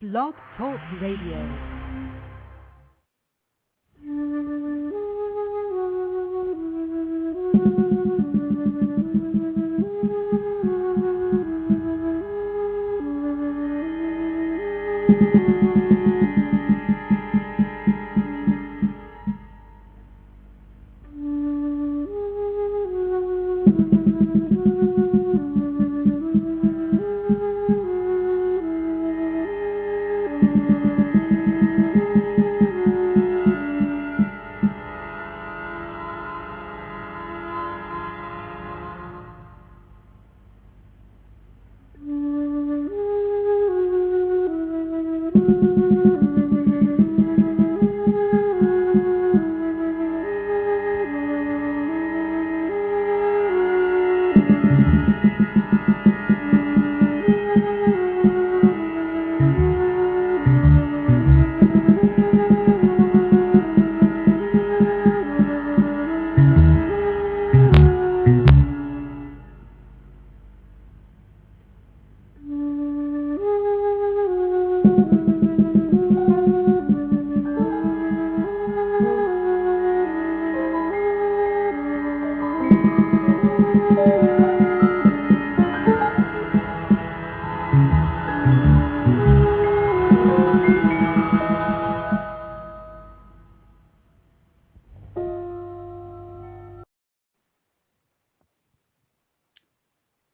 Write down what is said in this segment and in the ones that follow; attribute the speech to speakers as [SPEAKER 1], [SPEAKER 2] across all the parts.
[SPEAKER 1] Blog Talk Radio.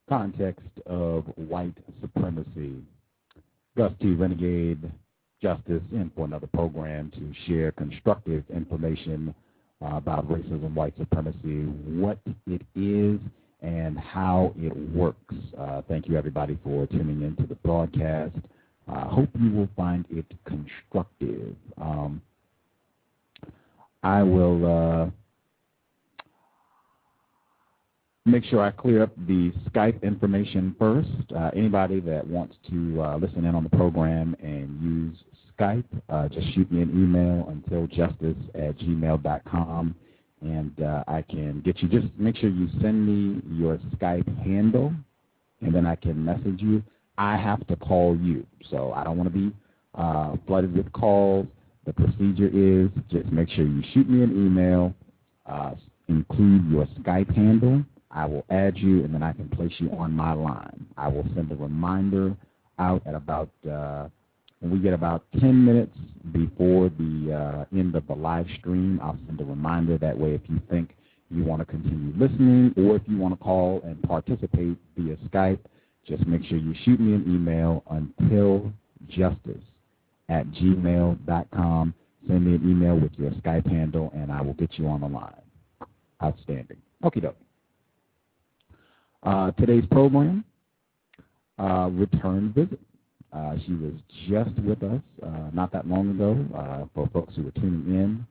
[SPEAKER 2] Context of white supremacy. Gus T Renegade Justice in for another program to share constructive information about racism, white supremacy, what it is, and how it works. Thank you, everybody, for tuning in to the broadcast. Hope you will find it constructive. I will make sure I clear up the Skype information first. Anybody that wants to listen in on the program and use Skype, just shoot me an email untiljustice@gmail.com, and I can get you. Just make sure you send me your Skype handle, and then I can message you. I have to call you, so I don't want to be flooded with calls. The procedure is just make sure you shoot me an email, include your Skype handle. I will add you, and then I can place you on my line. I will send a reminder out at about, when we get about 10 minutes before the end of the live stream, I'll send a reminder. That way, if you think you want to continue listening or if you want to call and participate via Skype, just make sure you shoot me an email untiljustice@gmail.com. Send me an email with your Skype handle, and I will get you on the line. Outstanding. Okie doke. Today's program, return visit. She was just with us not that long ago. For folks who were tuning in,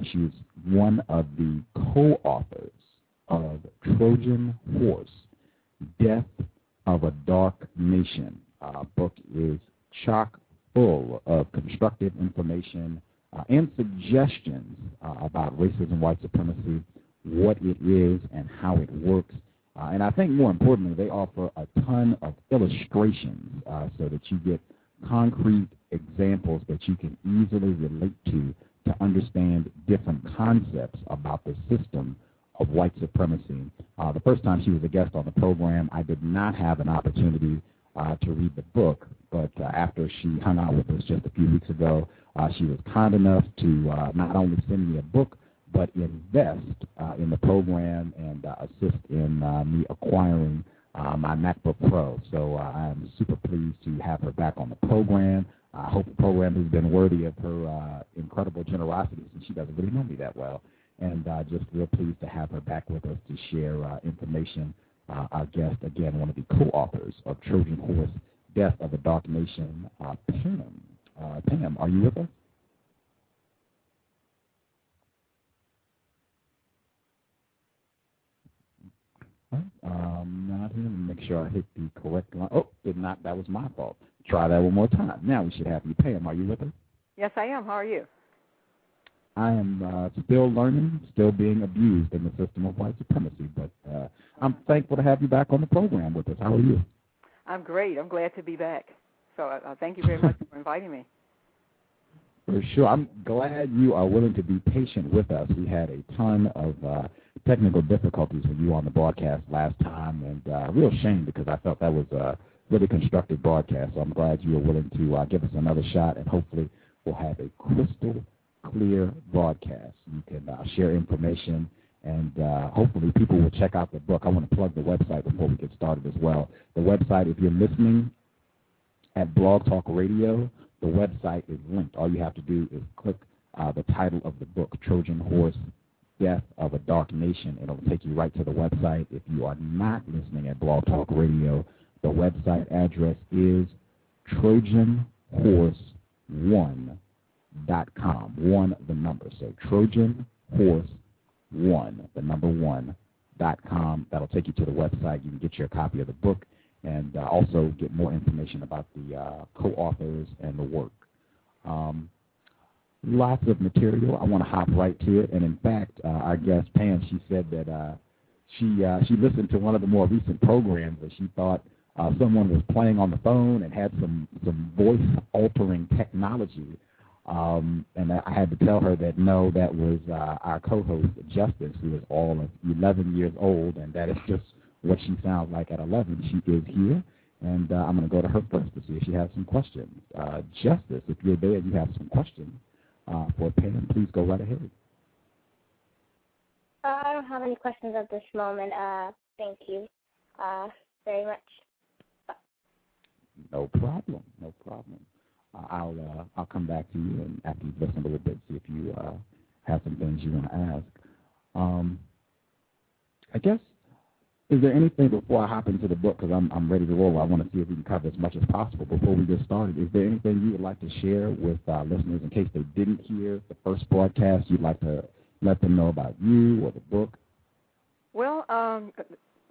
[SPEAKER 2] she was one of the co-authors of Trojan Horse, Death of a Dark Nation. Book is chock full of constructive information and suggestions about racism, white supremacy, what it is and how it works. And I think more importantly, they offer a ton of illustrations so that you get concrete examples that you can easily relate to understand different concepts about the system of white supremacy. The first time she was a guest on the program, I did not have an opportunity to read the book, but after she hung out with us just a few weeks ago, she was kind enough to not only send me a book, but invest in the program and assist in me acquiring my MacBook Pro. So I'm super pleased to have her back on the program. I hope the program has been worthy of her incredible generosity, since she doesn't really know me that well. And just real pleased to have her back with us to share information. Our guest, again, one of the co-authors of Trojan Horse, Death of a Dark Nation, Pam. Pam, are you with us? Not here. Make sure I hit the correct line. Oh, did not. That was my fault. Try that one more time. Now we should have you. Pam, are you with us?
[SPEAKER 3] Yes, I am. How are you?
[SPEAKER 2] I am still learning, still being abused in the system of white supremacy, but I'm thankful to have you back on the program with us. How are you?
[SPEAKER 3] I'm great. I'm glad to be back. So thank you very much for inviting me.
[SPEAKER 2] For sure. I'm glad you are willing to be patient with us. We had a ton of technical difficulties with you on the broadcast last time, and real shame because I felt that was a really constructive broadcast. So I'm glad you were willing to give us another shot, and hopefully we'll have a crystal clear broadcast. You can share information, and hopefully people will check out the book. I want to plug the website before we get started as well. The website, if you're listening at Blog Talk Radio, the website is linked. All you have to do is click the title of the book, Trojan Horse, Death of a Dark Nation. It'll take you right to the website. If you are not listening at Blog Talk Radio, the website address is TrojanHorse1.com. 1, the number. So TrojanHorse1, the number 1.com. That'll take you to the website. You can get your copy of the book and also get more information about the co-authors and the work. Lots of material. I want to hop right to it. And in fact, our guest Pam, she said that she listened to one of the more recent programs that she thought someone was playing on the phone and had some voice-altering technology. And I had to tell her that no, that was our co-host Justice, who is all of 11 years old, and that is just what she sounds like at 11. She is here, and I'm going to go to her first to see if she has some questions. Justice, if you're there and you have some questions for Pam, please go right ahead.
[SPEAKER 4] I don't have any questions at this moment. Thank you very much.
[SPEAKER 2] No problem. No problem. I'll come back to you, and after you've listened a little bit, see if you have some things you want to ask. I guess, is there anything before I hop into the book, because I'm ready to roll, I want to see if we can cover as much as possible before we get started. Is there anything you would like to share with listeners in case they didn't hear the first broadcast? You'd like to let them know about you or the book?
[SPEAKER 3] Well,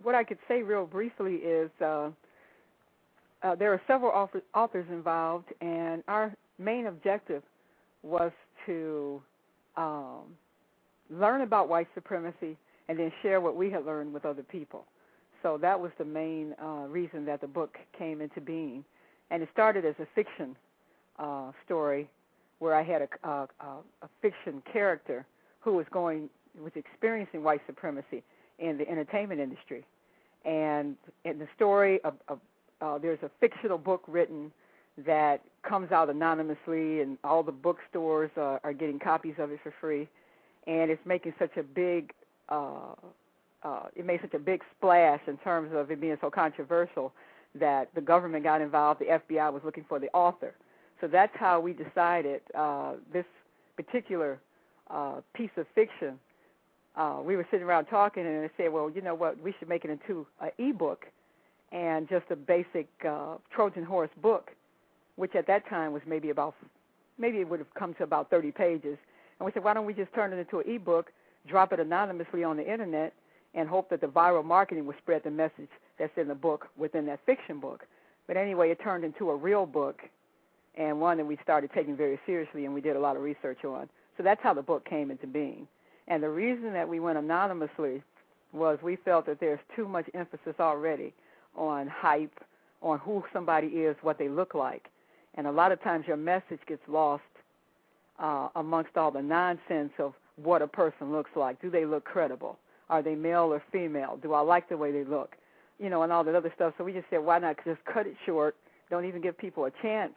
[SPEAKER 3] what I could say real briefly is there are several authors involved, and our main objective was to learn about white supremacy and then share what we had learned with other people. So that was the main reason that the book came into being. And it started as a fiction story where I had a fiction character who was experiencing white supremacy in the entertainment industry. And in the story there's a fictional book written that comes out anonymously, and all the bookstores are getting copies of it for free. And it's making such a big it made such a big splash in terms of it being so controversial that the government got involved. The FBI was looking for the author. So that's how we decided this particular piece of fiction. We were sitting around talking, and I said, well, you know what, we should make it into an e-book and just a basic Trojan Horse book, which at that time was maybe it would have come to about 30 pages. And we said, why don't we just turn it into an e-book, drop it anonymously on the Internet, and hope that the viral marketing would spread the message that's in the book within that fiction book. But anyway, it turned into a real book, and one that we started taking very seriously and we did a lot of research on. So that's how the book came into being. And the reason that we went anonymously was we felt that there's too much emphasis already on hype, on who somebody is, what they look like. And a lot of times your message gets lost amongst all the nonsense of what a person looks like. Do they look credible? Are they male or female? Do I like the way they look? You know, and all that other stuff. So we just said, why not just cut it short? Don't even give people a chance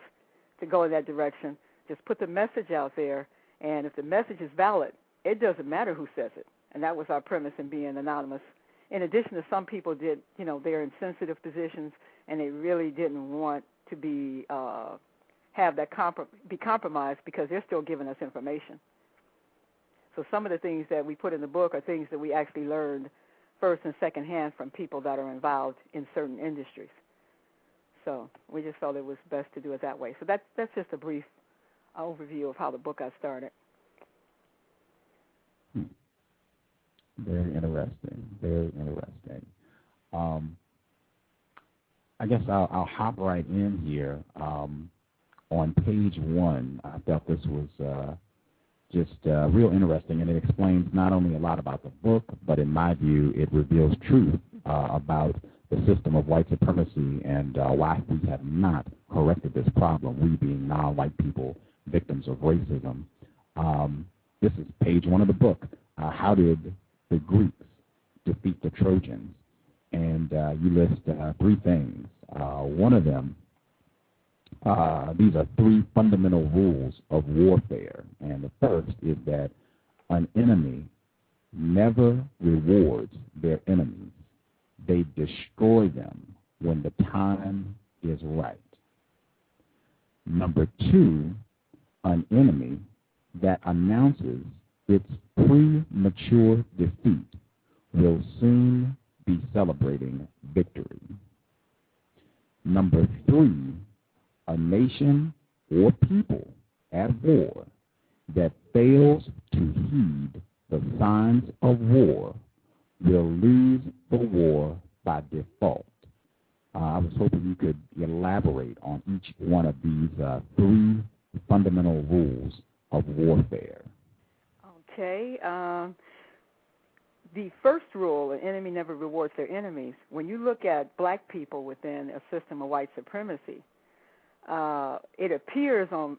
[SPEAKER 3] to go in that direction. Just put the message out there, and if the message is valid, it doesn't matter who says it. And that was our premise in being anonymous. In addition to some people they're in sensitive positions, and they really didn't want to be be compromised because they're still giving us information. So some of the things that we put in the book are things that we actually learned first and second hand from people that are involved in certain industries. So we just felt it was best to do it that way. So that's just a brief overview of how the book got started.
[SPEAKER 2] Very interesting. Very interesting. I guess I'll hop right in here. On page 1, I felt this was just real interesting, and it explains not only a lot about the book, but in my view, it reveals truth about the system of white supremacy and why we have not corrected this problem, we being non-white people, victims of racism. This is page 1 of the book. How did the Greeks defeat the Trojans? And you list 3 things. One of them, these are 3 fundamental rules of warfare. And the first is that an enemy never rewards their enemies. They destroy them when the time is right. Number 2, an enemy that announces its premature defeat will soon be celebrating victory. Number 3, a nation or people at war that fails to heed the signs of war will lose the war by default. I was hoping you could elaborate on each one of these 3 fundamental rules of warfare.
[SPEAKER 3] Okay. The first rule, an enemy never rewards their enemies. When you look at black people within a system of white supremacy, it appears on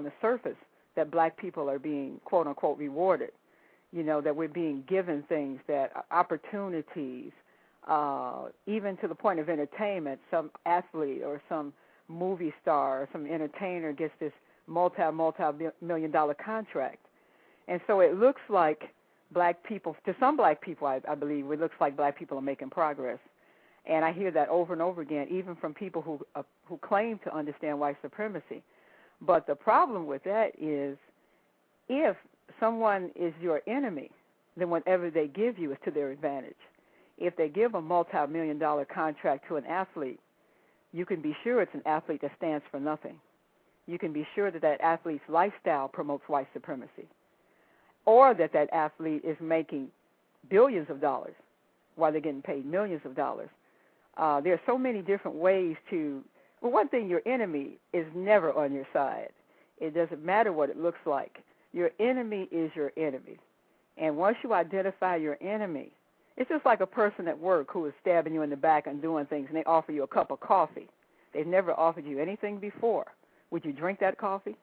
[SPEAKER 3] the surface that black people are being, quote unquote, rewarded. You know, that we're being given things, that opportunities, even to the point of entertainment. Some athlete or some movie star or some entertainer gets this multi-million-dollar contract. And so it looks like black people, to some black people, I believe, it looks like black people are making progress. And I hear that over and over again, even from people who claim to understand white supremacy. But the problem with that is, if someone is your enemy, then whatever they give you is to their advantage. If they give a multi-million-dollar contract to an athlete, you can be sure it's an athlete that stands for nothing. You can be sure that that athlete's lifestyle promotes white supremacy, or that that athlete is making billions of dollars while they're getting paid millions of dollars. There are so many different ways to, well, one thing, your enemy is never on your side. It doesn't matter what it looks like. Your enemy is your enemy. And once you identify your enemy, it's just like a person at work who is stabbing you in the back and doing things, and they offer you a cup of coffee. They've never offered you anything before. Would you drink that coffee?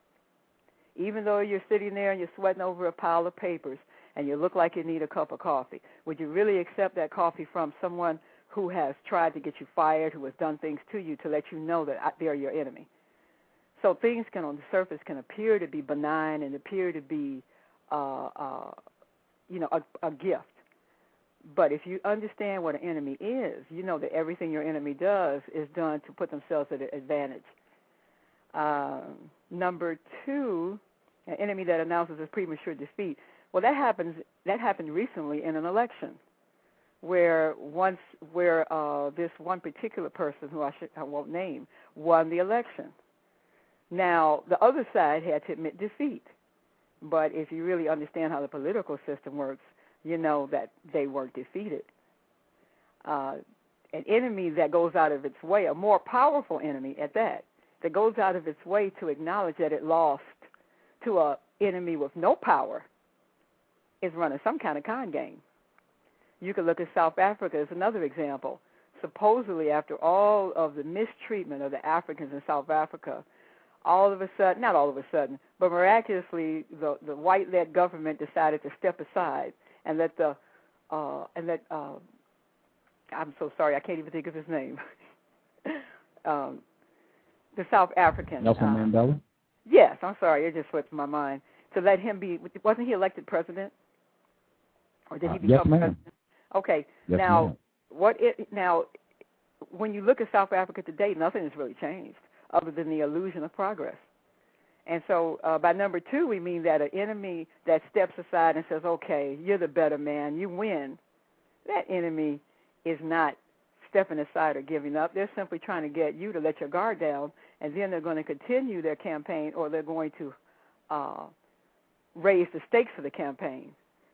[SPEAKER 3] Even though you're sitting there and you're sweating over a pile of papers and you look like you need a cup of coffee, would you really accept that coffee from someone who has tried to get you fired, who has done things to you to let you know that they're your enemy? So things can, on the surface, can appear to be benign and appear to be, a gift. But if you understand what an enemy is, you know that everything your enemy does is done to put themselves at an advantage. Number 2, an enemy that announces a premature defeat. Well, that happened recently in an election, where this one particular person, who I won't name, won the election. Now, the other side had to admit defeat. But if you really understand how the political system works, you know that they weren't defeated. An enemy that goes out of its way, a more powerful enemy at that goes out of its way to acknowledge that it lost to an enemy with no power, is running some kind of con game. You could look at South Africa as another example. Supposedly, after all of the mistreatment of the Africans in South Africa, all of a sudden, not all of a sudden, but miraculously, the white-led government decided to step aside and let I'm so sorry, I can't even think of his name. The South African.
[SPEAKER 2] Nelson Mandela?
[SPEAKER 3] Yes, I'm sorry, it just slipped my mind. To let him be, wasn't he elected president? Or did he become
[SPEAKER 2] yes, ma'am.
[SPEAKER 3] president? Okay,
[SPEAKER 2] yes,
[SPEAKER 3] now,
[SPEAKER 2] ma'am.
[SPEAKER 3] when you look at South Africa today, nothing has really changed other than the illusion of progress. And so by number 2, we mean that an enemy that steps aside and says, okay, you're the better man, you win. That enemy is not stepping aside or giving up. They're simply trying to get you to let your guard down, and then they're going to continue their campaign, or they're going to raise the stakes for the campaign.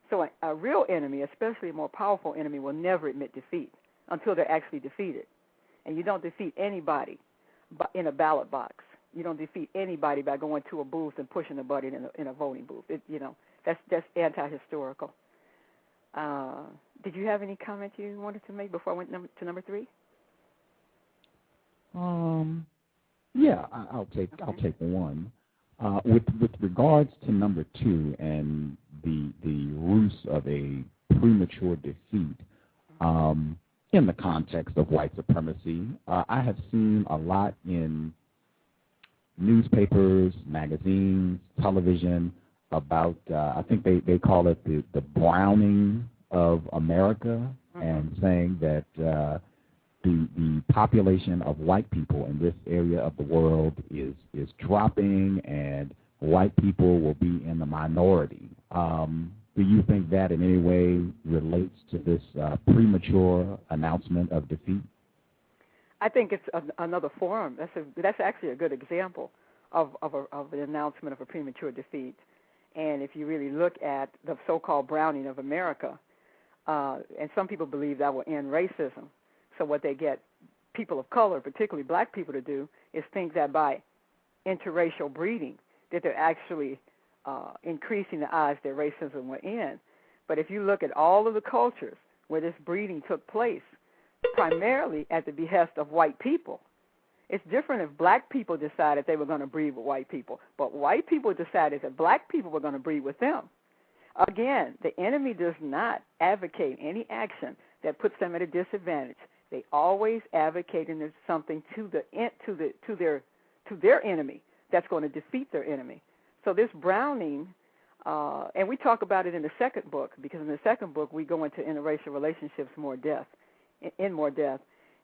[SPEAKER 3] So a real enemy, especially a more powerful enemy, will never admit defeat until they're actually defeated. And you don't defeat anybody in a ballot box. You don't defeat anybody by going to a booth and pushing a button in a voting booth. That's anti-historical. Did you have any comment you wanted to make before I went to number 3?
[SPEAKER 2] Yeah, I'll take one. With regards to number 2 and the ruse of a premature defeat, in the context of white supremacy, I have seen a lot in newspapers, magazines, television about, I think they call it the browning of America, and saying that the population of white people in this area of the world is dropping, and white people will be in the minority. Do you think that in any way relates to this premature announcement of defeat?
[SPEAKER 3] I think it's another form. That's actually a good example of an announcement of a premature defeat. And if you really look at the so-called browning of America, and some people believe that will end racism. So what they get people of color, particularly black people, to do is think that by interracial breeding that they're actually increasing the odds that racism will end. But if you look at all of the cultures where this breeding took place, primarily at the behest of white people, it's different if black people decided they were going to breed with white people, but white people decided that black people were going to breed with them. Again, the enemy does not advocate any action that puts them at a disadvantage. They always advocate something to their enemy that's going to defeat their enemy. So this browning, and we talk about it in the second book, because in the second book we go into interracial relationships in more depth.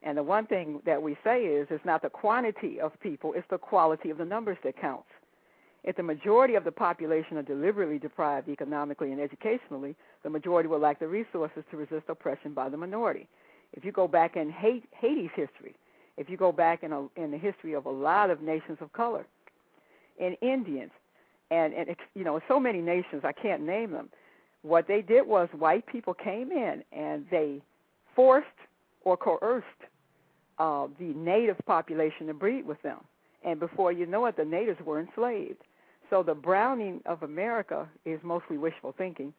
[SPEAKER 3] And the one thing that we say is it's not the quantity of people, it's the quality of the numbers that counts. If the majority of the population are deliberately deprived economically and educationally, the majority will lack the resources to resist oppression by the minority. If you go back in Haiti's history, if you go back in the history of a lot of nations of color, in Indians, and so many nations, I can't name them, what they did was white people came in and they forced or coerced the native population to breed with them. And before you know it, the natives were enslaved. So the browning of America is mostly wishful thinking,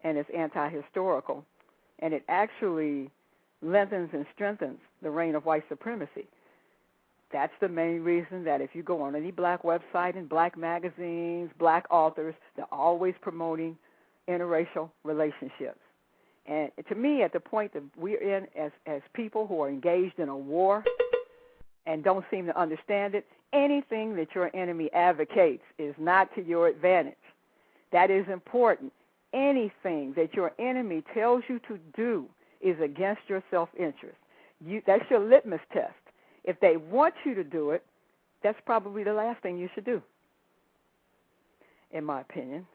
[SPEAKER 3] and it's anti-historical, and it actually lengthens and strengthens the reign of white supremacy. That's the main reason that if you go on any black website and black magazines, black authors, they're always promoting interracial relationships. And to me, at the point that we're in as people who are engaged in a war and don't seem to understand it, anything that your enemy advocates is not to your advantage. That is important. Anything that your enemy tells you to do is against your self-interest. That's your litmus test. If they want you to do it, that's probably the last thing you should do, in my opinion.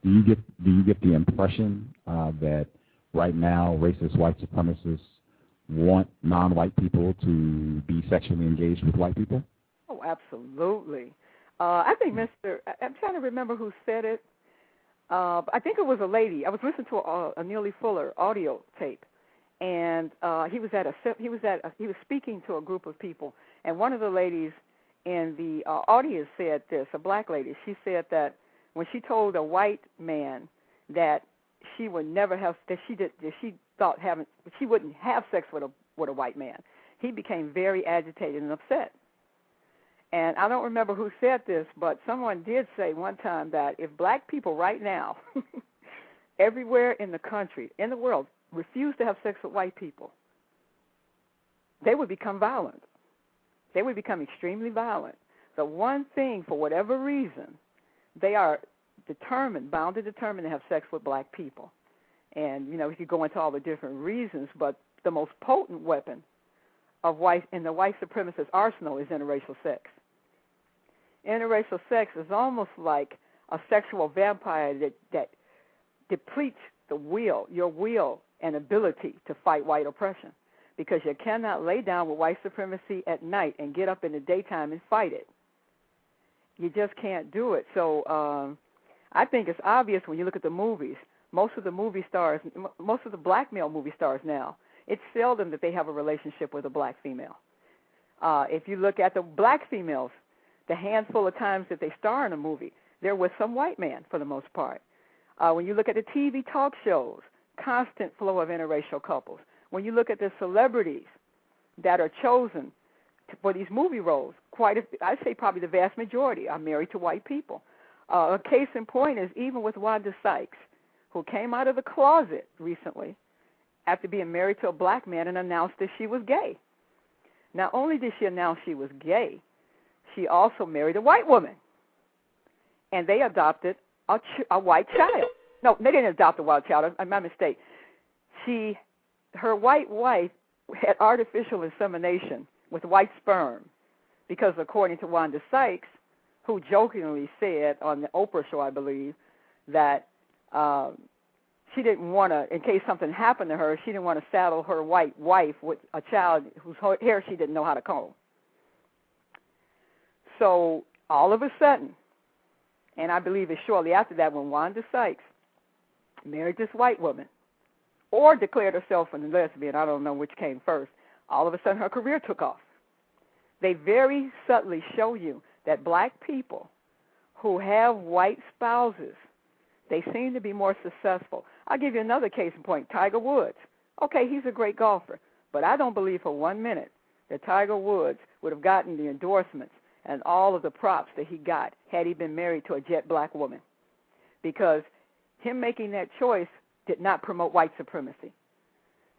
[SPEAKER 2] Do you get the impression that right now racist white supremacists want non-white people to be sexually engaged with white people?
[SPEAKER 3] Oh, absolutely. I think I'm trying to remember who said it. I think it was a lady. I was listening to a Neely Fuller audio tape, and he was speaking to a group of people, and one of the ladies in the audience said this, a black lady. She said that when she told a white man that she would never have, she wouldn't have sex with a white man, he became very agitated and upset. And I don't remember who said this, but someone did say one time that if black people right now, everywhere in the country, in the world, refuse to have sex with white people, they would become violent. They would become extremely violent. The one thing, for whatever reason, they are bound and determined to have sex with black people. And, we could go into all the different reasons, but the most potent weapon in the white supremacist arsenal is interracial sex. Interracial sex is almost like a sexual vampire that depletes your will and ability to fight white oppression, because you cannot lay down with white supremacy at night and get up in the daytime and fight it. You just can't do it. So I think it's obvious when you look at the movies. Most of the black male movie stars now, it's seldom that they have a relationship with a black female. If you look at the black females, the handful of times that they star in a movie, they're with some white man for the most part. When you look at the TV talk shows, constant flow of interracial couples. when you look at the celebrities that are chosen for these movie roles, I'd say probably the vast majority are married to white people. A case in point is even with Wanda Sykes, who came out of the closet recently after being married to a black man and announced that she was gay. Not only did she announce she was gay, she also married a white woman, and they adopted a white child. No, they didn't adopt a white child. My mistake. Her white wife had artificial insemination with white sperm because, according to Wanda Sykes, who jokingly said on the Oprah show, I believe, that she didn't want to, in case something happened to her, she didn't want to saddle her white wife with a child whose hair she didn't know how to comb. So all of a sudden, and I believe it's shortly after that, when Wanda Sykes married this white woman or declared herself a lesbian, I don't know which came first, all of a sudden her career took off. They very subtly show you that black people who have white spouses, they seem to be more successful. I'll give you another case in point, Tiger Woods. Okay, he's a great golfer, but I don't believe for 1 minute that Tiger Woods would have gotten the endorsements and all of the props that he got had he been married to a jet black woman, because him making that choice did not promote white supremacy.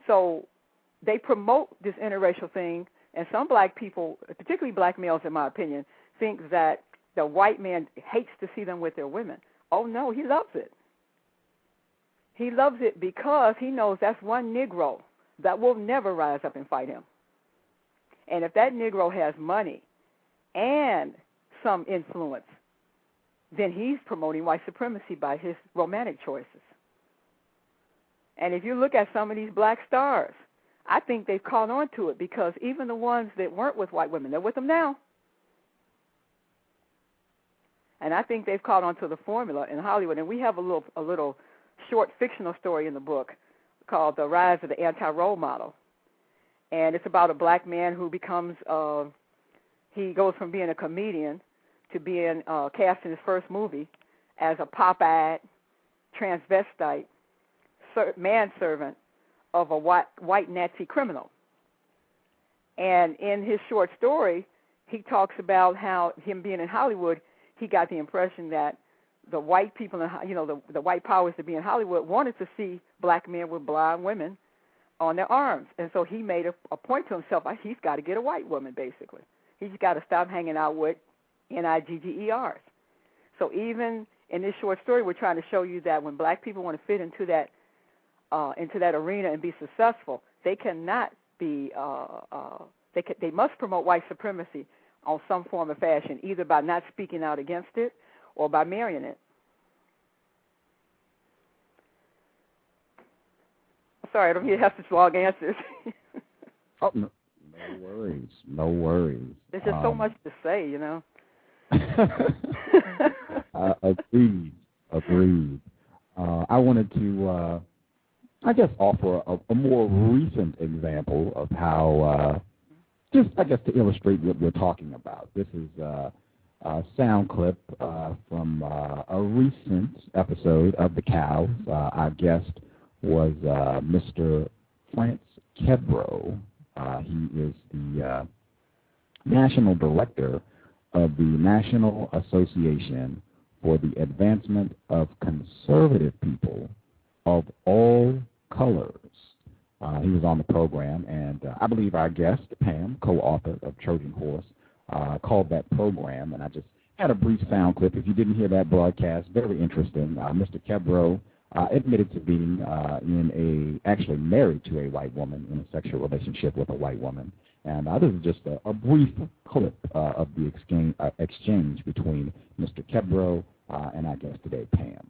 [SPEAKER 3] So they promote this interracial thing, and some black people, particularly black males in my opinion, think that the white man hates to see them with their women. Oh, no, he loves it. He loves it because he knows that's one Negro that will never rise up and fight him. And if that Negro has money and some influence, then he's promoting white supremacy by his romantic choices. And if you look at some of these black stars, I think they've caught on to it, because even the ones that weren't with white women, they're with them now. And I think they've caught on to the formula in Hollywood. And we have a little short fictional story in the book called The Rise of the Anti-Role Model. And it's about a black man who becomes, he goes from being a comedian to being cast in his first movie as a pop-eyed transvestite manservant of a white Nazi criminal. And in his short story, he talks about how him being in Hollywood, he got the impression that the white people, the white powers that be in Hollywood wanted to see black men with blonde women on their arms. And so he made a point to himself, he's got to get a white woman, basically. He's got to stop hanging out with Niggers. So even in this short story, we're trying to show you that when black people want to fit into that arena and be successful, they cannot be. They must promote white supremacy on some form of fashion, either by not speaking out against it or by marrying it. Sorry, I don't mean to have such long answers.
[SPEAKER 2] Oh, no worries.
[SPEAKER 3] There's just so much to say,
[SPEAKER 2] Agreed. I wanted to, offer a more recent example of how, to illustrate what we're talking about. This is a sound clip from a recent episode of the C.O.W.S. Our guest was Mr. France Kebro. He is the National Director of the National Association for the Advancement of Conservative People of All Colors. He was on the program, and I believe our guest, Pam, co-author of Trojan Horse, called that program, and I just had a brief sound clip. If you didn't hear that broadcast, very interesting. Mr. Kebro admitted to being actually married to a white woman in a sexual relationship with a white woman. And this is just a brief clip of the exchange between Mr. Kebro and our guest today, Pam.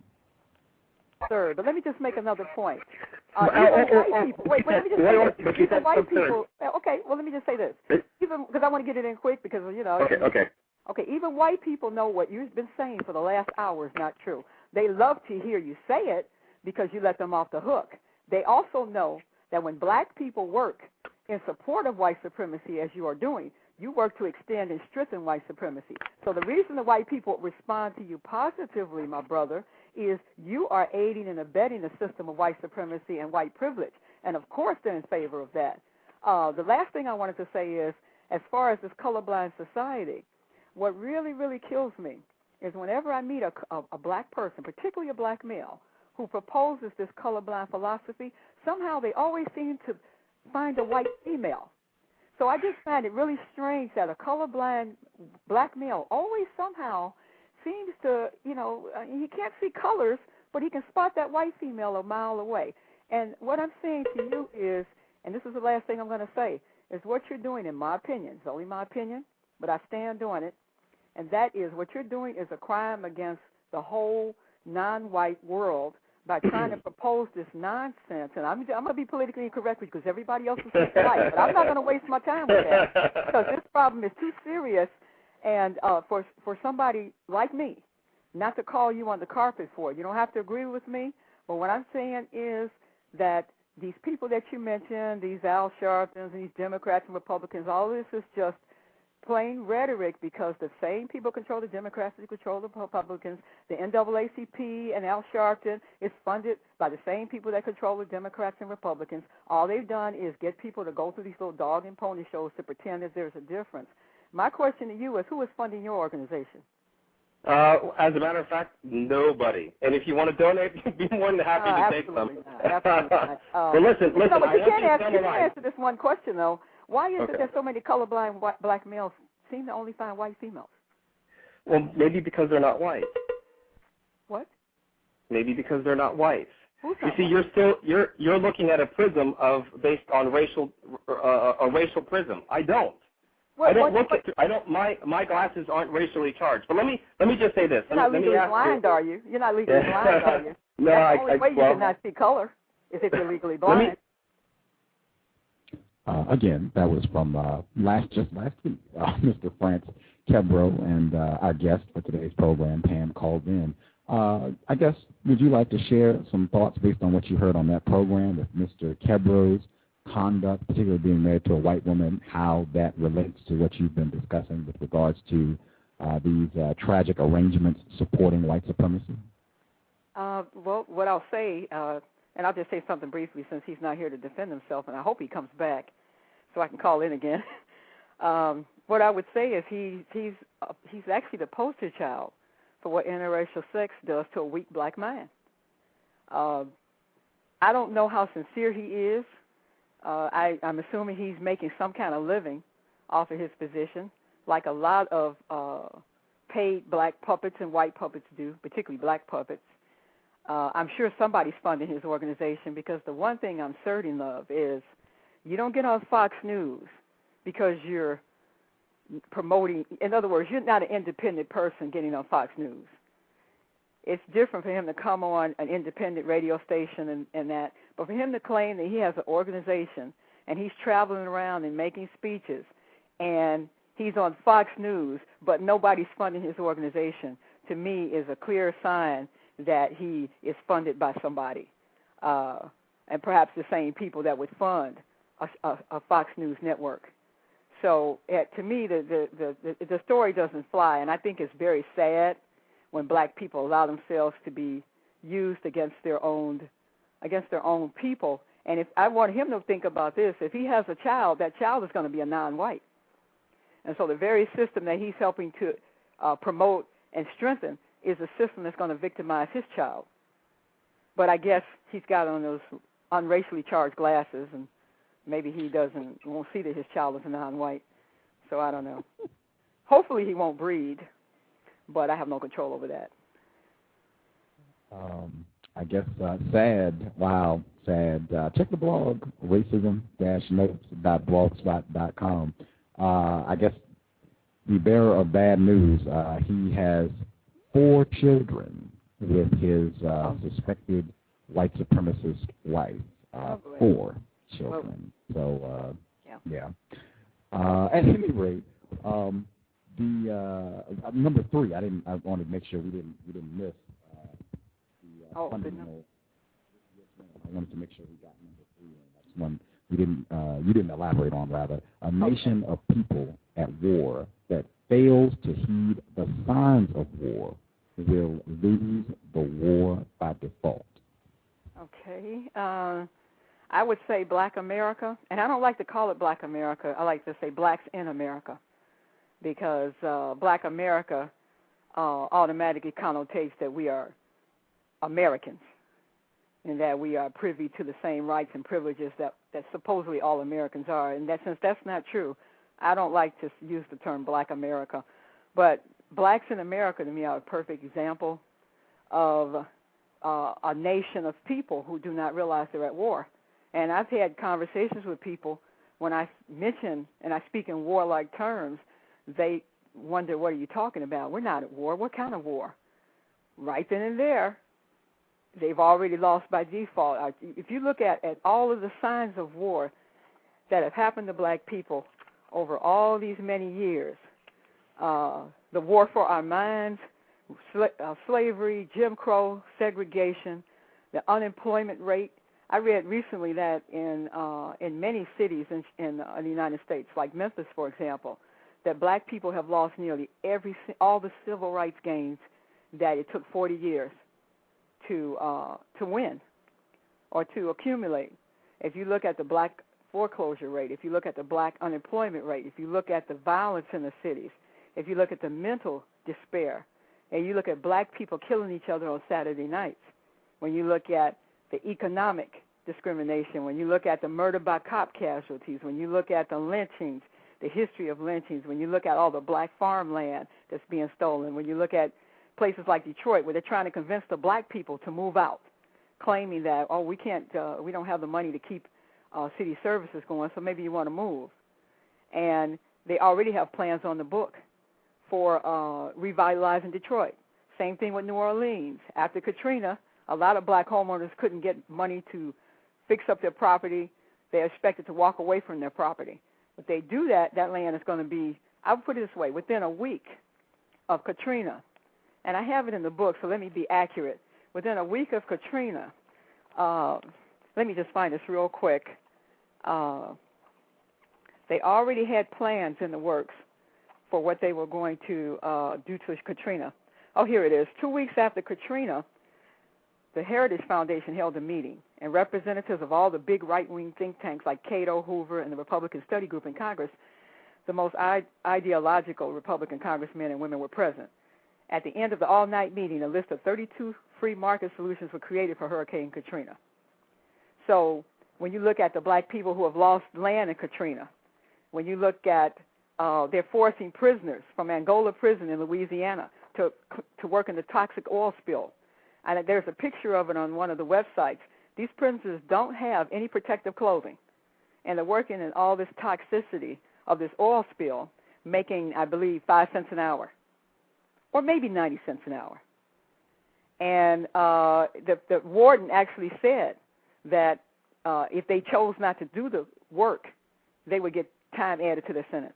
[SPEAKER 3] Sir, but let me just make another point. Wait, let me just say this. Even white people, okay, well, let me just say this. Even, because I want to get it in quick because, Okay, even white people know what you've been saying for the last hour is not true. They love to hear you say it because you let them off the hook. They also know that when black people work in support of white supremacy, as you are doing, you work to extend and strengthen white supremacy. So the reason the white people respond to you positively, my brother, is you are aiding and abetting the system of white supremacy and white privilege. and of course they're in favor of that. The last thing I wanted to say is, as far as this colorblind society, what really, really kills me is whenever I meet a black person, particularly a black male, who proposes this colorblind philosophy, somehow they always seem to find a white female. So I just find it really strange that a colorblind black male always somehow seems to, he can't see colors, but he can spot that white female a mile away. And what I'm saying to you is, and this is the last thing I'm going to say, is what you're doing, in my opinion, it's only my opinion, but I stand on it, and that is what you're doing is a crime against the whole non-white world by trying to propose this nonsense. And I'm going to be politically incorrect because everybody else is right, but I'm not going to waste my time with that because this problem is too serious, and for somebody like me not to call you on the carpet for it. You don't have to agree with me, but what I'm saying is that these people that you mentioned, these Al Sharptons, these Democrats and Republicans, all this is just plain rhetoric because the same people control the Democrats who control the Republicans. The NAACP and Al Sharpton is funded by the same people that control the Democrats and Republicans. All they've done is get people to go through these little dog and pony shows to pretend that there's a difference. My question to you is, who is funding your organization?
[SPEAKER 5] As a matter of fact, nobody. And if you want to donate, I'd be more than happy to take some.
[SPEAKER 3] Absolutely not.
[SPEAKER 5] Well, listen.
[SPEAKER 3] But you can't answer this one question, though. Why is it that so many colorblind black males seem to only find white females?
[SPEAKER 5] Well, maybe because they're not white.
[SPEAKER 3] What?
[SPEAKER 5] Maybe because they're not white.
[SPEAKER 3] Who's
[SPEAKER 5] you
[SPEAKER 3] not
[SPEAKER 5] see,
[SPEAKER 3] white?
[SPEAKER 5] you're looking at a prism based on a racial prism. I don't.
[SPEAKER 3] What,
[SPEAKER 5] I don't look at. I don't. My glasses aren't racially charged. But let me just say this.
[SPEAKER 3] You're not legally blind, are you? You're not legally blind, are you?
[SPEAKER 5] No,
[SPEAKER 3] That's the only way you cannot see color is if you're legally blind.
[SPEAKER 2] Again, that was from just last week. Mr. France Kebro and our guest for today's program, Pam, called in. I guess, would you like to share some thoughts based on what you heard on that program with Mr. Kebro's conduct, particularly being married to a white woman, how that relates to what you've been discussing with regards to these tragic arrangements supporting white supremacy?
[SPEAKER 3] Well, what I'll say, and I'll just say something briefly since he's not here to defend himself, and I hope he comes back so I can call in again. What I would say is he's actually the poster child for what interracial sex does to a weak black man. I don't know how sincere he is. I'm assuming he's making some kind of living off of his position, like a lot of paid black puppets and white puppets do, particularly black puppets. I'm sure somebody's funding his organization because the one thing I'm certain of is you don't get on Fox News because you're promoting, in other words, you're not an independent person getting on Fox News. It's different for him to come on an independent radio station and that, but for him to claim that he has an organization and he's traveling around and making speeches and he's on Fox News, but nobody's funding his organization, to me is a clear sign that he is funded by somebody, and perhaps the same people that would fund a Fox News network. So to me, the story doesn't fly, and I think it's very sad when black people allow themselves to be used against their own people. And if I want him to think about this, if he has a child, that child is going to be a non-white. And so the very system that he's helping to promote and strengthen is a system that's going to victimize his child. But I guess he's got on those unracially charged glasses, and maybe he won't see that his child is a non-white. So I don't know. Hopefully he won't breed, but I have no control over that.
[SPEAKER 2] I guess sad. Wow, sad. Check the blog, racism-notes.blogspot.com. I guess the bearer of bad news, he has 4 children with his suspected white supremacist wife. 4 children. So, yeah. At any rate, the number 3, I wanted to make sure we didn't miss the fundamental. I wanted to make sure we got number 3 in. That's one you didn't elaborate on, rather. A nation of people at war that fails to heed the signs of war will lose the war by default.
[SPEAKER 3] Okay. I would say Black America, and I don't like to call it Black America. I like to say Blacks in America, because Black America automatically connotates that we are Americans and that we are privy to the same rights and privileges that supposedly all Americans are. In that sense, that's not true. I don't like to use the term Black America, but Blacks in America to me are a perfect example of a nation of people who do not realize they're at war. And I've had conversations with people when I mention and I speak in warlike terms, they wonder, what are you talking about? We're not at war. What kind of war? Right then and there, they've already lost by default. If you look at all of the signs of war that have happened to black people over all these many years, the war for our minds, slavery, Jim Crow, segregation, the unemployment rate. I read recently that in many cities in the United States, like Memphis, for example, that black people have lost nearly all the civil rights gains that it took 40 years to win or to accumulate. If you look at the black foreclosure rate, if you look at the black unemployment rate, if you look at the violence in the cities, if you look at the mental despair, and you look at black people killing each other on Saturday nights, when you look at the economic discrimination, when you look at the murder by cop casualties, when you look at the lynchings, the history of lynchings, when you look at all the black farmland that's being stolen, when you look at places like Detroit where they're trying to convince the black people to move out, claiming that, we don't have the money to keep city services going, so maybe you want to move. And they already have plans on the book for revitalizing Detroit. Same thing with New Orleans. After Katrina, a lot of black homeowners couldn't get money to fix up their property. They're expected to walk away from their property. If they do that, that land is going to be, I'll put it this way, within a week of Katrina, and I have it in the book, so let me be accurate. Within a week of Katrina, let me just find this real quick. They already had plans in the works for what they were going to do to Katrina. Oh, here it is. 2 weeks after Katrina, the Heritage Foundation held a meeting, and representatives of all the big right-wing think tanks like Cato, Hoover, and the Republican Study Group in Congress, the most ideological Republican congressmen and women were present. At the end of the all-night meeting, a list of 32 free market solutions were created for Hurricane Katrina. So when you look at the black people who have lost land in Katrina, when you look at they're forcing prisoners from Angola prison in Louisiana to work in the toxic oil spill. And there's a picture of it on one of the websites. These prisoners don't have any protective clothing, and they're working in all this toxicity of this oil spill, making, I believe, 5 cents an hour, or maybe 90 cents an hour. And the warden actually said that if they chose not to do the work, they would get time added to their sentence.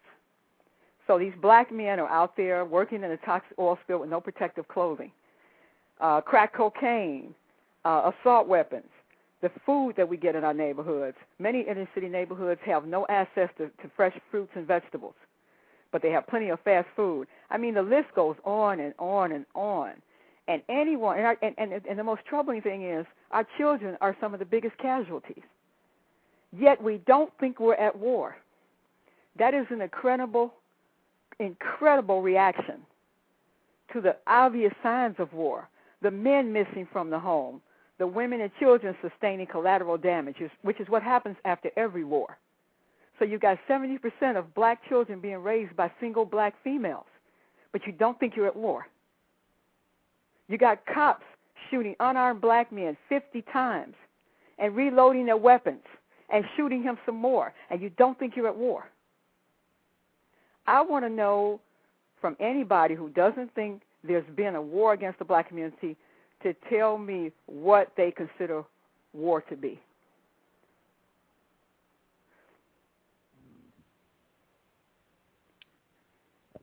[SPEAKER 3] So these black men are out there working in a toxic oil spill with no protective clothing. Crack cocaine, assault weapons, the food that we get in our neighborhoods. Many inner city neighborhoods have no access to fresh fruits and vegetables, but they have plenty of fast food. I mean, the list goes on and on and on. And anyone, and the most troubling thing is our children are some of the biggest casualties. Yet we don't think we're at war. That is an incredible reaction to the obvious signs of war. The men missing from the home, the women and children sustaining collateral damages, which is what happens after every war. So you've got 70% of black children being raised by single black females, but you don't think you're at war. You got cops shooting unarmed black men 50 times and reloading their weapons and shooting him some more, and you don't think you're at war. I want to know from anybody who doesn't think there's been a war against the black community to tell me what they consider war to be.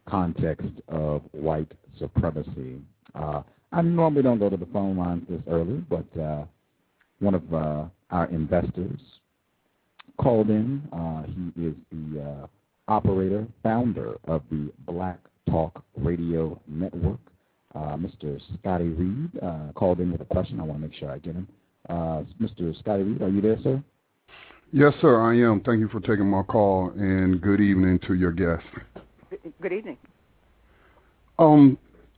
[SPEAKER 2] Context of white supremacy. I normally don't go to the phone lines this early, but one of our investors called in. He is the operator, founder of the Black Talk Radio Network. Mr. Scotty Reed called in with a question. I want to make sure I get him. Mr. Scotty Reed, are you there, sir?
[SPEAKER 6] Yes, sir, I am. Thank you for taking my call, and good evening to your guest.
[SPEAKER 3] Good evening.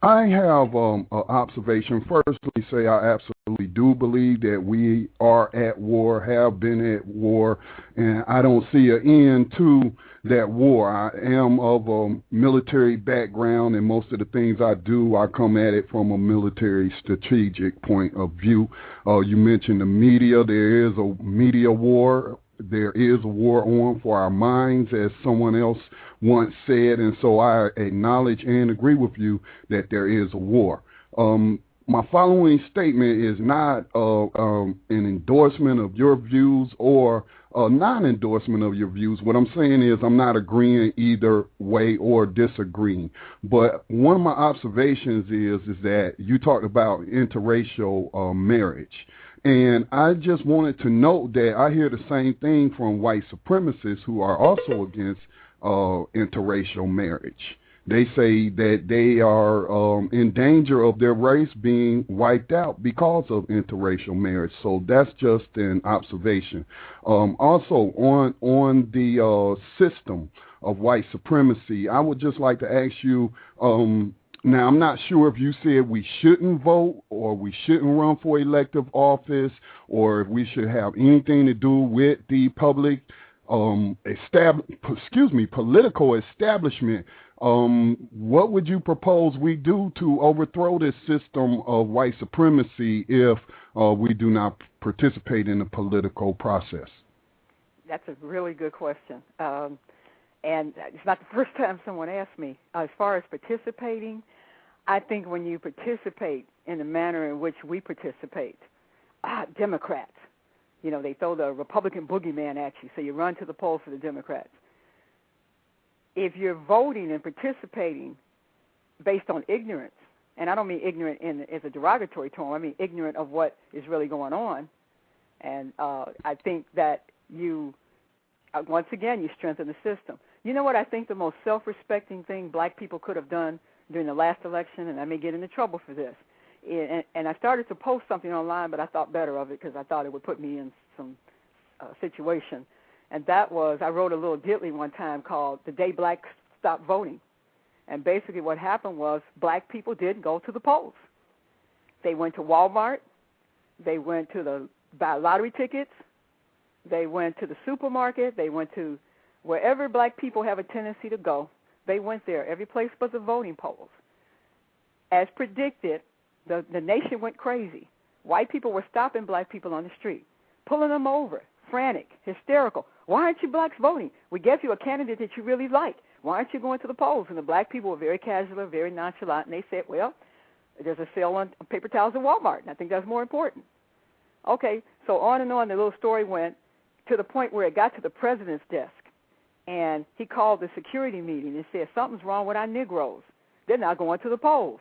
[SPEAKER 6] I have an observation. First, let me say I absolutely do believe that we are at war, have been at war, and I don't see an end to that war. I am of a military background, and most of the things I do, I come at it from a military strategic point of view. You mentioned the media. There is a media war. There is a war on for our minds, as someone else once said, and so I acknowledge and agree with you that there is a war. My following statement is not an endorsement of your views or a non-endorsement of your views. What I'm saying is I'm not agreeing either way or disagreeing. But one of my observations is that you talked about interracial marriage. And I just wanted to note that I hear the same thing from white supremacists who are also against interracial marriage. They say that they are in danger of their race being wiped out because of interracial marriage. So that's just an observation. Also, on the system of white supremacy, I would just like to ask you, now, I'm not sure if you said we shouldn't vote or we shouldn't run for elective office or if we should have anything to do with the public political establishment. What would you propose we do to overthrow this system of white supremacy if we do not participate in the political process?
[SPEAKER 3] That's a really good question. And it's not the first time someone asked me. As far as participating, I think when you participate in the manner in which we participate, Democrats, you know, they throw the Republican boogeyman at you, so you run to the polls for the Democrats. If you're voting and participating based on ignorance, and I don't mean ignorant as a derogatory term, I mean ignorant of what is really going on, and I think that you, once again, you strengthen the system. You know what I think the most self-respecting thing black people could have done during the last election, and I may get into trouble for this, and I started to post something online, but I thought better of it because I thought it would put me in some situation, and that was I wrote a little ditty one time called The Day Blacks Stopped Voting, and basically what happened was black people didn't go to the polls. They went to Walmart, they went to buy lottery tickets, they went to the supermarket, they went to wherever black people have a tendency to go, they went there, every place but the voting polls. As predicted, the nation went crazy. White people were stopping black people on the street, pulling them over, frantic, hysterical. Why aren't you blacks voting? We gave you a candidate that you really like. Why aren't you going to the polls? And the black people were very casual, very nonchalant, and they said, well, there's a sale on paper towels at Walmart, and I think that's more important. Okay, so on and on the little story went to the point where it got to the president's desk. And he called the security meeting and said, something's wrong with our Negroes. They're not going to the polls.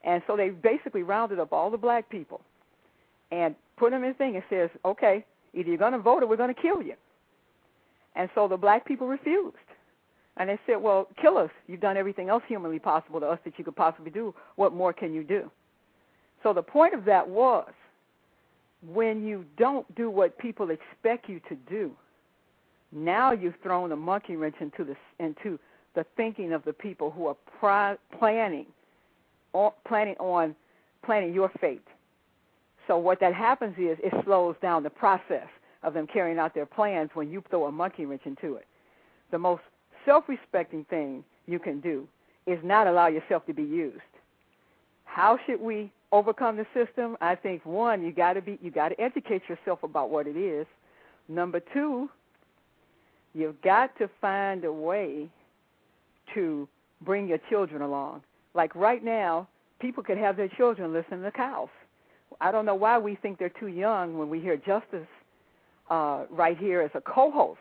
[SPEAKER 3] And so they basically rounded up all the black people and put them in a thing and says, okay, either you're going to vote or we're going to kill you. And so the black people refused. And they said, well, kill us. You've done everything else humanly possible to us that you could possibly do. What more can you do? So the point of that was, when you don't do what people expect you to do, now you've thrown a monkey wrench into the thinking of the people who are planning your fate. So what that happens is it slows down the process of them carrying out their plans when you throw a monkey wrench into it. The most self-respecting thing you can do is not allow yourself to be used. How should we overcome the system? I think, one, you got to educate yourself about what it is. Number two, you've got to find a way to bring your children along. Like right now, people could have their children listen to cows. I don't know why we think they're too young when we hear Justice right here as a co-host.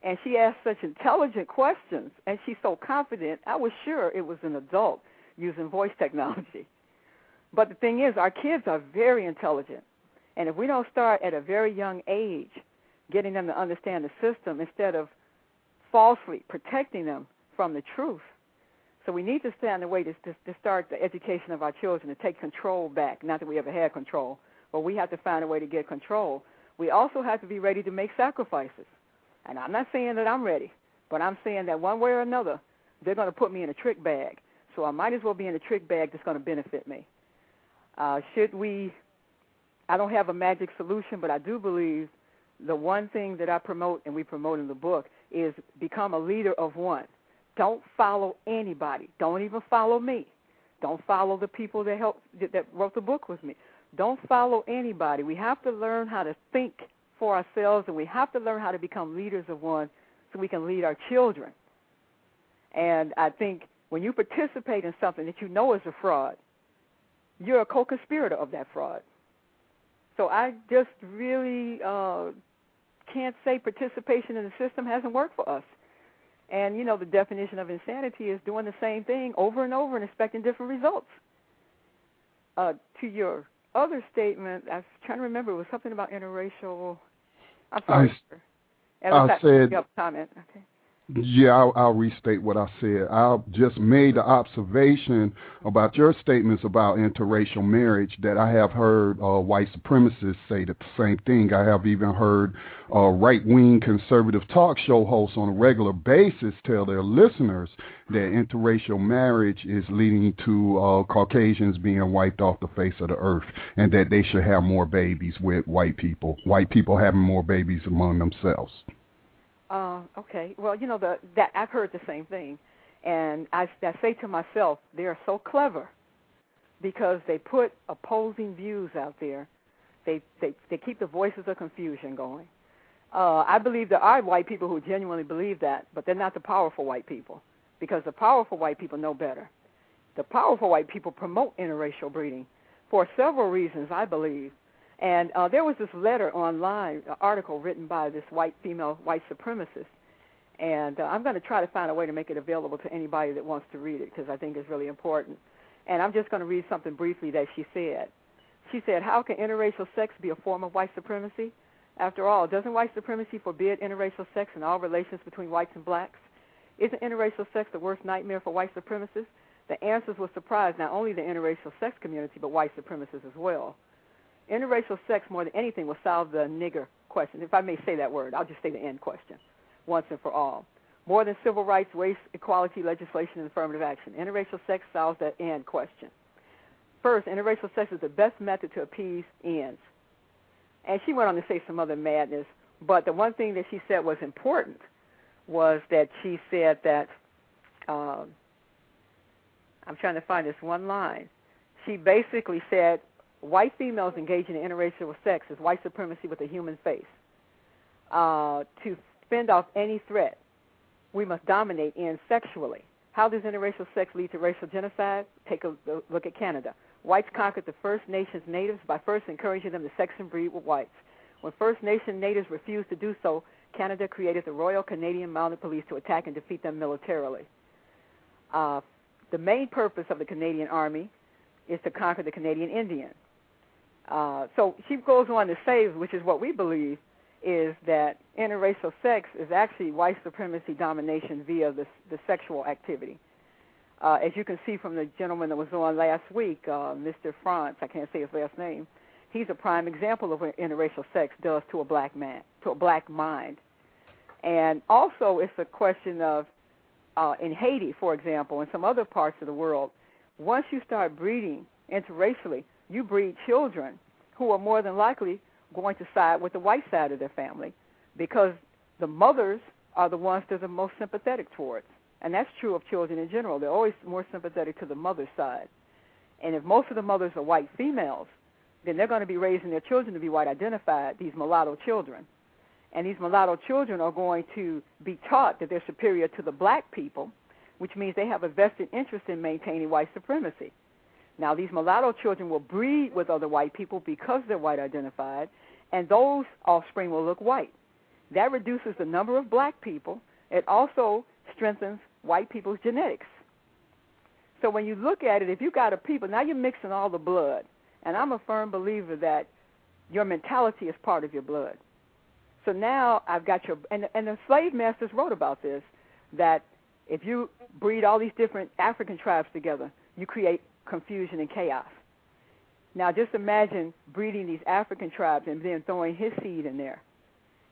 [SPEAKER 3] And she asked such intelligent questions, and she's so confident. I was sure it was an adult using voice technology. But the thing is, our kids are very intelligent. And if we don't start at a very young age getting them to understand the system instead of falsely protecting them from the truth. So we need to find a way to start the education of our children, to take control back. Not that we ever had control, but we have to find a way to get control. we also have to be ready to make sacrifices. And I'm not saying that I'm ready, but I'm saying that one way or another, they're going to put me in a trick bag. So I might as well be in a trick bag that's going to benefit me. I don't have a magic solution, but I do believe the one thing that I promote and we promote in the book is become a leader of one. Don't follow anybody. Don't even follow me. Don't follow the people that wrote the book with me. Don't follow anybody. We have to learn how to think for ourselves, and we have to learn how to become leaders of one so we can lead our children. And I think when you participate in something that you know is a fraud, you're a co-conspirator of that fraud. So I just really can't say participation in the system hasn't worked for us. And, you know, the definition of insanity is doing the same thing over and over and expecting different results. To your other statement, I was trying to remember, it was something about interracial. I'm sorry.
[SPEAKER 6] I said,
[SPEAKER 3] comment. Okay.
[SPEAKER 6] Yeah, I'll restate what I said. I just made the observation about your statements about interracial marriage that I have heard white supremacists say the same thing. I have even heard right-wing conservative talk show hosts on a regular basis tell their listeners that interracial marriage is leading to Caucasians being wiped off the face of the earth, and that they should have more babies with white people having more babies among themselves.
[SPEAKER 3] Okay. Well, you know, that I've heard the same thing, and I say to myself, they are so clever because they put opposing views out there. They keep the voices of confusion going. I believe there are white people who genuinely believe that, but they're not the powerful white people, because the powerful white people know better. The powerful white people promote interracial breeding for several reasons, I believe. And there was this letter online, an article written by this female white supremacist, and I'm going to try to find a way to make it available to anybody that wants to read it, because I think it's really important. And I'm just going to read something briefly that she said. She said, "How can interracial sex be a form of white supremacy? After all, doesn't white supremacy forbid interracial sex in all relations between whites and blacks? Isn't interracial sex the worst nightmare for white supremacists?" The answers will surprise not only the interracial sex community, but white supremacists as well. Interracial sex, more than anything, will solve the nigger question. If I may say that word, I'll just say the end question, once and for all. More than civil rights, race, equality, legislation, and affirmative action, interracial sex solves that end question. First, interracial sex is the best method to appease ends. And she went on to say some other madness, but the one thing that she said was important was that she said that, I'm trying to find this one line. She basically said, white females engaging in interracial sex is white supremacy with a human face. To fend off any threat, we must dominate ends sexually. How does interracial sex lead to racial genocide? Take a look at Canada. Whites conquered the First Nations natives by first encouraging them to sex and breed with whites. When First Nation natives refused to do so, Canada created the Royal Canadian Mounted Police to attack and defeat them militarily. The main purpose of the Canadian Army is to conquer the Canadian Indian. So she goes on to say, which is what we believe, is that interracial sex is actually white supremacy domination via the sexual activity. As you can see from the gentleman that was on last week, Mr. France, I can't say his last name, he's a prime example of what interracial sex does to a black man, to a black mind. And also it's a question of, in Haiti, for example, and some other parts of the world, once you start breeding interracially, you breed children who are more than likely going to side with the white side of their family, because the mothers are the ones they're the most sympathetic towards. And that's true of children in general. They're always more sympathetic to the mother's side. And if most of the mothers are white females, then they're going to be raising their children to be white identified, these mulatto children. And these mulatto children are going to be taught that they're superior to the black people, which means they have a vested interest in maintaining white supremacy. Now, these mulatto children will breed with other white people because they're white identified, and those offspring will look white. That reduces the number of black people. It also strengthens white people's genetics. So when you look at it, if you got a people, now you're mixing all the blood. And I'm a firm believer that your mentality is part of your blood. So now I've got your, and the slave masters wrote about this, that if you breed all these different African tribes together, you create confusion and chaos. Now just imagine breeding these African tribes and then throwing his seed in there.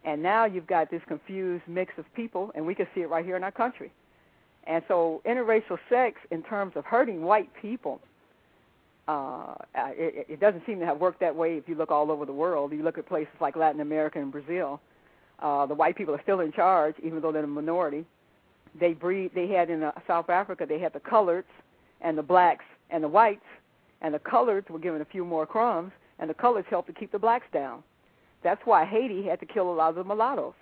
[SPEAKER 3] And now you've got this confused mix of people, and we can see it right here in our country. And so interracial sex, in terms of hurting white people, it doesn't seem to have worked that way if you look all over the world. You look at places like Latin America and Brazil. The white people are still in charge, even though they're a minority. They had in South Africa, they had the coloreds and the blacks and the whites, and the coloreds were given a few more crumbs, and the coloreds helped to keep the blacks down. That's why Haiti had to kill a lot of the mulattoes.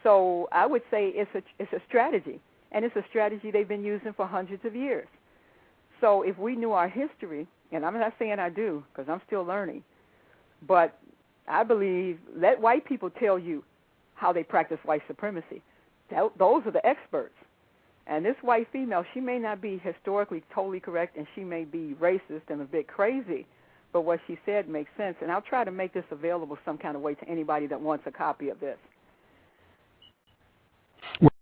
[SPEAKER 3] So I would say it's a strategy, and it's a strategy they've been using for hundreds of years. So if we knew our history, and I'm not saying I do because I'm still learning, but I believe let white people tell you how they practice white supremacy. Those are the experts. And this white female, she may not be historically totally correct, and she may be racist and a bit crazy, but what she said makes sense. And I'll try to make this available some kind of way to anybody that wants a copy of this.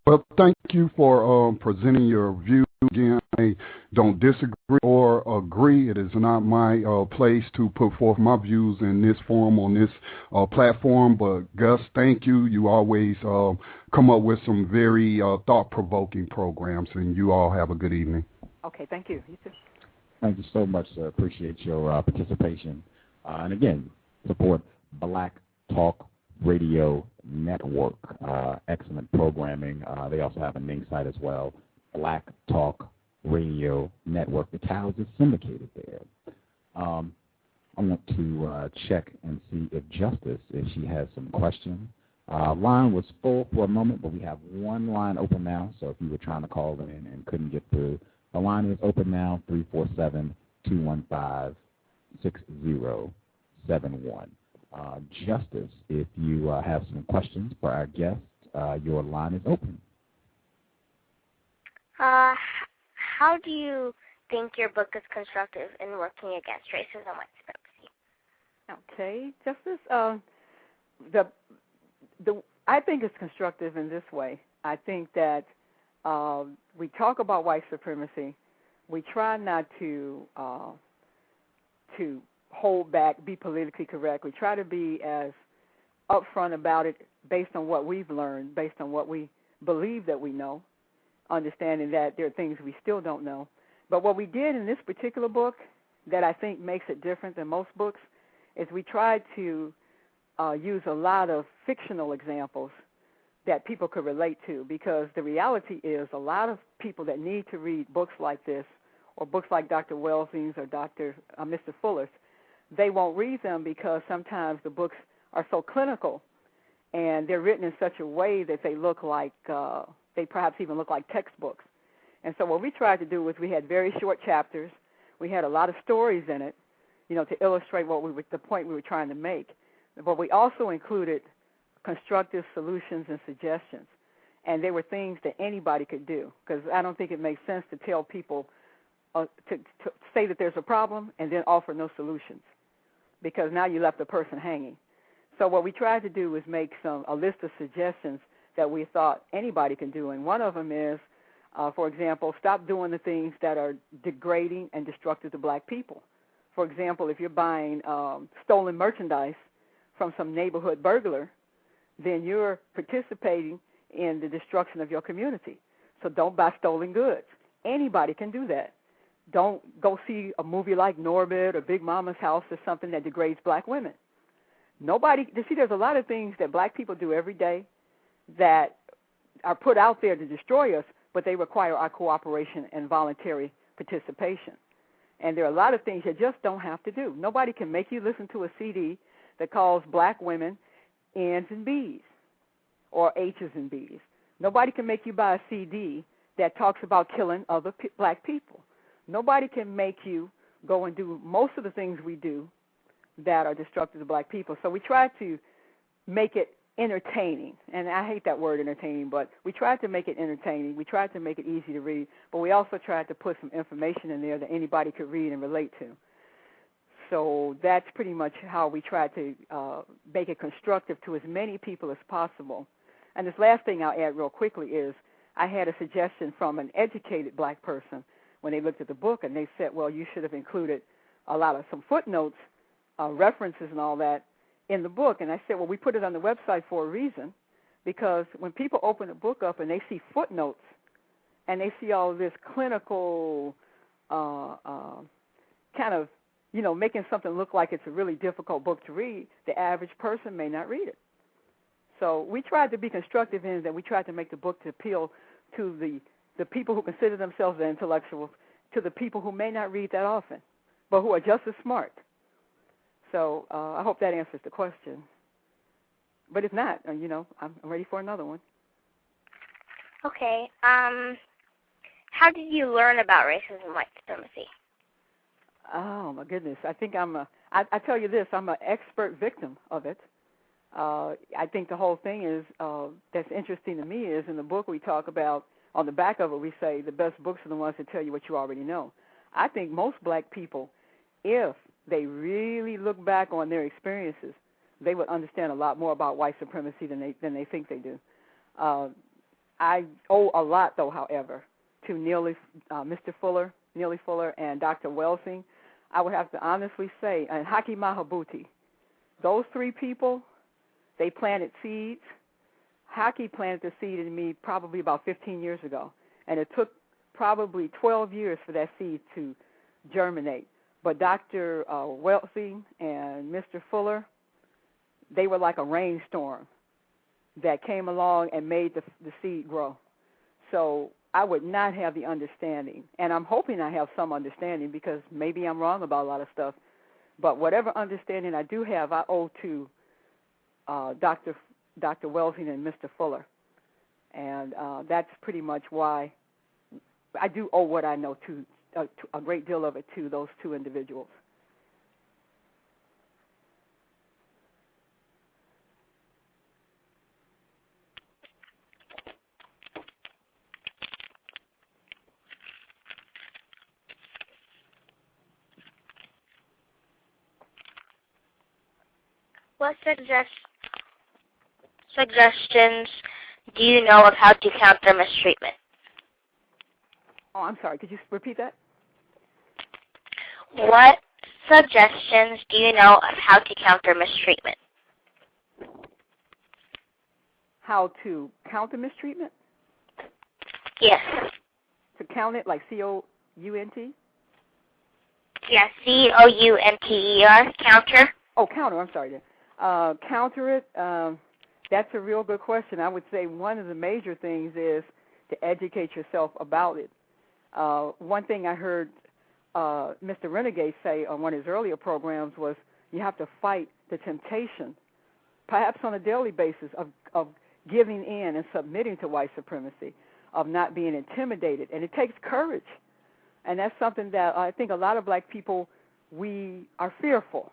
[SPEAKER 6] Well, thank you for presenting your view. Again, I don't disagree or agree. It is not my place to put forth my views in this forum on this platform. But, Gus, thank you. You always come up with some very thought-provoking programs, and you all have a good evening.
[SPEAKER 3] Okay, thank you. You too.
[SPEAKER 2] Thank you so much, sir. Appreciate your participation. And, again, support Black Talk Radio Network. Excellent programming. They also have a name site as well, Black Talk Radio Network. The cows is syndicated there. I want to check and see if Justice, if she has some questions. Line was full for a moment, but we have one line open now, so if you were trying to call in and couldn't get through, the line is open now, 347-215-6071. Justice, if you have some questions for our guest, your line is open.
[SPEAKER 4] How do you think your book is constructive in working against racism and white supremacy?
[SPEAKER 3] Okay, Justice, I think it's constructive in this way. I think that we talk about white supremacy. We try not to hold back, be politically correct. We try to be as upfront about it based on what we've learned, based on what we believe that we know, understanding that there are things we still don't know. But what we did in this particular book that I think makes it different than most books is we tried to use a lot of fictional examples that people could relate to, because the reality is a lot of people that need to read books like this or books like Dr. Wellsing's or Mr. Fuller's, they won't read them because sometimes the books are so clinical and they're written in such a way that they look like they perhaps even look like textbooks. And so what we tried to do was we had very short chapters. We had a lot of stories in it, to illustrate the point we were trying to make. But we also included constructive solutions and suggestions. And they were things that anybody could do, because I don't think it makes sense to tell people to say that there's a problem and then offer no solutions, because now you left the person hanging. So what we tried to do was make a list of suggestions that we thought anybody can do. And one of them is, for example, stop doing the things that are degrading and destructive to black people. For example, if you're buying stolen merchandise from some neighborhood burglar, then you're participating in the destruction of your community. So don't buy stolen goods. Anybody can do that. Don't go see a movie like Norbit or Big Mama's House or something that degrades black women. There's a lot of things that black people do every day that are put out there to destroy us, but they require our cooperation and voluntary participation. And there are a lot of things you just don't have to do. Nobody can make you listen to a CD that calls black women N's and B's or H's and B's. Nobody can make you buy a CD that talks about killing other black people. Nobody can make you go and do most of the things we do that are destructive to black people. So we try to make it entertaining, and I hate that word entertaining, but we tried to make it entertaining. We tried to make it easy to read, but we also tried to put some information in there that anybody could read and relate to. So that's pretty much how we tried to make it constructive to as many people as possible. And this last thing I'll add real quickly is I had a suggestion from an educated black person when they looked at the book, and they said, well, you should have included some footnotes, references and all that in the book. And I said, well, we put it on the website for a reason, because when people open the book up and they see footnotes and they see all this clinical kind of, making something look like it's a really difficult book to read, the average person may not read it. So we tried to be constructive in that we tried to make the book to appeal to the people who consider themselves the intellectuals, to the people who may not read that often, but who are just as smart. So I hope that answers the question. But if not, I'm ready for another one.
[SPEAKER 4] Okay. How did you learn about racism and white supremacy?
[SPEAKER 3] Oh, my goodness. I think I tell you this, I'm an expert victim of it. I think the whole thing is, that's interesting to me is in the book we talk about, on the back of it we say the best books are the ones that tell you what you already know. I think most black people, if they really look back on their experiences, they would understand a lot more about white supremacy than they think they do. I owe a lot, though, however, to Mr. Fuller, Neely Fuller, and Dr. Welsing. I would have to honestly say, and Haki Mahabuti, those three people, they planted seeds. Haki planted the seed in me probably about 15 years ago, and it took probably 12 years for that seed to germinate. But Dr. Welsing and Mr. Fuller, they were like a rainstorm that came along and made the seed grow. So I would not have the understanding, and I'm hoping I have some understanding because maybe I'm wrong about a lot of stuff, but whatever understanding I do have, I owe to Dr. Welsing and Mr. Fuller, and that's pretty much why I do owe what I know to a great deal of it to those two individuals.
[SPEAKER 4] What suggestions do you know of how to counter mistreatment?
[SPEAKER 3] Oh, I'm sorry. Could you repeat that?
[SPEAKER 4] What suggestions do you know of how to counter mistreatment?
[SPEAKER 3] How to counter mistreatment?
[SPEAKER 4] Yes.
[SPEAKER 3] To count it like C-O-U-N-T?
[SPEAKER 4] Yes, C-O-U-N-T-E-R, counter.
[SPEAKER 3] Oh, counter, I'm sorry. Counter it, that's a real good question. I would say one of the major things is to educate yourself about it. One thing I heard Mr. Renegade say on one of his earlier programs was you have to fight the temptation, perhaps on a daily basis, of giving in and submitting to white supremacy, of not being intimidated. And it takes courage. And that's something that I think a lot of black people, we are fearful.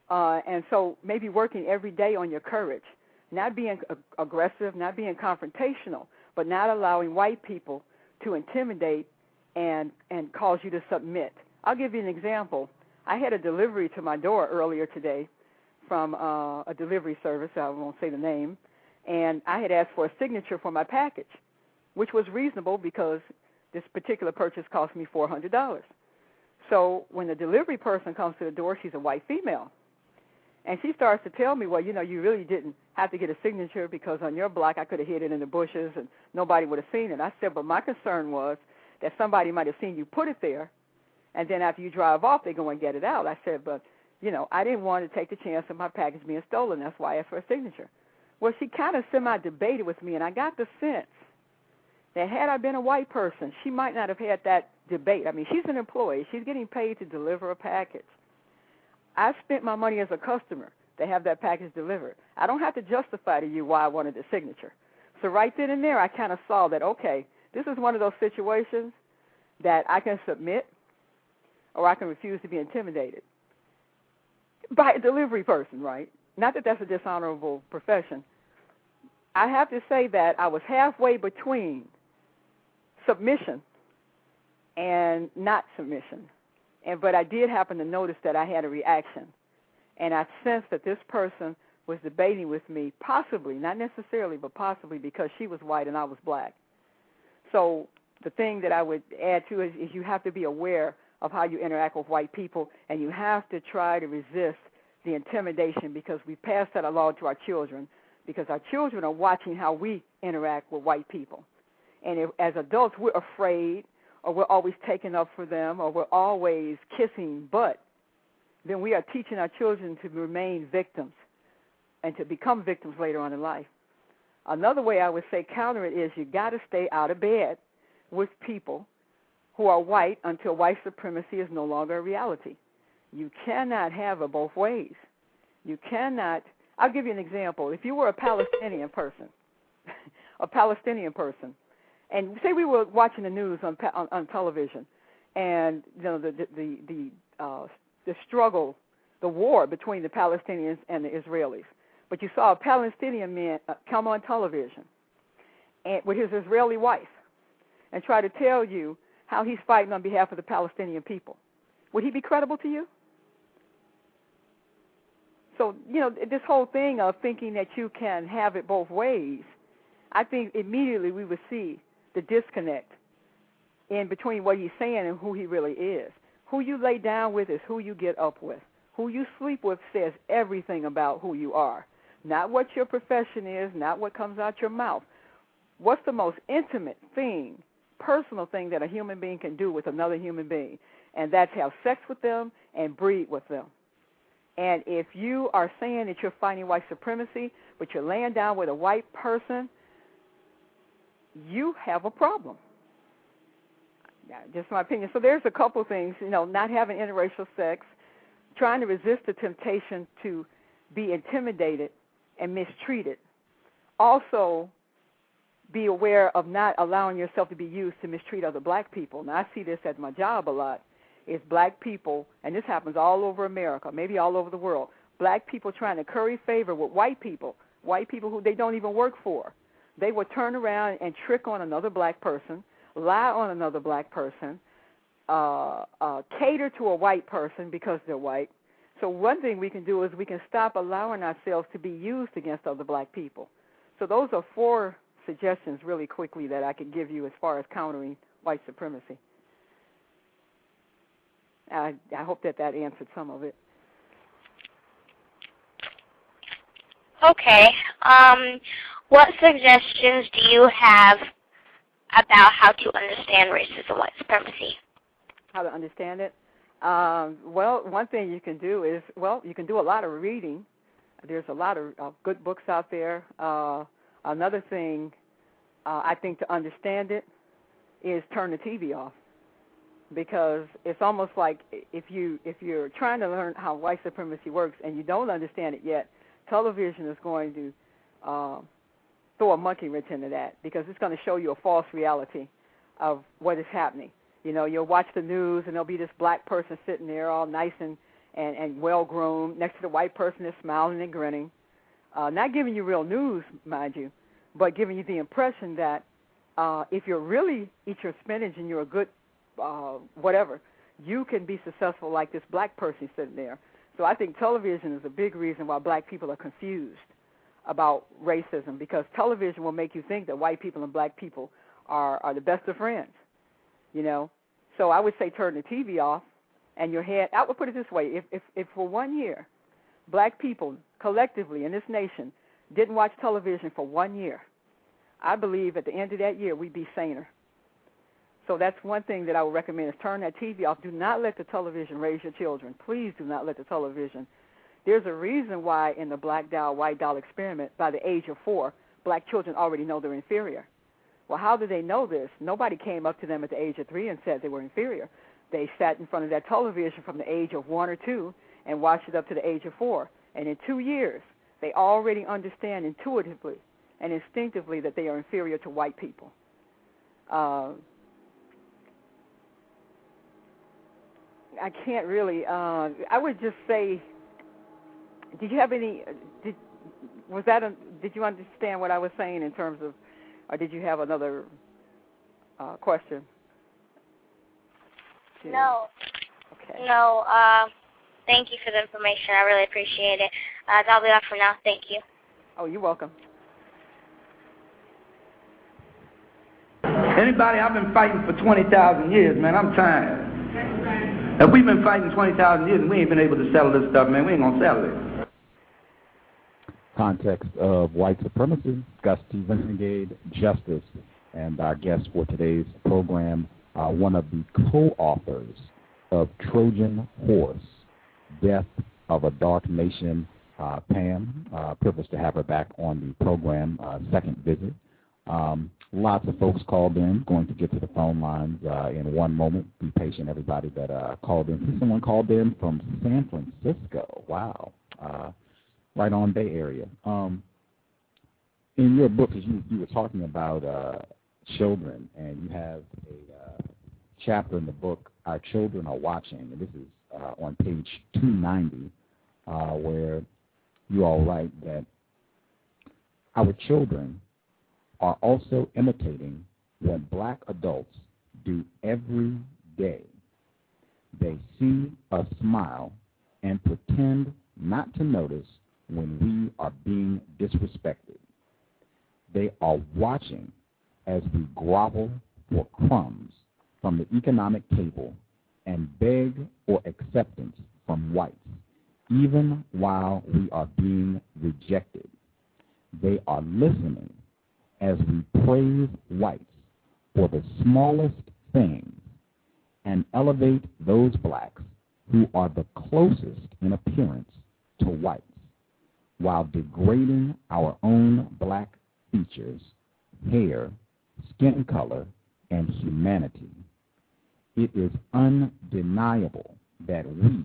[SPEAKER 3] And so maybe working every day on your courage, not being aggressive, not being confrontational, but not allowing white people to intimidate and cause you to submit. I'll give you an example. I had a delivery to my door earlier today from a delivery service, I won't say the name, and I had asked for a signature for my package, which was reasonable because this particular purchase cost me $400. So when the delivery person comes to the door, she's a white female. And she starts to tell me, well, you really didn't have to get a signature because on your block I could have hid it in the bushes and nobody would have seen it. I said, but my concern was that somebody might have seen you put it there, and then after you drive off, they go and get it out. I said, but, I didn't want to take the chance of my package being stolen. That's why I asked for a signature. Well, she kind of semi-debated with me, and I got the sense that had I been a white person, she might not have had that debate. I mean, she's an employee. She's getting paid to deliver a package. I spent my money as a customer to have that package delivered. I don't have to justify to you why I wanted the signature. So right then and there, I kind of saw that, okay, this is one of those situations that I can submit or I can refuse to be intimidated by a delivery person, right? Not that that's a dishonorable profession. I have to say that I was halfway between submission and not submission. But I did happen to notice that I had a reaction, and I sensed that this person was debating with me, possibly, not necessarily, but possibly because she was white and I was black. So the thing that I would add to is you have to be aware of how you interact with white people, and you have to try to resist the intimidation because we pass that along to our children because our children are watching how we interact with white people. And if, as adults, we're afraid or we're always taking up for them or we're always kissing butt, then we are teaching our children to remain victims and to become victims later on in life. Another way I would say counter it is you got to stay out of bed with people who are white until white supremacy is no longer a reality. You cannot have it both ways. You cannot. I'll give you an example. If you were a Palestinian person, and say we were watching the news on television, and you know the struggle, the war between the Palestinians and the Israelis, but you saw a Palestinian man come on television and with his Israeli wife and try to tell you how he's fighting on behalf of the Palestinian people. Would he be credible to you? So, you know, this whole thing of thinking that you can have it both ways, I think immediately we would see the disconnect in between what he's saying and who he really is. Who you lay down with is who you get up with. Who you sleep with says everything about who you are. Not what your profession is, not what comes out your mouth. What's the most intimate thing, personal thing that a human being can do with another human being? And that's have sex with them and breed with them. And if you are saying that you're fighting white supremacy, but you're laying down with a white person, you have a problem. Just my opinion. So there's a couple things, you know, not having interracial sex, trying to resist the temptation to be intimidated and mistreated. Also, be aware of not allowing yourself to be used to mistreat other black people. Now, I see this at my job a lot. It's black people, and this happens all over America, maybe all over the world, black people trying to curry favor with white people who they don't even work for. They will turn around and trick on another black person, lie on another black person, cater to a white person because they're white. So one thing we can do is we can stop allowing ourselves to be used against other black people. So those are 4 suggestions really quickly that I could give you as far as countering white supremacy. I hope that answered some of it.
[SPEAKER 4] Okay. What suggestions do you have about how to understand racism and white supremacy?
[SPEAKER 3] How to understand it? Well, one thing you can do is, you can do a lot of reading. There's a lot of good books out there. Another thing I think to understand it is turn the TV off. Because it's almost like if you're trying to learn how white supremacy works and you don't understand it yet, television is going to throw a monkey wrench into that because it's going to show you a false reality of what is happening. You know, you'll watch the news and there'll be this black person sitting there all nice and well-groomed next to the white person that's smiling and grinning, not giving you real news, mind you, but giving you the impression that if you really eat your spinach and you're a good whatever, you can be successful like this black person sitting there. So I think television is a big reason why black people are confused about racism, because television will make you think that white people and black people are the best of friends, you know. So I would say turn the TV off and your head, I would put it this way, if for 1 year black people collectively in this nation didn't watch television for 1 year, I believe at the end of that year we'd be saner. So that's one thing that I would recommend is turn that TV off. Do not let the television raise your children. Please do not let the television. There's a reason why in the black doll, white doll experiment, by the age of 4, black children already know they're inferior. Well, how do they know this? Nobody came up to them at the age of 3 and said they were inferior. They sat in front of that television from the age of 1 or 2 and watched it up to the age of 4. And in 2 years, they already understand intuitively and instinctively that they are inferior to white people. I can't really. I would just say, did you have any? Did you understand what I was saying in terms of, or did you have another question?
[SPEAKER 4] No.
[SPEAKER 3] Okay.
[SPEAKER 4] No. Thank you for the information. I really appreciate it. That'll be all for now. Thank you.
[SPEAKER 3] Oh, you're welcome.
[SPEAKER 7] Anybody? I've been fighting for 20,000 years, man. I'm tired. If we've been fighting 20,000 years and we ain't been able to settle this stuff, man, we ain't gonna settle it.
[SPEAKER 2] Context of white supremacy, Gus T Renegade, justice, and our guest for today's program, one of the co-authors of Trojan Horse, Death of a Dark Nation, Pam. Privileged to have her back on the program, second visit. Lots of folks called in, going to get to the phone lines in one moment. Be patient, everybody that called in. Someone called in from San Francisco. Wow. Right on Bay Area. In your book, as you were talking about children, and you have a chapter in the book, Our Children Are Watching, and this is on page 290, where you all write that our children are also imitating what black adults do every day. They see us smile and pretend not to notice when we are being disrespected. They are watching as we grovel for crumbs from the economic table and beg for acceptance from whites, even while we are being rejected. They are listening as we praise whites for the smallest things and elevate those blacks who are the closest in appearance to whites, while degrading our own black features, hair, skin color, and humanity. It is undeniable that we,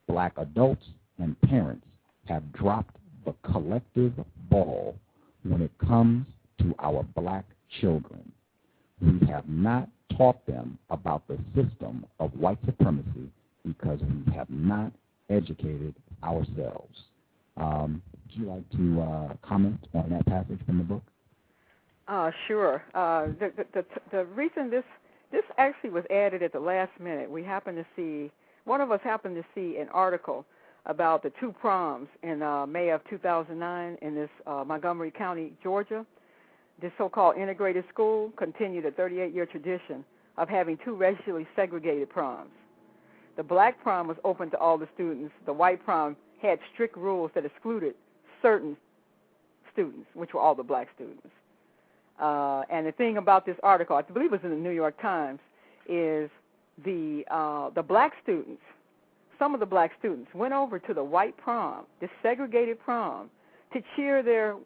[SPEAKER 2] black adults and parents, have dropped the collective ball when it comes to our black children. We have not taught them about the system of white supremacy because we have not educated ourselves. Would you like to comment on that passage from the book?
[SPEAKER 3] Sure. The reason this actually was added at the last minute, one of us happened to see an article about the 2 proms in May of 2009 in this Montgomery County, Georgia. This so-called integrated school continued a 38-year tradition of having 2 racially segregated proms. The black prom was open to all the students. The white prom had strict rules that excluded certain students, which were all the black students. And the thing about this article, I believe it was in the New York Times, is the black students, some of the black students went over to the white prom, this segregated prom, to cheer their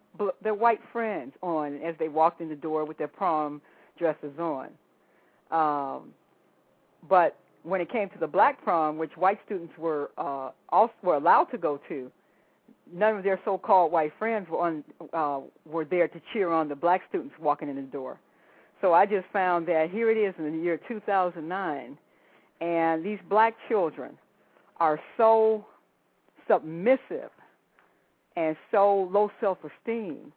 [SPEAKER 3] white friends on as they walked in the door with their prom dresses on. But when it came to the black prom, which white students were allowed to go to, none of their so-called white friends were there to cheer on the black students walking in the door. So I just found that here it is in the year 2009, and these black children are so submissive and so low self-esteem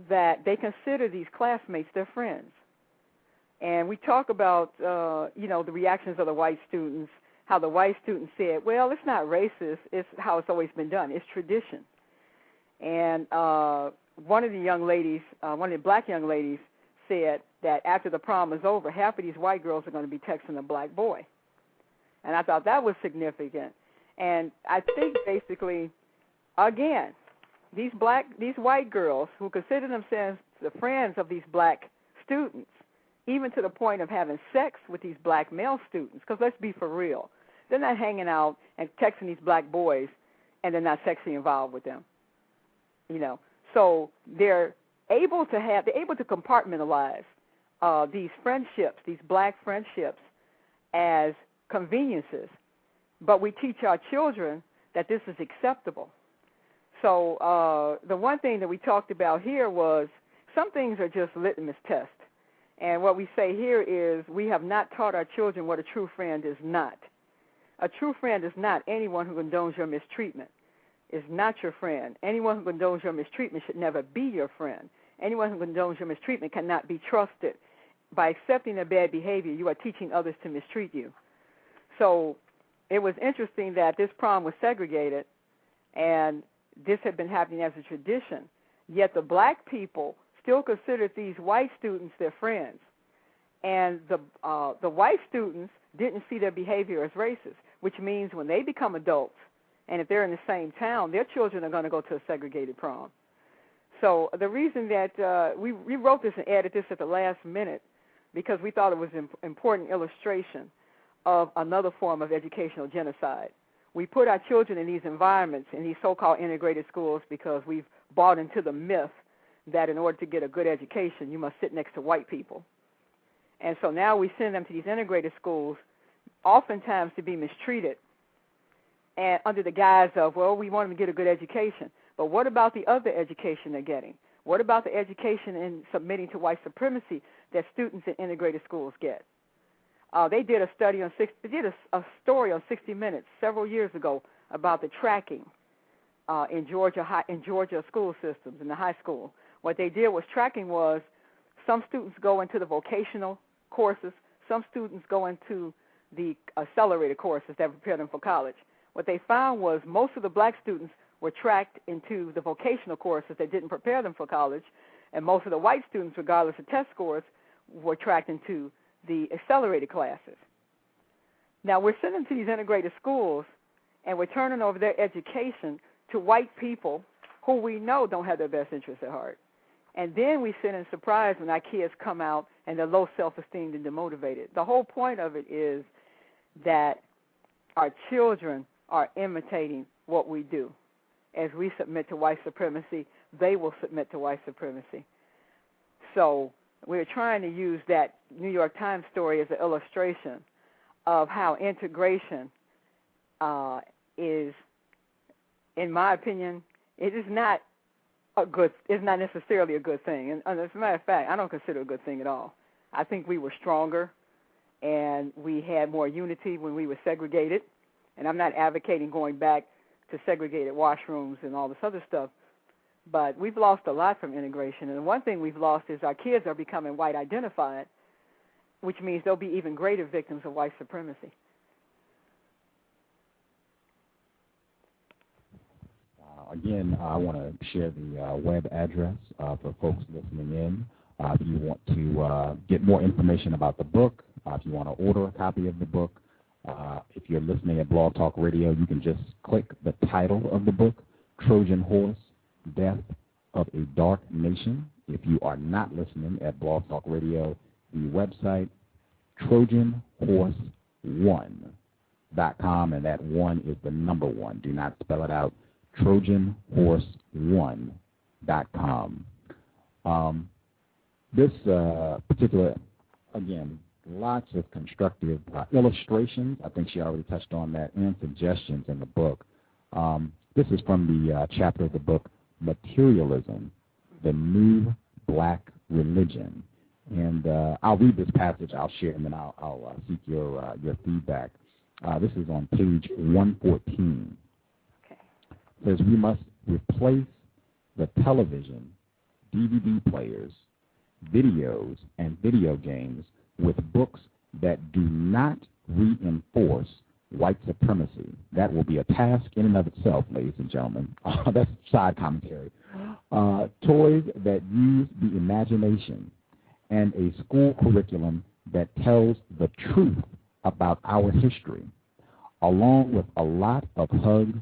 [SPEAKER 3] that they consider these classmates their friends. And we talk about, the reactions of the white students, how the white students said, well, it's not racist, it's how it's always been done, it's tradition. And one of the black young ladies said that after the prom is over, half of these white girls are going to be texting a black boy. And I thought that was significant. And I think basically, again, these white girls who consider themselves the friends of these black students, even to the point of having sex with these black male students, because let's be for real, they're not hanging out and texting these black boys and they're not sexually involved with them. So they're able to compartmentalize these friendships, these black friendships, as conveniences. But we teach our children that this is acceptable. So the one thing that we talked about here was some things are just litmus tests. And what we say here is we have not taught our children what a true friend is not. A true friend is not anyone who condones your mistreatment. Is not your friend. Anyone who condones your mistreatment should never be your friend. Anyone who condones your mistreatment cannot be trusted. By accepting their bad behavior, you are teaching others to mistreat you. So it was interesting that this prom was segregated, and this had been happening as a tradition, yet the black people still considered these white students their friends. And the white students didn't see their behavior as racist, which means when they become adults, and if they're in the same town, their children are going to go to a segregated prom. So the reason that we wrote this and added this at the last minute because we thought it was an important illustration of another form of educational genocide. We put our children in these environments, in these so-called integrated schools, because we've bought into the myth that in order to get a good education, you must sit next to white people. And so now we send them to these integrated schools, oftentimes to be mistreated, and under the guise of, well, we want them to get a good education. But what about the other education they're getting? What about the education in submitting to white supremacy that students in integrated schools get? They did a study on a story on 60 Minutes several years ago about the tracking in Georgia school systems in the high school. What they did was tracking was some students go into the vocational courses, some students go into the accelerated courses that prepare them for college. What they found was most of the black students were tracked into the vocational courses that didn't prepare them for college, and most of the white students, regardless of test scores, were tracked into the accelerated classes. Now, we're sending them to these integrated schools, and we're turning over their education to white people who we know don't have their best interests at heart. And then we sit in surprise when our kids come out and they're low self-esteem and demotivated. The whole point of it is that our children are imitating what we do. As we submit to white supremacy, they will submit to white supremacy. So we're trying to use that New York Times story as an illustration of how integration is, in my opinion, it is not necessarily a good thing. And as a matter of fact, I don't consider it a good thing at all. I think we were stronger and we had more unity when we were segregated. And I'm not advocating going back to segregated washrooms and all this other stuff, but we've lost a lot from integration. And one thing we've lost is our kids are becoming white identified, which means they'll be even greater victims of white supremacy.
[SPEAKER 2] Again, I want to share the web address for folks listening in. If you want to get more information about the book, if you want to order a copy of the book, if you're listening at Blog Talk Radio, you can just click the title of the book, Trojan Horse, Death of a Dark Nation. If you are not listening at Blog Talk Radio, the website, TrojanHorse1.com, and that 1 is the number 1. Do not spell it out. TrojanHorse1.com. This particular, again, lots of constructive illustrations. I think she already touched on that, and suggestions in the book. This is from the chapter of the book, Materialism, the New Black Religion. And I'll read this passage, I'll share, and then I'll seek your feedback. This is on page 114. Okay. It says, we must replace the television, DVD players, videos, and video games with books that do not reinforce white supremacy. That will be a task in and of itself, ladies and gentlemen. That's side commentary. Toys that use the imagination, and a school curriculum that tells the truth about our history, along with a lot of hugs,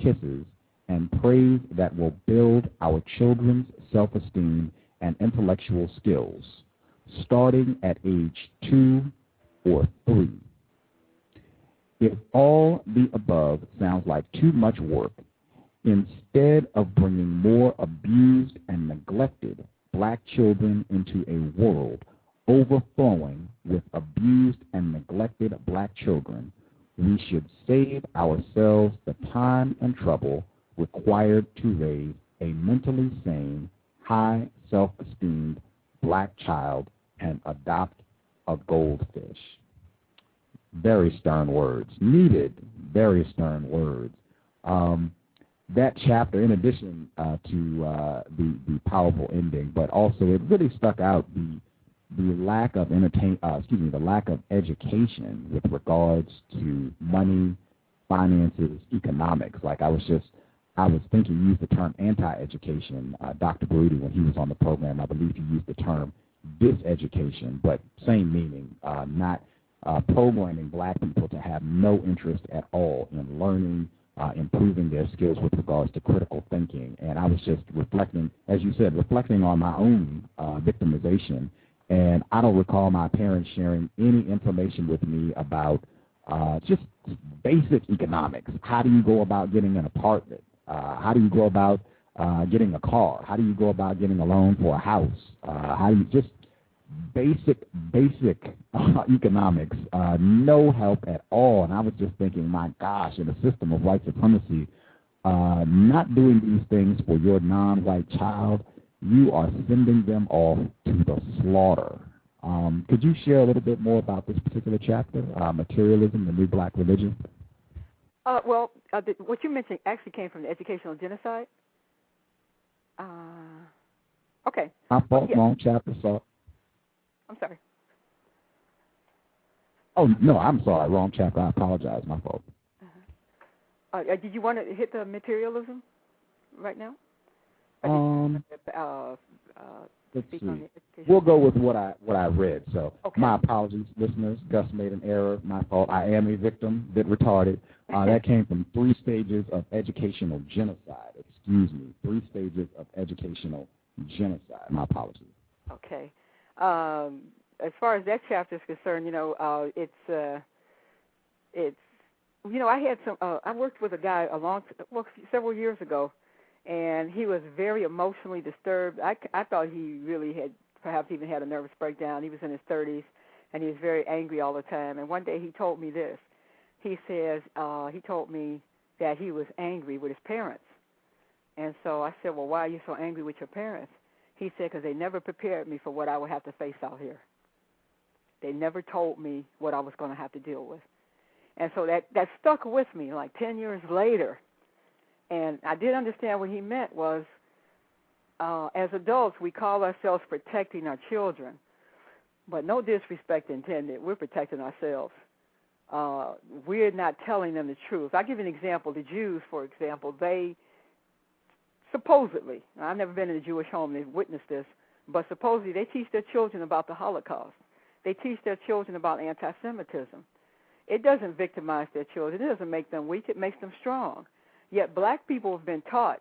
[SPEAKER 2] kisses, and praise that will build our children's self-esteem and intellectual skills, starting at age 2 or 3. If all the above sounds like too much work, instead of bringing more abused and neglected black children into a world overflowing with abused and neglected black children, we should save ourselves the time and trouble required to raise a mentally sane, high self-esteemed black child and adopt a goldfish. Very stern words, needed, very stern words. That chapter, in addition to the powerful ending, but also it really stuck out the lack of the lack of education with regards to money, finances, economics. Like I was thinking, you used the term anti-education. Dr. Baruti, when he was on the program, I believe he used the term diseducation, but same meaning, not programming black people to have no interest at all in learning, improving their skills with regards to critical thinking. And I was just reflecting, as you said, reflecting on my own victimization. And I don't recall my parents sharing any information with me about just basic economics. How do you go about getting an apartment? How do you go about getting a car? How do you go about getting a loan for a house? How do you just basic economics, no help at all. And I was just thinking, my gosh, in a system of white supremacy, not doing these things for your non-white child, you are sending them off to the slaughter. Could you share a little bit more about this particular chapter, Materialism, the New Black Religion?
[SPEAKER 3] What you mentioned actually came from the educational genocide. Okay.
[SPEAKER 2] My fault, wrong chapter, sorry.
[SPEAKER 3] I'm sorry.
[SPEAKER 2] Oh, no, I'm sorry, wrong chapter. I apologize, my fault.
[SPEAKER 3] Did you want to hit the materialism right now?
[SPEAKER 2] Let's see. We'll go with what I read. So okay. My apologies, listeners. Gus made an error. My fault. I am a victim, bit retarded. That came from 3 stages of educational genocide. Excuse me, 3 stages of educational genocide. My apologies.
[SPEAKER 3] Okay. As far as that chapter is concerned, it's I had some. I worked with a guy several years ago. And he was very emotionally disturbed. I thought he really had perhaps even had a nervous breakdown. He was in his 30s, and he was very angry all the time. And one day he told me this. He says, he told me that he was angry with his parents. And so I said, well, why are you so angry with your parents? He said, because they never prepared me for what I would have to face out here. They never told me what I was going to have to deal with. And so that stuck with me like 10 years later. And I did understand what he meant was, as adults, we call ourselves protecting our children, but no disrespect intended. We're protecting ourselves. We're not telling them the truth. I'll give you an example. The Jews, for example, they supposedly, I've never been in a Jewish home and witnessed this, but supposedly they teach their children about the Holocaust. They teach their children about anti-Semitism. It doesn't victimize their children. It doesn't make them weak. It makes them strong. Yet black people have been taught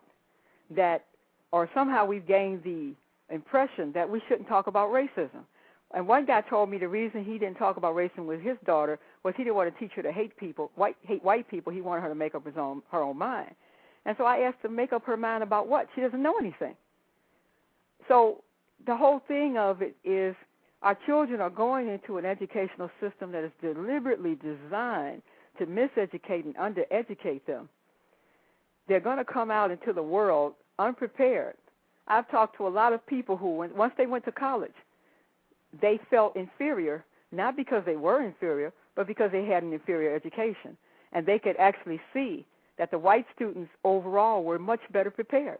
[SPEAKER 3] that, or somehow we've gained the impression that we shouldn't talk about racism. And one guy told me the reason he didn't talk about racism with his daughter was he didn't want to teach her to hate white people. He wanted her to make up her own mind. And so I asked her to make up her mind about what? She doesn't know anything. So the whole thing of it is our children are going into an educational system that is deliberately designed to miseducate and undereducate them. They're going to come out into the world unprepared. I've talked to a lot of people who, once they went to college, they felt inferior, not because they were inferior, but because they had an inferior education. And they could actually see that the white students overall were much better prepared,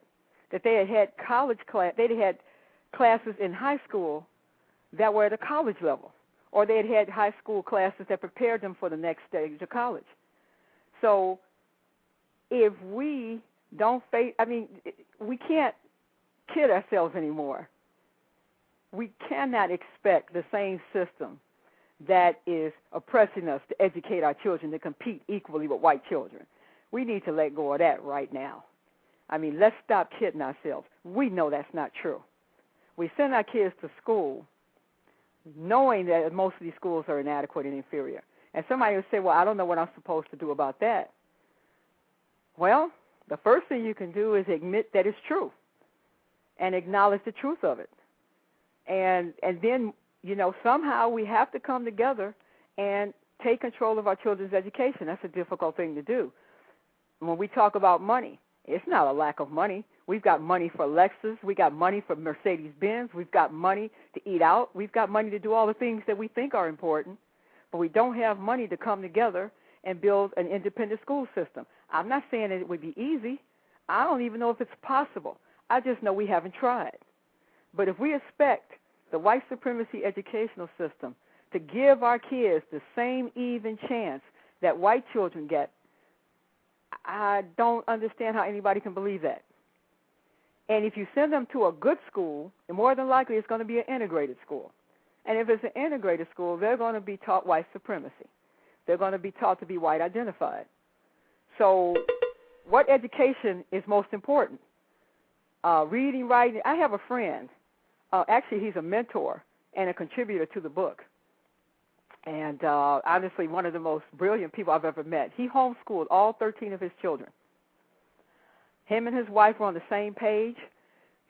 [SPEAKER 3] that they had college class, they had classes in high school that were at a college level, or they had high school classes that prepared them for the next stage of college. So if we don't face, we can't kid ourselves anymore. We cannot expect the same system that is oppressing us to educate our children to compete equally with white children. We need to let go of that right now. Let's stop kidding ourselves. We know that's not true. We send our kids to school knowing that most of these schools are inadequate and inferior. And somebody will say, well, I don't know what I'm supposed to do about that. Well, the first thing you can do is admit that it's true and acknowledge the truth of it. And then, somehow we have to come together and take control of our children's education. That's a difficult thing to do. When we talk about money, it's not a lack of money. We've got money for Lexus. We got money for Mercedes-Benz. We've got money to eat out. We've got money to do all the things that we think are important, but we don't have money to come together and build an independent school system. I'm not saying that it would be easy. I don't even know if it's possible. I just know we haven't tried. But if we expect the white supremacy educational system to give our kids the same even chance that white children get, I don't understand how anybody can believe that. And if you send them to a good school, more than likely it's going to be an integrated school. And if it's an integrated school, they're going to be taught white supremacy. They're going to be taught to be white identified. So what education is most important? Reading, writing. I have a friend. Actually, he's a mentor and a contributor to the book. And honestly, one of the most brilliant people I've ever met. He homeschooled all 13 of his children. Him and his wife were on the same page.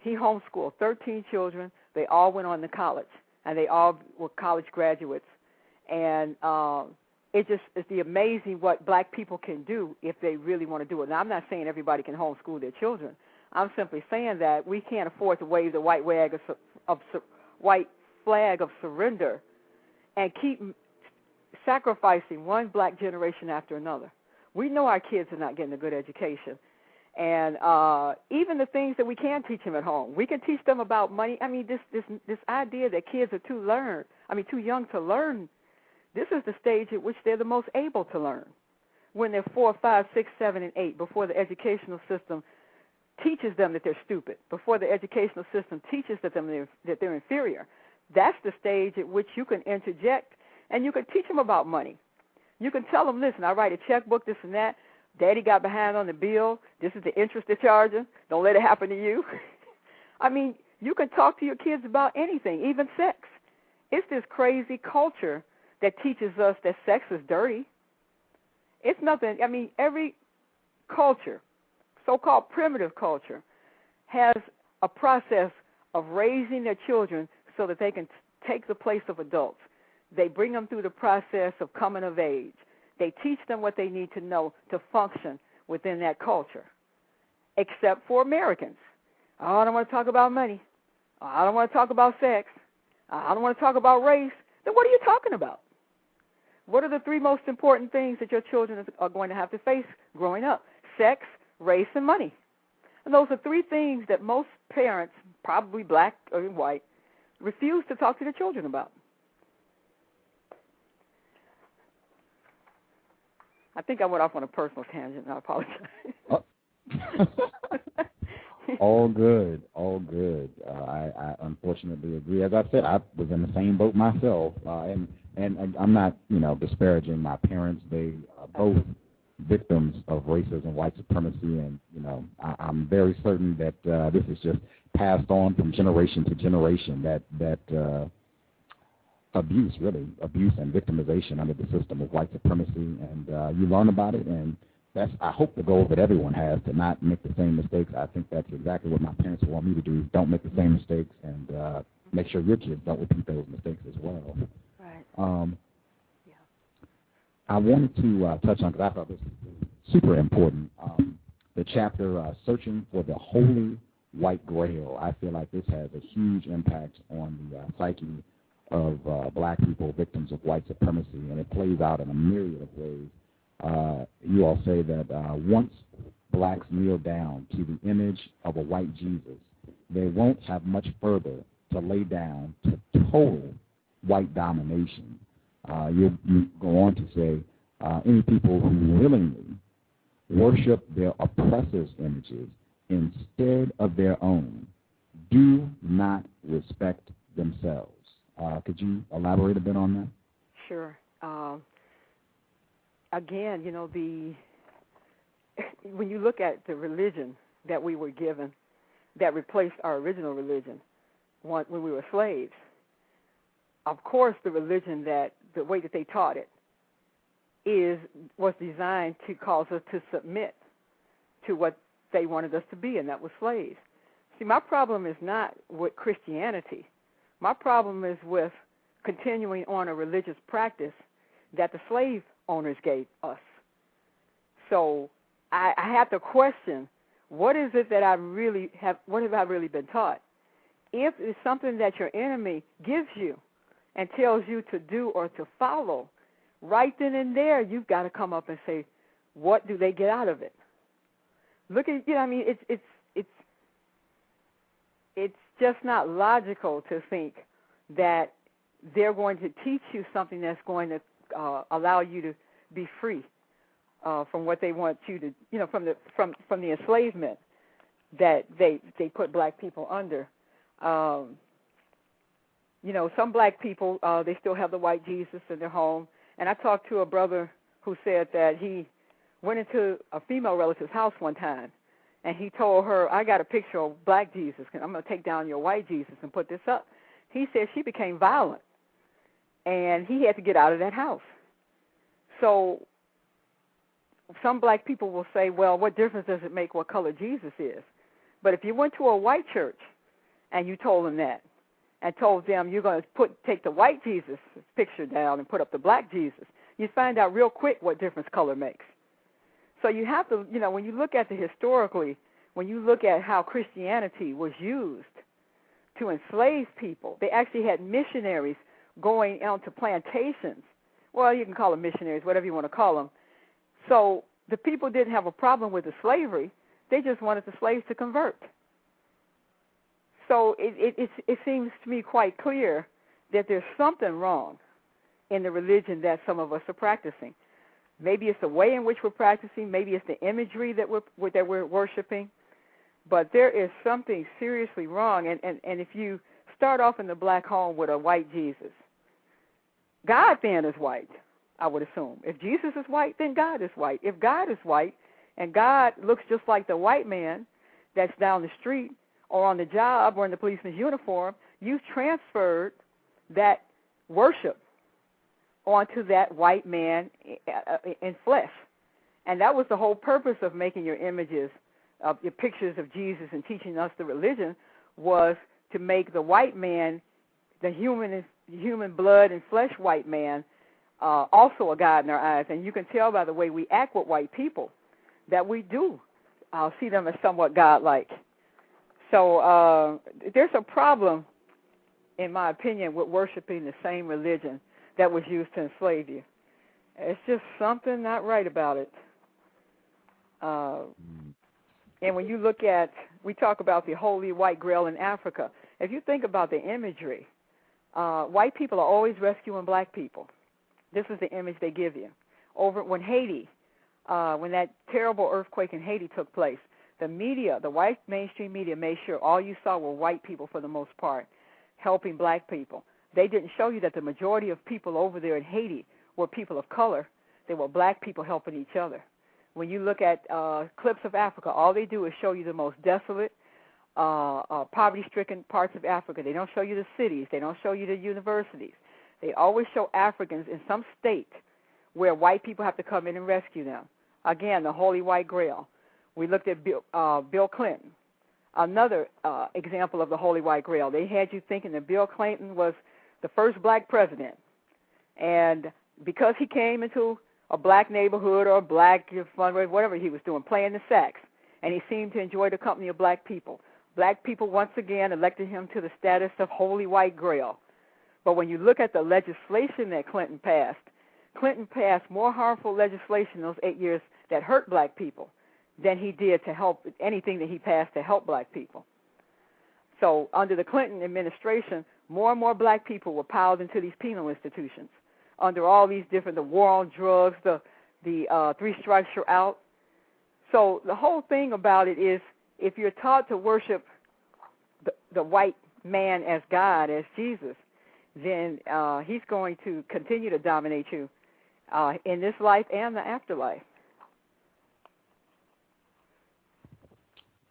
[SPEAKER 3] He homeschooled 13 children. They all went on to college, and they all were college graduates. And it's the amazing what black people can do if they really want to do it. Now, I'm not saying everybody can homeschool their children. I'm simply saying that we can't afford to wave the white flag of surrender and keep sacrificing one black generation after another. We know our kids are not getting a good education. And even the things that we can teach them at home, we can teach them about money. I mean, this idea that kids are too young to learn, this is the stage at which they're the most able to learn, when they're 4, 5, 6, 7, and 8, before the educational system teaches them that they're stupid, before the educational system teaches that they're inferior. That's the stage at which you can interject and you can teach them about money. You can tell them, listen, I write a checkbook, this and that. Daddy got behind on the bill. This is the interest they're charging. Don't let it happen to you. I mean, you can talk to your kids about anything, even sex. It's this crazy culture that teaches us that sex is dirty. It's nothing. I mean, every culture, so-called primitive culture, has a process of raising their children so that they can take the place of adults. They bring them through the process of coming of age. They teach them what they need to know to function within that culture, except for Americans. Oh, I don't want to talk about money. Oh, I don't want to talk about sex. I don't want to talk about race. Then what are you talking about? What are the 3 most important things that your children are going to have to face growing up? Sex, race, and money. And those are 3 things that most parents, probably black or white, refuse to talk to their children about. I think I went off on a personal tangent, and I apologize.
[SPEAKER 2] All good, all good. I unfortunately agree. As I said, I was in the same boat myself, and I'm not, disparaging my parents. They are both victims of racism, white supremacy, and I'm very certain that this is just passed on from generation to generation. That abuse and victimization under the system of white supremacy, and you learn about it, and that's, I hope, the goal that everyone has, to not make the same mistakes. I think that's exactly what my parents want me to do. Don't make the same mistakes, and make sure your kids don't repeat those mistakes as well. Right. I wanted to touch on, because I thought this was super important, the chapter Searching for the Holy White Grail. I feel like this has a huge impact on the psyche of black people, victims of white supremacy, and it plays out in a myriad of ways. You all say that once blacks kneel down to the image of a white Jesus, they won't have much further to lay down to total white domination. You go on to say, any people who willingly worship their oppressors' images instead of their own do not respect themselves. Could you elaborate a bit on that?
[SPEAKER 3] Sure. Again, when you look at the religion that we were given that replaced our original religion when we were slaves, of course the religion, that the way that they taught it was designed to cause us to submit to what they wanted us to be, and that was slaves. See, my problem is not with Christianity. My problem is with continuing on a religious practice that the slave owners gave us. So I have to question, what is it that what have I really been taught? If it's something that your enemy gives you and tells you to do or to follow, right then and there, you've got to come up and say, what do they get out of it? Look at, it's just not logical to think that they're going to teach you something that's going to allow you to be free from what they want you to, from the enslavement. that they put black people under. You know, some black people, they still have the white Jesus in their home. And I talked to a brother who said that he went into a female relative's house one time, and he told her, I got a picture of black Jesus, and I'm going to take down your white Jesus and put this up. He said she became violent, and he had to get out of that house. So some black people will say, well, what difference does it make what color Jesus is? But if you went to a white church and you told them that, and told them you're going to take the white Jesus picture down and put up the black Jesus, you find out real quick what difference color makes. So you have to, you know, when you look at historically, when you look at how Christianity was used to enslave people, they actually had missionaries going out to plantations. Well, you can call them missionaries, whatever you want to call them. So the people didn't have a problem with the slavery. They just wanted the slaves to convert. So it seems to me quite clear that there's something wrong in the religion that some of us are practicing. Maybe it's the way in which we're practicing. Maybe it's the imagery that we're worshiping. But there is something seriously wrong. And if you start off in the black home with a white Jesus, God then is white, I would assume. If Jesus is white, then God is white. If God is white and God looks just like the white man that's down the street or on the job or in the policeman's uniform, you've transferred that worship onto that white man in flesh. And that was the whole purpose of making your images, of your pictures of Jesus and teaching us the religion, was to make the white man, the human blood and flesh white man, also a God in our eyes. And you can tell by the way we act with white people that we do see them as somewhat godlike. So there's a problem, in my opinion, with worshiping the same religion that was used to enslave you. It's just something not right about it. And when you look at, we talk about the Holy White Grail in Africa. If you think about the imagery, white people are always rescuing black people. This is the image they give you. Over when Haiti, when that terrible earthquake in Haiti took place, the media, the white mainstream media, made sure all you saw were white people for the most part, helping black people. They didn't show you that the majority of people over there in Haiti were people of color. They were black people helping each other. When you look at clips of Africa, all they do is show you the most desolate, poverty-stricken parts of Africa. They don't show you the cities. They don't show you the universities. They always show Africans in some state where white people have to come in and rescue them. Again, the Holy White Grail. We looked at Bill Clinton, another example of the Holy White Grail. They had you thinking that Bill Clinton was the first black president. And because he came into a black neighborhood or a black fundraiser, whatever he was doing, playing the sax, and he seemed to enjoy the company of black people once again elected him to the status of Holy White Grail. But when you look at the legislation that Clinton passed more harmful legislation those 8 years that hurt black people than he did to help anything that he passed to help black people. So under the Clinton administration, more and more black people were piled into these penal institutions under all these different, the war on drugs, the 3 strikes you're out. So the whole thing about it is, if you're taught to worship the white man as God, as Jesus, then he's going to continue to dominate you in this life and the afterlife.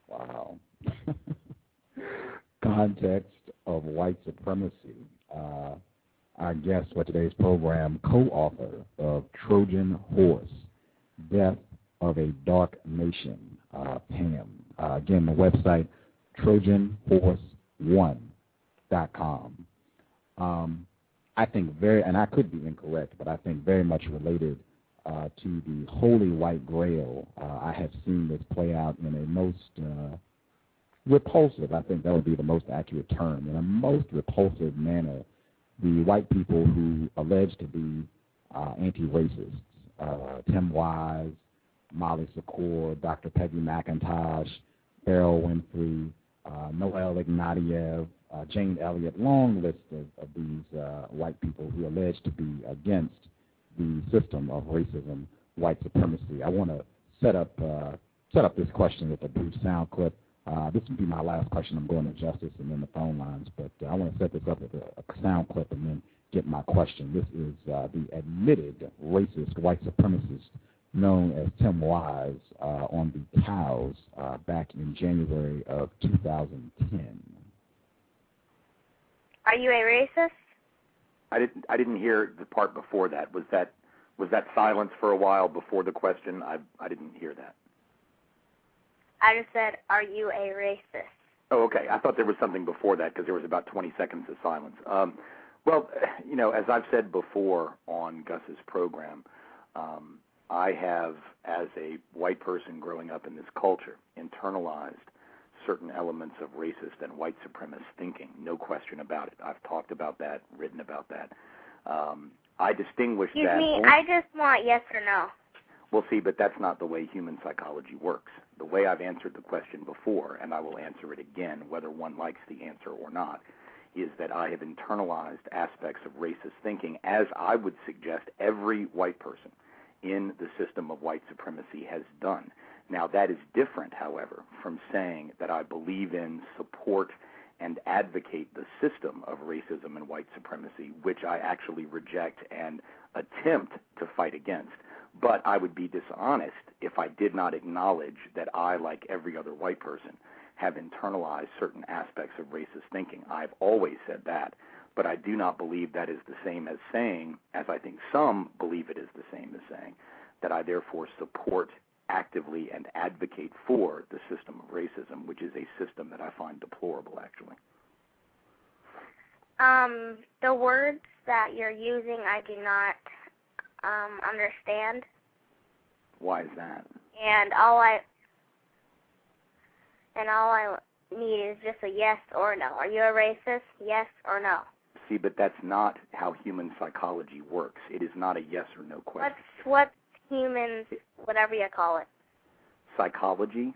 [SPEAKER 2] Wow. Context of white supremacy. Our guest for today's program, co-author of Trojan Horse, Death of a Dark Nation, Pam. Again, the website, TrojanHorse1.com. I think and I could be incorrect, but I think very much related to the Holy White Grail. I have seen this play out in a most repulsive, I think that would be the most accurate term, in a most repulsive manner. The white people who allege to be anti-racists, Tim Wise, Molly Secor, Dr. Peggy McIntosh, Beryl Winfrey, Noel Ignatieff, Jane Elliott, long list of these white people who allege to be against the system of racism, white supremacy. I want to set up this question with a brief sound clip This will be my last question. I'm going to Justice and then the phone lines, but I want to set this up with a sound clip and then get my question. This is the admitted racist white supremacist known as C.O.W.S. On the cows back in January of 2010.
[SPEAKER 4] Are you a racist?
[SPEAKER 8] I didn't hear the part before that. Was that silence for a while before the question? I didn't hear that.
[SPEAKER 4] I just said, are you a racist?
[SPEAKER 8] Oh, okay. I thought there was something before that because there was about 20 seconds of silence. Well, you know, as I've said before on Gus's program, I have, as a white person growing up in this culture, internalized certain elements of racist and white supremacist thinking, no question about it. I've talked about that, written about that. I distinguish that.
[SPEAKER 4] Excuse me, I just want yes or no.
[SPEAKER 8] Well, see, but that's not the way human psychology works. The way I've answered the question before, and I will answer it again, whether one likes the answer or not, is that I have internalized aspects of racist thinking, as I would suggest every white person in the system of white supremacy has done. Now, that is different, however, from saying that I believe in, support, and advocate the system of racism and white supremacy, which I actually reject and attempt to fight against. But I would be dishonest if I did not acknowledge that I, like every other white person, have internalized certain aspects of racist thinking. I've always said that, but I do not believe that is the same as saying, as I think some believe it is the same as saying, that I therefore support actively and advocate for the system of racism, which is a system that I find deplorable, actually.
[SPEAKER 4] The words that you're using, I do not understand.
[SPEAKER 8] Why is that?
[SPEAKER 4] And all I need is just a yes or no. Are you a racist? Yes or no?
[SPEAKER 8] See, but that's not how human psychology works. It is not a yes or no question.
[SPEAKER 4] What's humans, whatever you call it?
[SPEAKER 8] Psychology?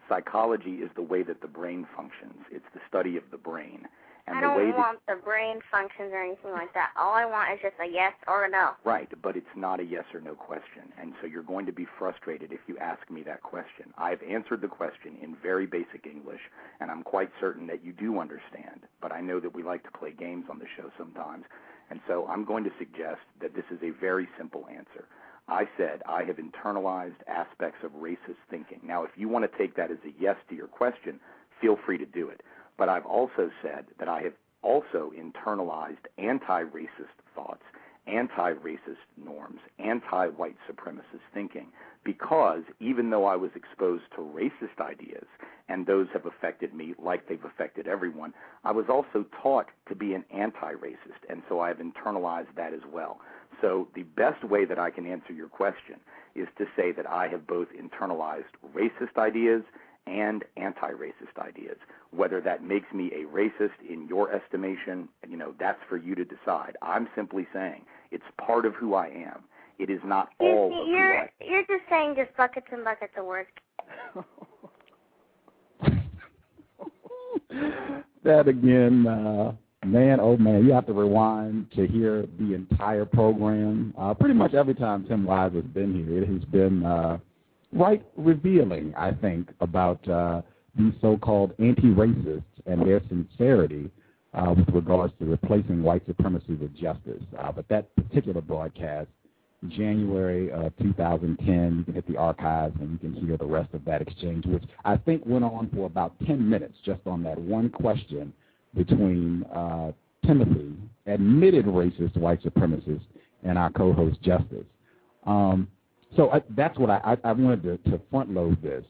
[SPEAKER 8] Psychology is the way that the brain functions. It's the study of the brain. And
[SPEAKER 4] I don't want the brain functions or anything like that. All I want is just a yes or a no.
[SPEAKER 8] Right, but it's not a yes or no question. And so you're going to be frustrated if you ask me that question. I've answered the question in very basic English, and I'm quite certain that you do understand. But I know that we like to play games on the show sometimes. And so I'm going to suggest that this is a very simple answer. I said I have internalized aspects of racist thinking. Now, if you want to take that as a yes to your question, feel free to do it. But I've also said that I have also internalized anti-racist thoughts, anti-racist norms, anti-white supremacist thinking, because even though I was exposed to racist ideas, and those have affected me like they've affected everyone, I was also taught to be an anti-racist, and so I have internalized that as well. So the best way that I can answer your question is to say that I have both internalized racist ideas and anti-racist ideas. Whether that makes me a racist in your estimation, you know, that's for you to decide. I'm simply saying it's part of who I am. It is not all of who I am.
[SPEAKER 4] You're just saying just buckets and buckets of words.
[SPEAKER 2] That again, man, oh man, you have to rewind to hear the entire program. Pretty much every time C.O.W.S. has been here, it has been right revealing, I think, about these so-called anti-racists and their sincerity with regards to replacing white supremacy with justice. But that particular broadcast, January of 2010, you can hit the archives and you can hear the rest of that exchange, which I think went on for about 10 minutes just on that one question between Timothy, admitted racist white supremacist, and our co-host Justice. So that's what I wanted to front load this.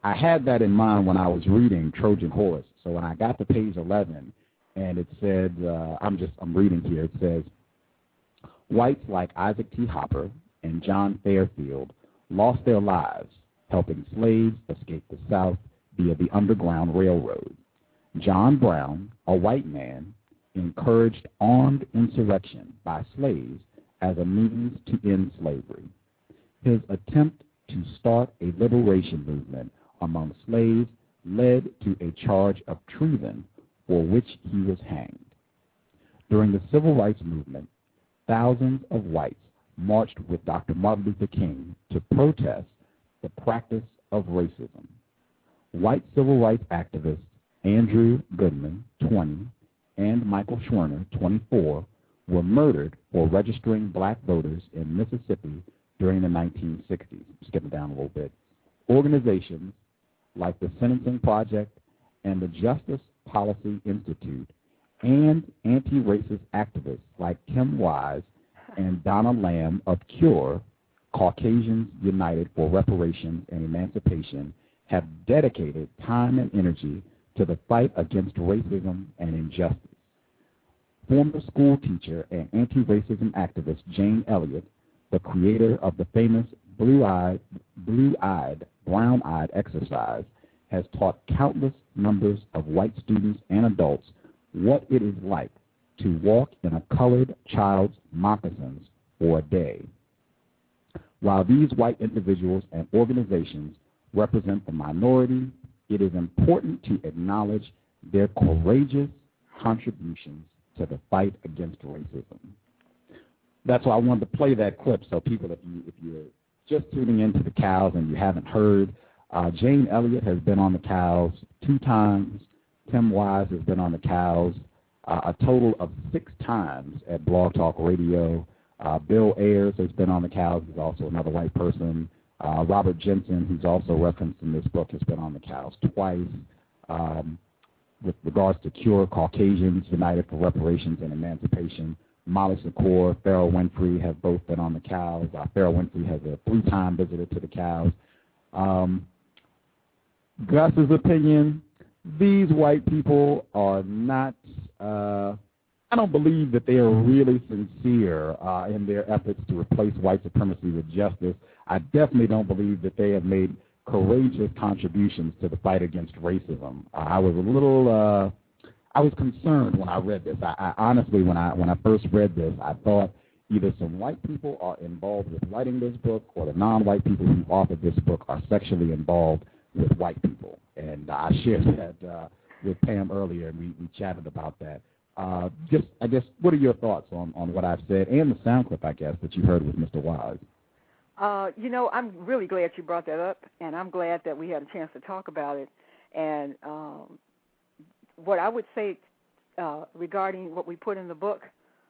[SPEAKER 2] I had that in mind when I was reading Trojan Horse. So when I got to page 11, and it said, I'm reading here. It says, whites like Isaac T. Hopper and John Fairfield lost their lives helping slaves escape the South via the Underground Railroad. John Brown, a white man, encouraged armed insurrection by slaves as a means to end slavery. His attempt to start a liberation movement among slaves led to a charge of treason for which he was hanged. During the Civil Rights Movement, thousands of whites marched with Dr. Martin Luther King to protest the practice of racism. white civil rights activists Andrew Goodman, 20, and Michael Schwerner, 24, were murdered for registering black voters in Mississippi during the 1960s. Skipping down a little bit. Organizations like the Sentencing Project and the Justice Policy Institute and anti-racist activists like C.O.W.S and Donna Lamb of CURE, Caucasians United for Reparations and Emancipation, have dedicated time and energy to the fight against racism and injustice. Former school teacher and anti-racism activist Jane Elliott, the creator of the famous blue-eyed, brown-eyed exercise, has taught countless numbers of white students and adults what it is like to walk in a colored child's moccasins for a day. While these white individuals and organizations represent the minority, it is important to acknowledge their courageous contributions to the fight against racism. That's why I wanted to play that clip so people, if you're just tuning into the C.O.W.S and you haven't heard, Jane Elliott has been on the C.O.W.S 2 times. C.O.W.S has been on the C.O.W.S a total of 6 times at Blog Talk Radio. Bill Ayers has been on the C.O.W.S. He's also another white person. Robert Jensen, who's also referenced in this book, has been on the C.O.W.S twice. With regards to CURE, Caucasians United for Reparations and Emancipation, Molly Secor, Farrell Winfrey have both been on the C.O.W.S. Farrell Winfrey has a 3-time visitor to the C.O.W.S. Gus's opinion, these white people are not, I don't believe that they are really sincere in their efforts to replace white supremacy with justice. I definitely don't believe that they have made courageous contributions to the fight against racism. I was concerned when I read this. I honestly, when I first read this, I thought either some white people are involved with writing this book or the non-white people who authored this book are sexually involved with white people. And I shared that with Pam earlier, and we chatted about that. I guess, what are your thoughts on what I've said and the sound clip, I guess, that you heard with Mr. Wise?
[SPEAKER 3] I'm really glad you brought that up, and I'm glad that we had a chance to talk about it. And what I would say regarding what we put in the book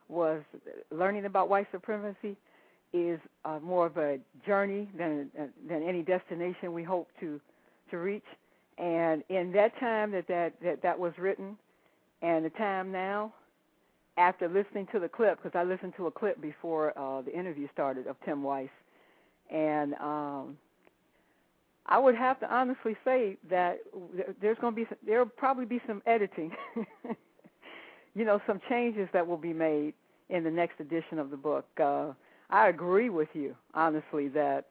[SPEAKER 3] was learning about white supremacy is more of a journey than any destination we hope to reach. And in that time that was written and the time now, after listening to the clip, because I listened to a clip before the interview started of C.O.W.S, and I would have to honestly say that there'll probably be some editing, some changes that will be made in the next edition of the book. I agree with you, honestly, that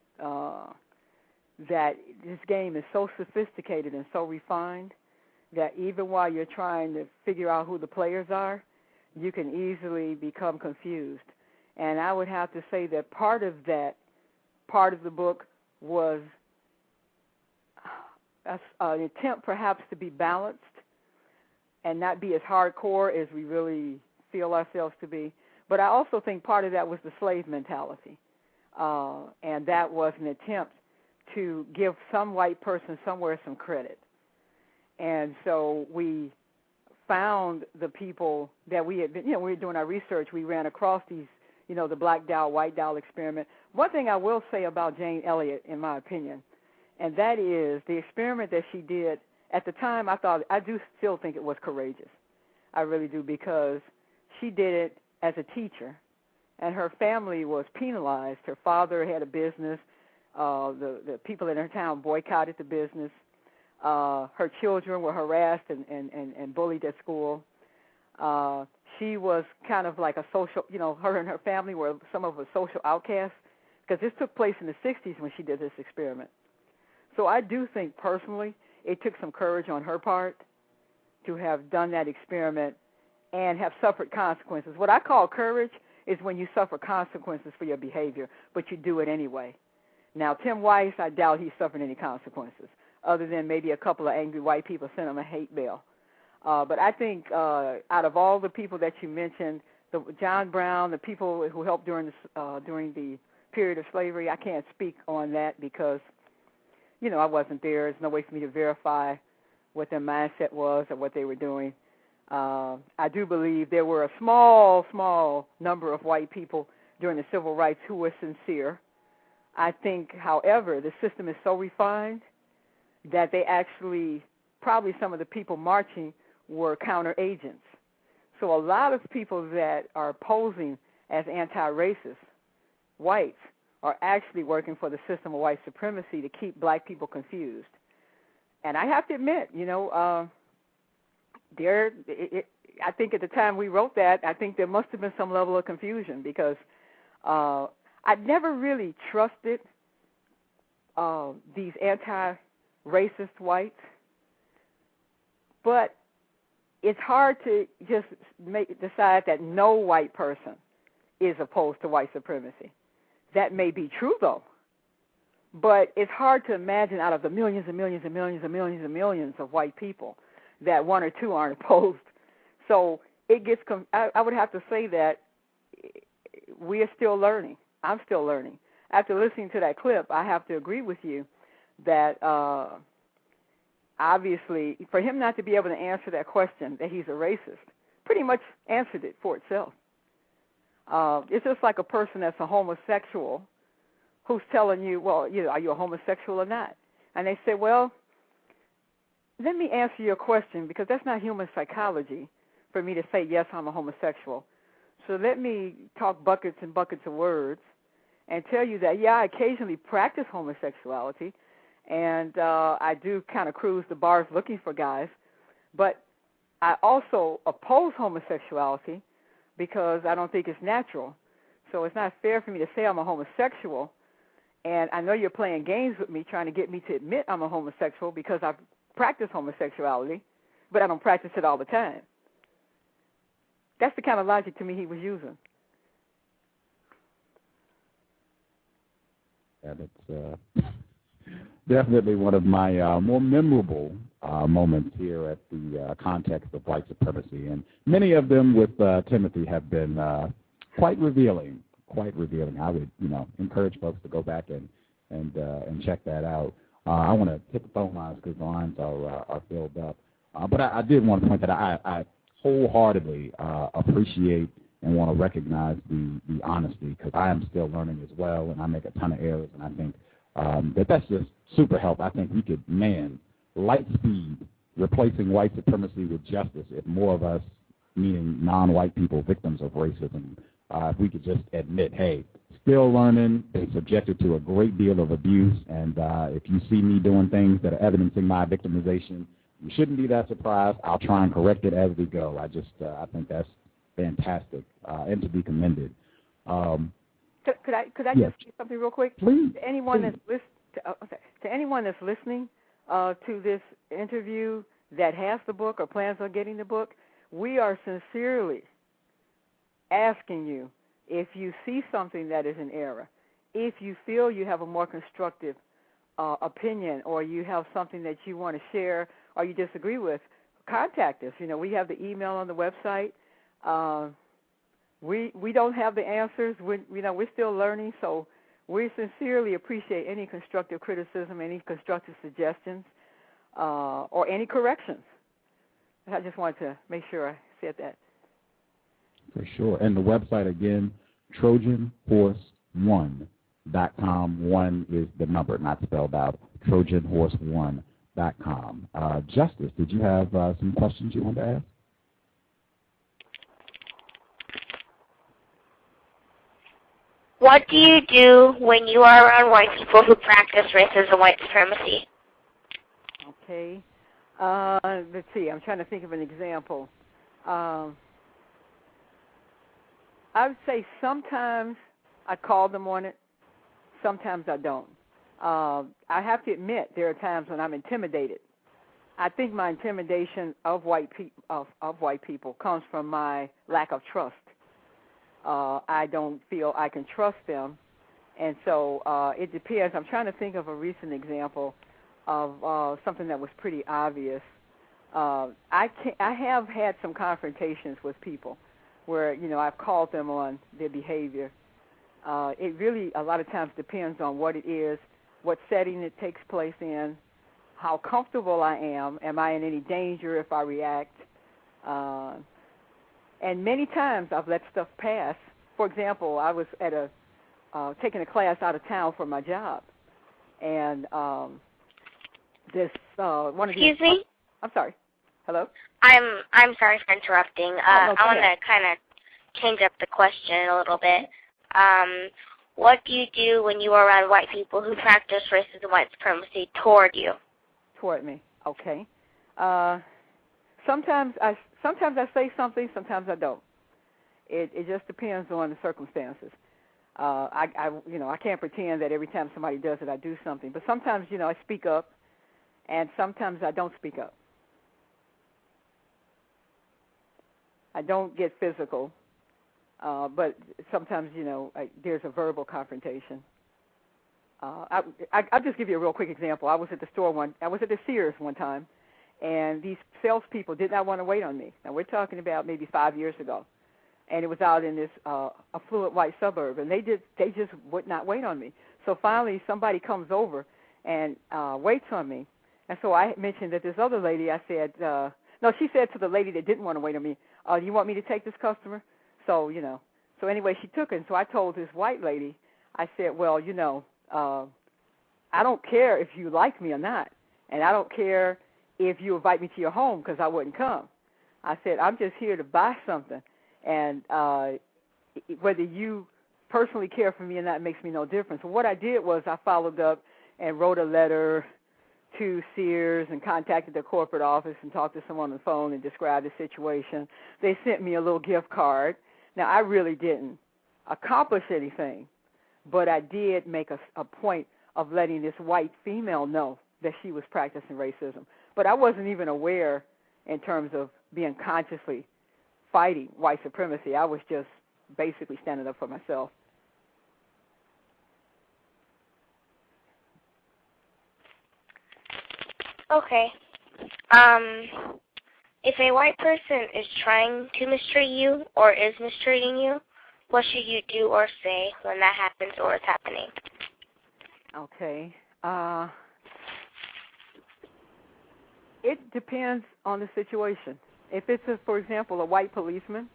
[SPEAKER 3] this game is so sophisticated and so refined that even while you're trying to figure out who the players are, you can easily become confused. And I would have to say that part of the book was an attempt perhaps to be balanced and not be as hardcore as we really feel ourselves to be. But I also think part of that was the slave mentality. And that was an attempt to give some white person somewhere some credit. And so we found the people that we had been, we were doing our research, we ran across these, the black doll, white doll experiment. One thing I will say about Jane Elliott, in my opinion, and that is the experiment that she did, at the time I do still think it was courageous. I really do, because she did it as a teacher, and her family was penalized. Her father had a business. The people in her town boycotted the business. Her children were harassed and bullied at school. She was kind of like a social, her and her family were some of a social outcasts, because this took place in the 60s when she did this experiment. So I do think personally it took some courage on her part to have done that experiment and have suffered consequences. What I call courage is when you suffer consequences for your behavior, but you do it anyway. Now, C.O.W.S, I doubt he suffered any consequences, other than maybe a couple of angry white people sent him a hate bill. But I think out of all the people that you mentioned, John Brown, the people who helped during the period of slavery, I can't speak on that because I wasn't there. There's no way for me to verify what their mindset was or what they were doing. I do believe there were a small number of white people during the civil rights who were sincere. I think, however, the system is so refined that they actually, probably some of the people marching were counter agents. So a lot of people that are posing as anti-racist whites are actually working for the system of white supremacy to keep black people confused. And I have to admit, I think at the time we wrote that, I think there must have been some level of confusion because I never really trusted these anti-racist whites, but it's hard to just decide that no white person is opposed to white supremacy. That may be true, though, but it's hard to imagine out of the millions and millions and millions and millions and millions of white people that one or two aren't opposed. So it gets. I would have to say that we are still learning. I'm still learning. After listening to that clip, I have to agree with you that obviously for him not to be able to answer that question that he's a racist pretty much answered it for itself. It's just like a person that's a homosexual who's telling you, well, are you a homosexual or not? And they say, well, let me answer your question because that's not human psychology for me to say, yes, I'm a homosexual. So let me talk buckets and buckets of words and tell you that, yeah, I occasionally practice homosexuality, and I do kind of cruise the bars looking for guys, but I also oppose homosexuality because I don't think it's natural. So it's not fair for me to say I'm a homosexual, and I know you're playing games with me trying to get me to admit I'm a homosexual because I've practiced homosexuality, but I don't practice it all the time. That's the kind of logic to me he was using.
[SPEAKER 2] And it's definitely one of my more memorable moments here at the context of white supremacy. And many of them with Timothy have been quite revealing. I would, encourage folks to go back and check that out. I want to hit the phone lines because the lines are filled up. But I did want to point that I wholeheartedly appreciate and want to recognize the honesty because I am still learning as well, and I make a ton of errors, and I think that's just super help. I think we could, light speed, replacing white supremacy with justice if more of us, meaning non-white people, victims of racism, if we could just admit, hey, still learning, been subjected to a great deal of abuse, and if you see me doing things that are evidencing my victimization, you shouldn't be that surprised. I'll try and correct it as we go. I think that's fantastic and to be commended.
[SPEAKER 3] Could I
[SPEAKER 2] yes.
[SPEAKER 3] just say something real quick?
[SPEAKER 2] Please.
[SPEAKER 3] To anyone that's listening to this interview that has the book or plans on getting the book, we are sincerely asking you, if you see something that is an error, if you feel you have a more constructive opinion or you have something that you want to share or you disagree with, contact us. We have the email on the website. We don't have the answers. We're still learning, so we sincerely appreciate any constructive criticism, any constructive suggestions, or any corrections. I just wanted to make sure I said that.
[SPEAKER 2] For sure. And the website, again, TrojanHorse1.com. 1 is the number, not spelled out, TrojanHorse1.com. Justice, did you have some questions you wanted to ask?
[SPEAKER 4] What do you do when you are around white people who practice racism, white supremacy?
[SPEAKER 3] Okay. Let's see. I'm trying to think of an example. I would say sometimes I call them on it. Sometimes I don't. I have to admit there are times when I'm intimidated. I think my intimidation of white people comes from my lack of trust. I don't feel I can trust them, and so it depends. I'm trying to think of a recent example of something that was pretty obvious. I have had some confrontations with people where I've called them on their behavior. It really a lot of times depends on what it is, what setting it takes place in, how comfortable I am I in any danger if I react, and many times I've let stuff pass. For example, I was at taking a class out of town for my job, and this one of the...
[SPEAKER 4] Excuse me?
[SPEAKER 3] I'm sorry. Hello?
[SPEAKER 4] I'm sorry for interrupting.
[SPEAKER 3] No,
[SPEAKER 4] I want to kind of change up the question a little bit. What do you do when you are around white people who practice racism, white supremacy toward you?
[SPEAKER 3] Toward me, okay. Sometimes I say something, sometimes I don't. It just depends on the circumstances. I can't pretend that every time somebody does it, I do something. But sometimes, I speak up, and sometimes I don't speak up. I don't get physical, but sometimes, there's a verbal confrontation. I'll just give you a real quick example. I was at the Sears one time, and these salespeople did not want to wait on me. Now, we're talking about maybe 5 years ago, and it was out in this affluent white suburb, and they just would not wait on me. So finally, somebody comes over and waits on me, and so I mentioned that this other lady, I said, no, she said to the lady that didn't want to wait on me, do you want me to take this customer? So, so anyway, she took it, and so I told this white lady, I said, well, I don't care if you like me or not, and I don't care if you invite me to your home because I wouldn't come. I said, I'm just here to buy something, and whether you personally care for me or not makes me no difference. So what I did was I followed up and wrote a letter to Sears and contacted their corporate office and talked to someone on the phone and described the situation. They sent me a little gift card. Now, I really didn't accomplish anything, but I did make a point of letting this white female know that she was practicing racism. But I wasn't even aware in terms of being consciously fighting white supremacy. I was just basically standing up for myself.
[SPEAKER 4] Okay. If a white person is trying to mistreat you or is mistreating you, what should you do or say when that happens or is happening?
[SPEAKER 3] Okay. It depends on the situation. If it's, for example, a white policeman,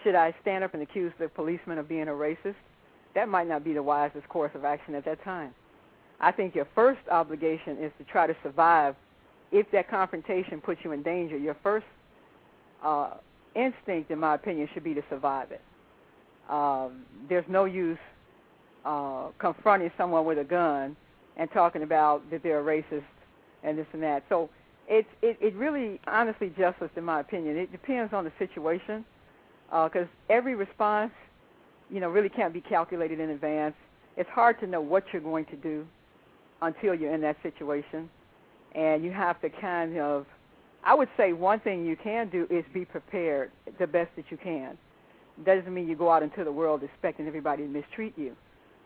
[SPEAKER 3] should I stand up and accuse the policeman of being a racist? That might not be the wisest course of action at that time. I think your first obligation is to try to survive. If that confrontation puts you in danger, your first instinct, in my opinion, should be to survive it. There's no use confronting someone with a gun and talking about that they're a racist and this and that. So it really, honestly, Justice, in my opinion, it depends on the situation because every response, really can't be calculated in advance. It's hard to know what you're going to do until you're in that situation. And you have to kind of, I would say one thing you can do is be prepared the best that you can. Doesn't mean you go out into the world expecting everybody to mistreat you,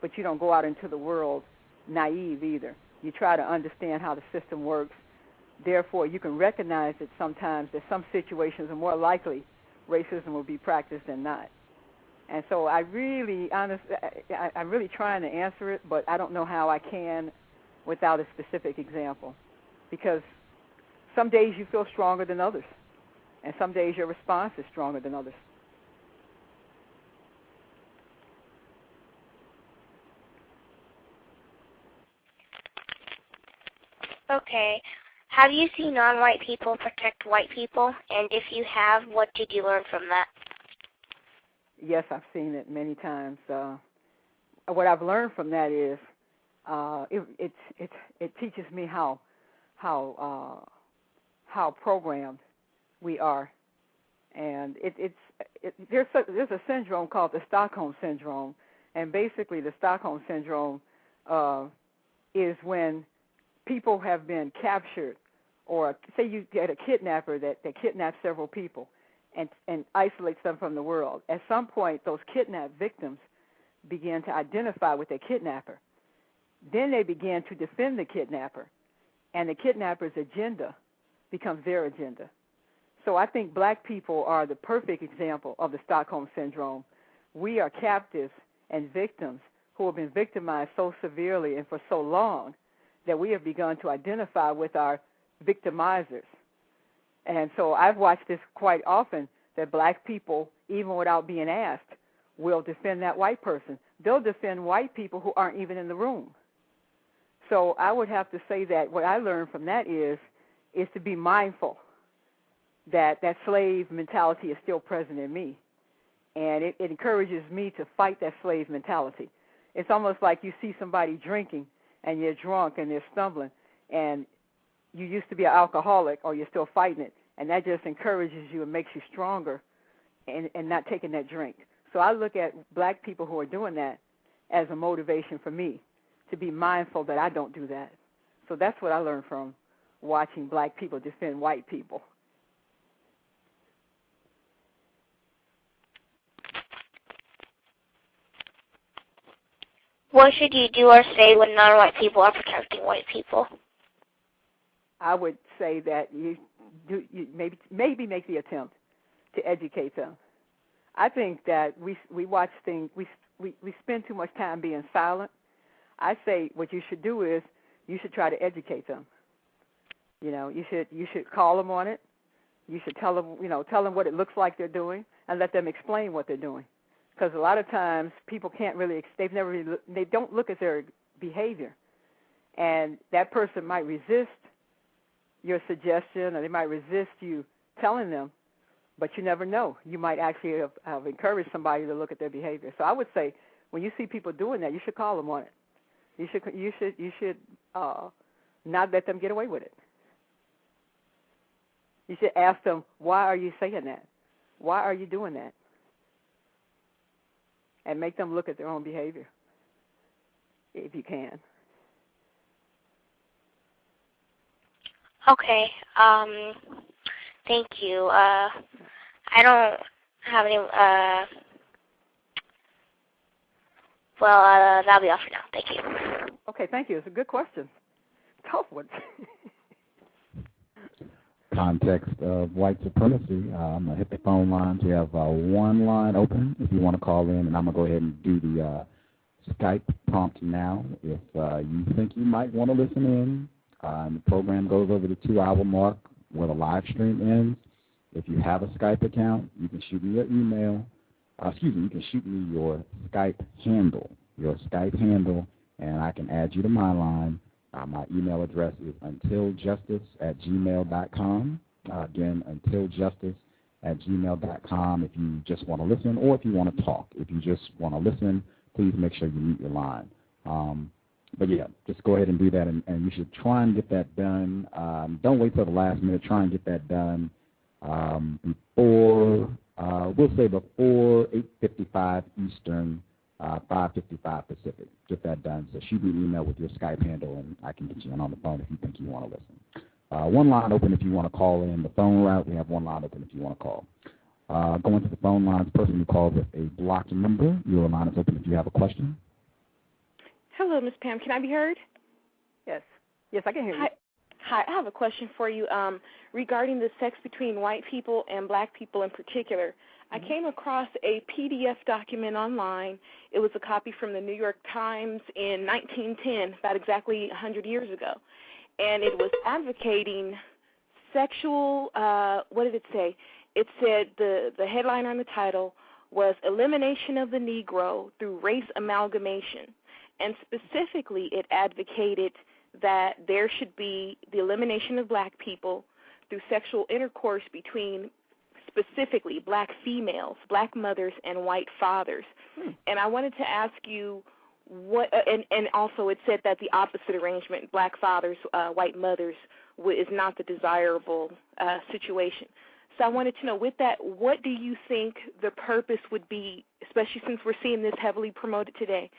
[SPEAKER 3] but you don't go out into the world naive either. You try to understand how the system works. Therefore, you can recognize that sometimes that some situations are more likely racism will be practiced than not. And so I'm really trying to answer it, but I don't know how I can without a specific example. Because some days you feel stronger than others, and some days your response is stronger than others.
[SPEAKER 4] Okay. Have you seen non-white people protect white people? And if you have, what did you learn from that?
[SPEAKER 3] Yes, I've seen it many times. What I've learned from that is it teaches me how programmed we are, and there's a syndrome called the Stockholm syndrome, and basically the Stockholm syndrome is when people have been captured, or say you get a kidnapper that kidnaps several people and isolates them from the world. At some point, those kidnapped victims begin to identify with their kidnapper. Then they begin to defend the kidnapper, and the kidnapper's agenda becomes their agenda. So I think black people are the perfect example of the Stockholm syndrome. We are captives and victims who have been victimized so severely and for so long that we have begun to identify with our victimizers. And so I've watched this quite often, that black people, even without being asked, will defend that white person. They'll defend white people who aren't even in the room. So I would have to say that what I learned from that is to be mindful that that slave mentality is still present in me. And it encourages me to fight that slave mentality. It's almost like you see somebody drinking and you're drunk and they're stumbling, and you used to be an alcoholic or you're still fighting it, and that just encourages you and makes you stronger and not taking that drink. So I look at black people who are doing that as a motivation for me to be mindful that I don't do that. So that's what I learned from watching black people defend white people.
[SPEAKER 4] What should you do or say when non-white people are protecting white people?
[SPEAKER 3] I would say that you maybe make the attempt to educate them. I think that we watch things, we spend too much time being silent. I say what you should do is you should try to educate them. You should call them on it. You should tell them what it looks like they're doing, and let them explain what they're doing. Because a lot of times people can't really, they don't look at their behavior, and that person might resist your suggestion, or they might resist you telling them, but you never know. You might actually have encouraged somebody to look at their behavior. So I would say when you see people doing that, you should call them on it. You should not let them get away with it. You should ask them, why are you saying that? Why are you doing that? And make them look at their own behavior, if you can.
[SPEAKER 4] Okay. Thank you. I don't have any. That'll be all for now. Thank you.
[SPEAKER 3] Okay, thank you. It's a good question. Tough one.
[SPEAKER 2] Context of white supremacy. I'm going to hit the phone lines. We have one line open if you want to call in, and I'm going to go ahead and do the Skype prompt now. If you think you might want to listen in, and the program goes over the 2-hour mark where the live stream ends. If you have a Skype account, you can shoot me your email. You can shoot me your Skype handle, and I can add you to my line. My email address is untiljustice@gmail.com. Again, untiljustice@gmail.com if you just want to listen or if you want to talk. If you just want to listen, please make sure you mute your line. But yeah, just go ahead and do that, and you should try and get that done. Don't wait till the last minute. Try and get that done before, we'll say before 8:55 Eastern, 5:55 Pacific. Get that done. So shoot me an email with your Skype handle, and I can get you on the phone if you think you want to listen. One line open if you want to call in the phone route. We have one line open if you want to call. Going to the phone lines, person who called with a blocked number, your line is open if you have a question.
[SPEAKER 9] Hello, Ms. Pam. Can I be heard?
[SPEAKER 3] Yes. Yes, I can hear you.
[SPEAKER 9] Hi. I have a question for you regarding the sex between white people and black people in particular. I came across a PDF document online. It was a copy from the New York Times in 1910, about exactly 100 years ago. And it was advocating sexual, what did it say? It said the headline on the title was Elimination of the Negro Through Race Amalgamation. And specifically, it advocated that there should be the elimination of black people through sexual intercourse between specifically black females, black mothers, and white fathers. And I wanted to ask you what, and also it said that the opposite arrangement, black fathers, white mothers, is not the desirable situation. So I wanted to know, with that, what do you think the purpose would be, especially since we're seeing this heavily promoted today,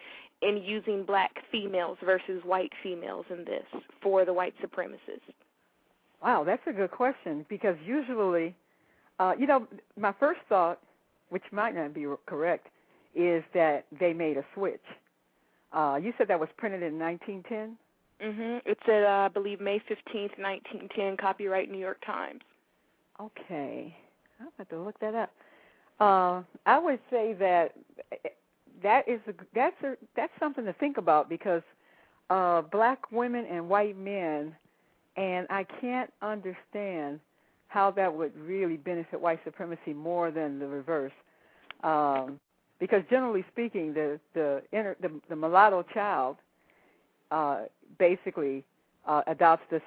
[SPEAKER 9] in using black females versus white females in this for the white supremacists?
[SPEAKER 3] Wow, that's a good question, because usually, my first thought, which might not be correct, is that they made a switch. You said that was printed in 1910?
[SPEAKER 9] It said, I believe, May 15th, 1910, copyright New York Times.
[SPEAKER 3] Okay. I'll have to look that up. I would say that that's something to think about, because black women and white men, and I can't understand how that would really benefit white supremacy more than the reverse. Because generally speaking, the mulatto child basically adopts the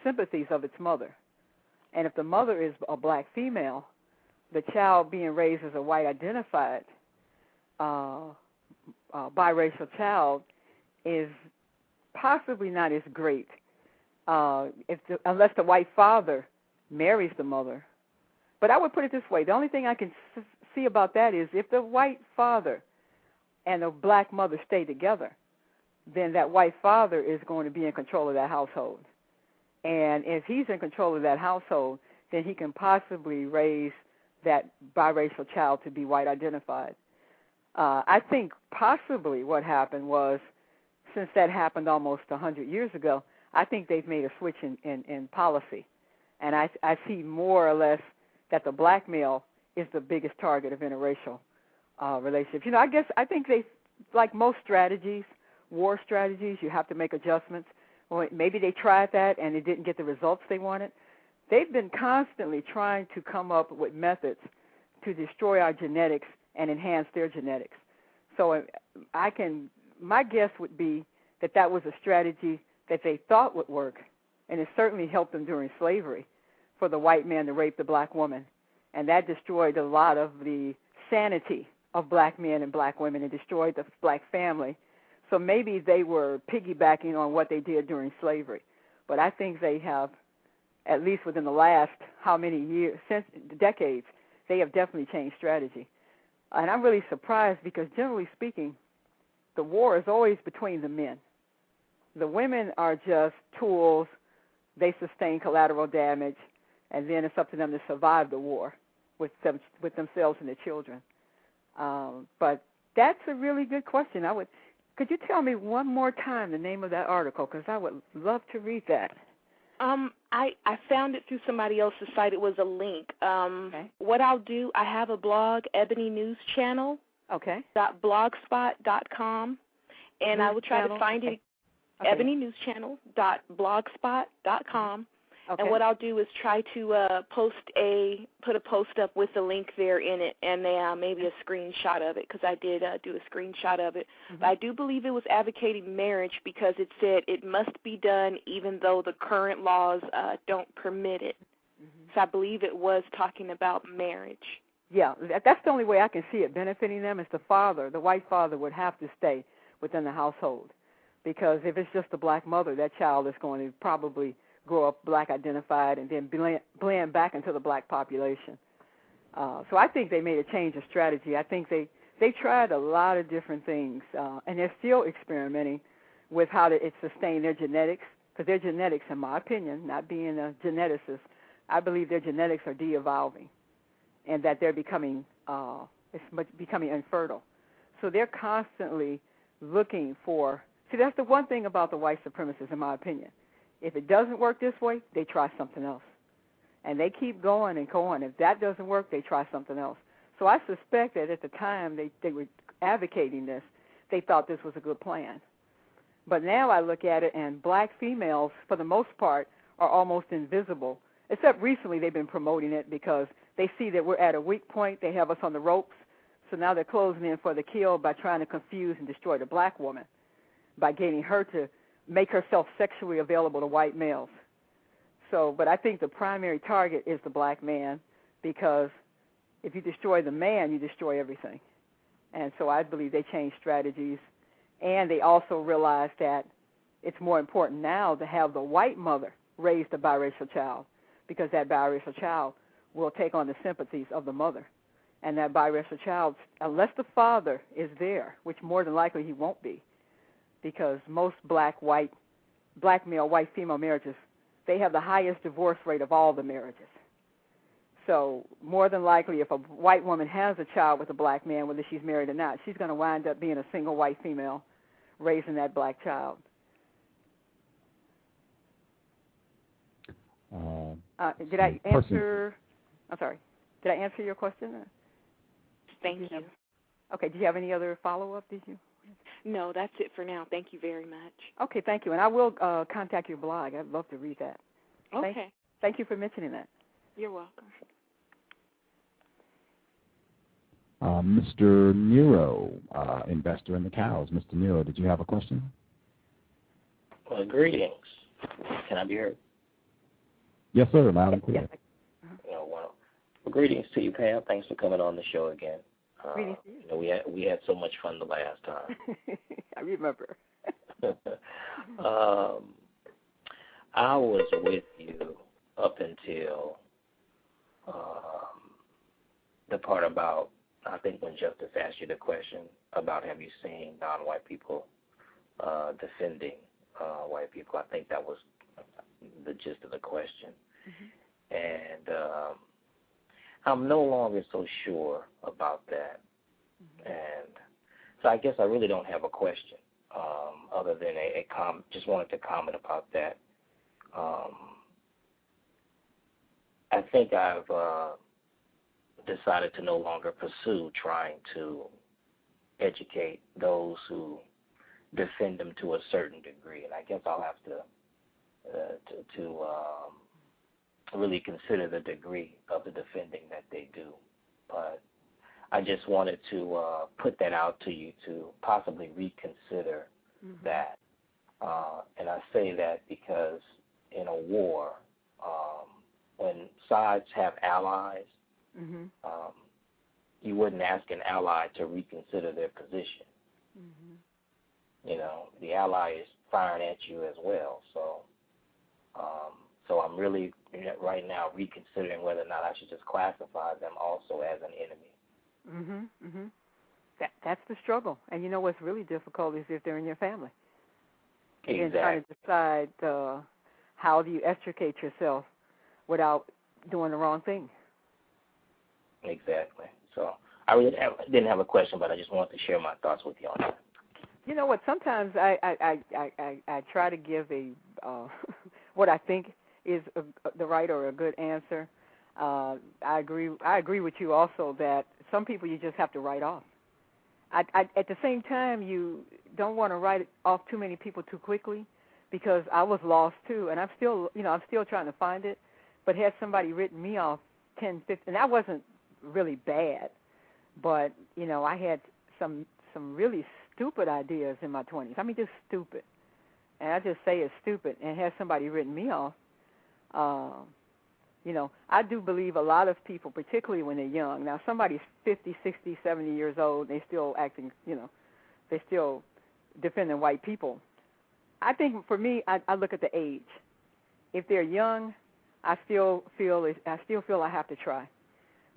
[SPEAKER 3] sympathies of its mother. And if the mother is a black female, the child being raised as a white identified biracial child is possibly not as great unless the white father marries the mother. But I would put it this way. The only thing I can see about that is if the white father and the black mother stay together, then that white father is going to be in control of that household. And if he's in control of that household, then he can possibly raise that biracial child to be white identified. I think possibly what happened was, since that happened almost 100 years ago, I think they've made a switch in policy. And I see more or less that the black male is the biggest target of interracial relationships. You know, I think they, like most strategies, war strategies, you have to make adjustments. Well, maybe they tried that and it didn't get the results they wanted. They've been constantly trying to come up with methods to destroy our genetics and enhance their genetics. So my guess would be that was a strategy that they thought would work, and it certainly helped them during slavery for the white man to rape the black woman. And that destroyed a lot of the sanity of black men and black women and destroyed the black family. So maybe they were piggybacking on what they did during slavery. But I think they have, at least within the last how many years, since decades, they have definitely changed strategy. And I'm really surprised because, generally speaking, the war is always between the men. The women are just tools. They sustain collateral damage, and then it's up to them to survive the war with themselves and their children. But that's a really good question. Could you tell me one more time the name of that article? Because I would love to read that.
[SPEAKER 9] I found it through somebody else's site. It was a link.
[SPEAKER 3] Okay.
[SPEAKER 9] What I'll do, I have a blog, Ebony News Channel.
[SPEAKER 3] Okay.
[SPEAKER 9] .blogspot.com, and I will try to find it.
[SPEAKER 3] Okay.
[SPEAKER 9] Ebony News Channel.blogspot.com.
[SPEAKER 3] Okay.
[SPEAKER 9] And what I'll do is try to put a post up with the link there in it, and maybe a screenshot of it, because I did do a screenshot of it.
[SPEAKER 3] Mm-hmm.
[SPEAKER 9] But I do believe it was advocating marriage because it said it must be done even though the current laws don't permit it. Mm-hmm. So I believe it was talking about marriage.
[SPEAKER 3] Yeah, that's the only way I can see it benefiting them is the white father would have to stay within the household, because if it's just the black mother, that child is going to probably grow up black identified and then blend back into the black population. So I think they made a change of strategy. I think they tried a lot of different things, and they're still experimenting with how it sustain their genetics, because their genetics, in my opinion, not being a geneticist, I believe their genetics are de-evolving and that they're becoming infertile. So they're constantly looking for – see, that's the one thing about the white supremacists, in my opinion. If it doesn't work this way, they try something else. And they keep going and going. If that doesn't work, they try something else. So I suspect that at the time they were advocating this, they thought this was a good plan. But now I look at it, and black females, for the most part, are almost invisible, except recently they've been promoting it because they see that we're at a weak point. They have us on the ropes. So now they're closing in for the kill by trying to confuse and destroy the black woman, by getting her to make herself sexually available to white males. So, but I think the primary target is the black man, because if you destroy the man, you destroy everything. And so I believe they changed strategies, and they also realized that it's more important now to have the white mother raise the biracial child, because that biracial child will take on the sympathies of the mother. And that biracial child, unless the father is there, which more than likely he won't be, because most black male, white female marriages, they have the highest divorce rate of all the marriages. So more than likely, if a white woman has a child with a black man, whether she's married or not, she's going to wind up being a single white female raising that black child. Did I answer? I'm sorry. Did I answer your question?
[SPEAKER 9] Thank you.
[SPEAKER 3] Okay. Do you have any other follow-up? Did you?
[SPEAKER 9] No, that's it for now. Thank you very much.
[SPEAKER 3] Okay, thank you. And I will contact your blog. I'd love to read that.
[SPEAKER 9] Okay.
[SPEAKER 3] Thank you for mentioning that.
[SPEAKER 9] You're welcome.
[SPEAKER 2] Mr. Nero, investor in the cows. Mr. Nero, did you have a question?
[SPEAKER 10] Well, greetings. Can I be heard?
[SPEAKER 2] Yes, sir. Loud and clear.
[SPEAKER 3] Yes.
[SPEAKER 10] Well, greetings to you, Pam. Thanks for coming on the show again.
[SPEAKER 3] Greetings to you.
[SPEAKER 10] We had so much fun the last time.
[SPEAKER 3] I remember.
[SPEAKER 10] I was with you up until the part about, I think when Justice asked you the question about have you seen non-white people defending white people. I think that was the gist of the question. Mm-hmm. And I'm no longer so sure about that. Mm-hmm. And so I guess I really don't have a question other than just wanted to comment about that. I think I've decided to no longer pursue trying to educate those who defend them to a certain degree, and I guess I'll have to really consider the degree of the defending that they do. But I just wanted to put that out to you to possibly reconsider that. And I say that because in a war, when sides have allies, you wouldn't ask an ally to reconsider their position. You know, the ally is firing at you as well. So I'm really right now reconsidering whether or not I should just classify them also as an enemy.
[SPEAKER 3] That's the struggle. And you know what's really difficult is if they're in your family.
[SPEAKER 10] Exactly.
[SPEAKER 3] And trying to decide how do you extricate yourself without doing the wrong thing.
[SPEAKER 10] Exactly. So I really didn't have a question, but I just wanted to share my thoughts with you on that.
[SPEAKER 3] You know what? Sometimes I try to give a what I think is the right or a good answer. I agree with you also that some people you just have to write off. At the same time, you don't want to write off too many people too quickly, because I was lost too, and I'm still trying to find it. But had somebody written me off 10, 15, and that wasn't really bad, but I had some really stupid ideas in my 20s. I mean, just stupid, and I just say it's stupid. And had somebody written me off, I do believe a lot of people, particularly when they're young. Now, somebody's 50, 60, 70 years old, they still acting, they still defending white people. I think for me, I look at the age. If they're young, I still feel I have to try.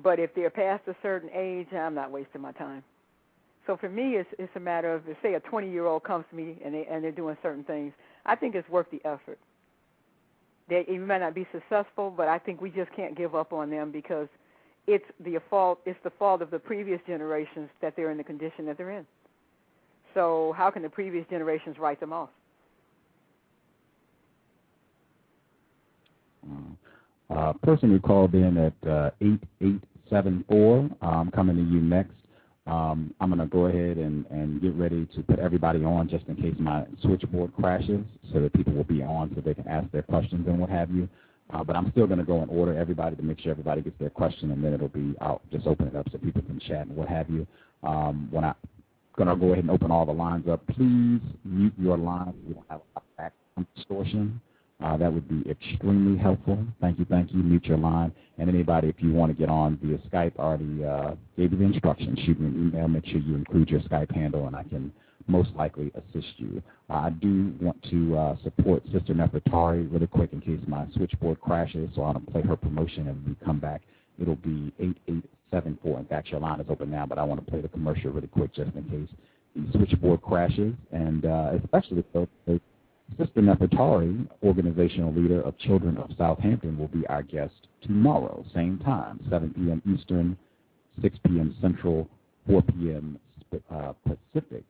[SPEAKER 3] But if they're past a certain age, I'm not wasting my time. So for me, it's a matter of, say a 20-year-old comes to me and they're doing certain things, I think it's worth the effort. You might not be successful, but I think we just can't give up on them because it's the fault of the previous generations that they're in the condition that they're in. So how can the previous generations write them off?
[SPEAKER 2] Person who called in at 8874, I'm coming to you next. I'm going to go ahead and get ready to put everybody on just in case my switchboard crashes so that people will be on so they can ask their questions and what have you. But I'm still going to go in order everybody to make sure everybody gets their question, and then I'll just open it up so people can chat and what have you. When I'm going to go ahead and open all the lines up, please mute your line. We don't have a background distortion. That would be extremely helpful. Thank you. Mute your line. And anybody, if you want to get on via Skype, already gave you the instructions. Shoot me an email. Make sure you include your Skype handle, and I can most likely assist you. I do want to support Sister Nefertari really quick in case my switchboard crashes, so I'll play her promotion, and when we come back, it'll be 8874. In fact, your line is open now, but I want to play the commercial really quick just in case the switchboard crashes, and especially so Sister Nefertari, organizational leader of Children of Southampton, will be our guest tomorrow, same time, 7 p.m. Eastern, 6 p.m. Central, 4 p.m. Pacific.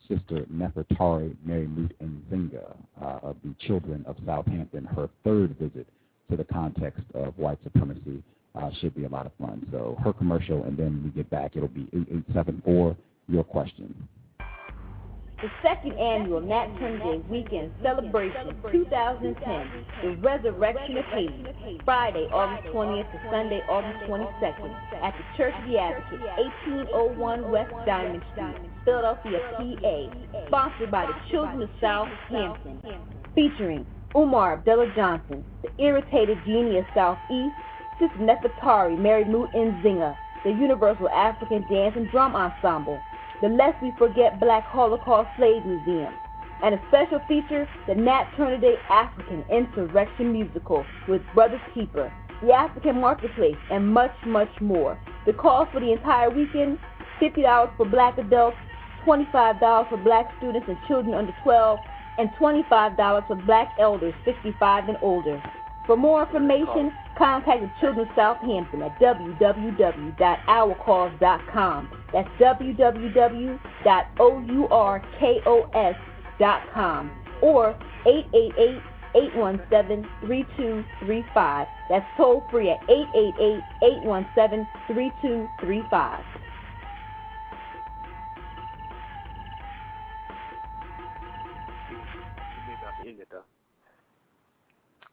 [SPEAKER 2] Sister Nefertari Mary Moot Nzinga of the Children of Southampton, her third visit to the context of white supremacy should be a lot of fun. So her commercial, and then when we get back, it'll be 8874, your question.
[SPEAKER 11] The second annual Nat Turner Day Weekend Celebration 2010, The Resurrection of Haiti, Friday, August 20th to Sunday, August 22nd, at the Church of the Advocate, 1801 West Diamond Street, Philadelphia, PA, sponsored by the Children of Southampton, featuring Umar Abdullah Johnson, the Irritated Genie of Southeast, Sister Nefertari, Mary Moot Nzinga, the Universal African Dance and Drum Ensemble, the Lest We Forget Black Holocaust Slave Museum, and a special feature, the Nat Turner Day African Insurrection Musical with Brothers Keeper, the African Marketplace, and much, much more. The cost for the entire weekend, $50 for black adults, $25 for black students and children under 12, and $25 for black elders 65 and older. For more information, contact the Children of Southampton at www.ourcause.com. That's www.ourkos.com or 888-817-3235. That's toll free at 888-817-3235.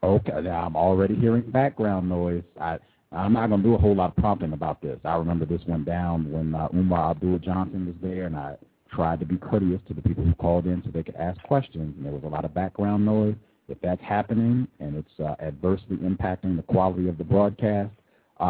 [SPEAKER 2] Okay, now I'm already hearing background noise. I'm not going to do a whole lot of prompting about this. I remember this went down when Umar Abdullah Johnson was there, and I tried to be courteous to the people who called in so they could ask questions, and there was a lot of background noise. If that's happening and it's adversely impacting the quality of the broadcast,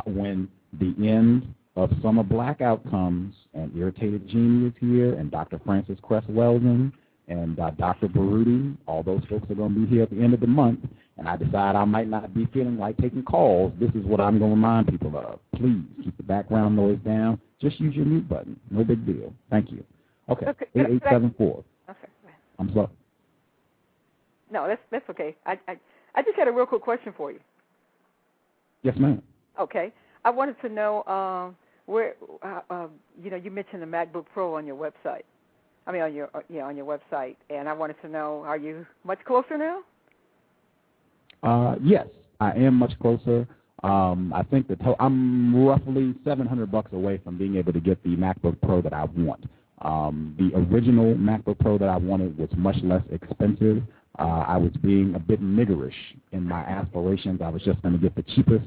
[SPEAKER 2] when the end of summer blackout comes and Irritated Genie is here and Dr. Francis Cress Weldon and Dr. Baruti, all those folks are going to be here at the end of the month, and I decide I might not be feeling like taking calls, this is what I'm going to remind people of. Please keep the background noise down. Just use your mute button. No big deal. Thank you. Okay, 8874.
[SPEAKER 3] Okay.
[SPEAKER 2] I'm sorry.
[SPEAKER 3] No, that's okay. I just had a real quick question for you.
[SPEAKER 2] Yes, ma'am.
[SPEAKER 3] Okay. I wanted to know where you mentioned the MacBook Pro on your website. I mean, on your website, and I wanted to know, are you much closer now?
[SPEAKER 2] Yes, I am much closer. I think I'm roughly $700 away from being able to get the MacBook Pro that I want. The original MacBook Pro that I wanted was much less expensive. I was being a bit niggerish in my aspirations. I was just going to get the cheapest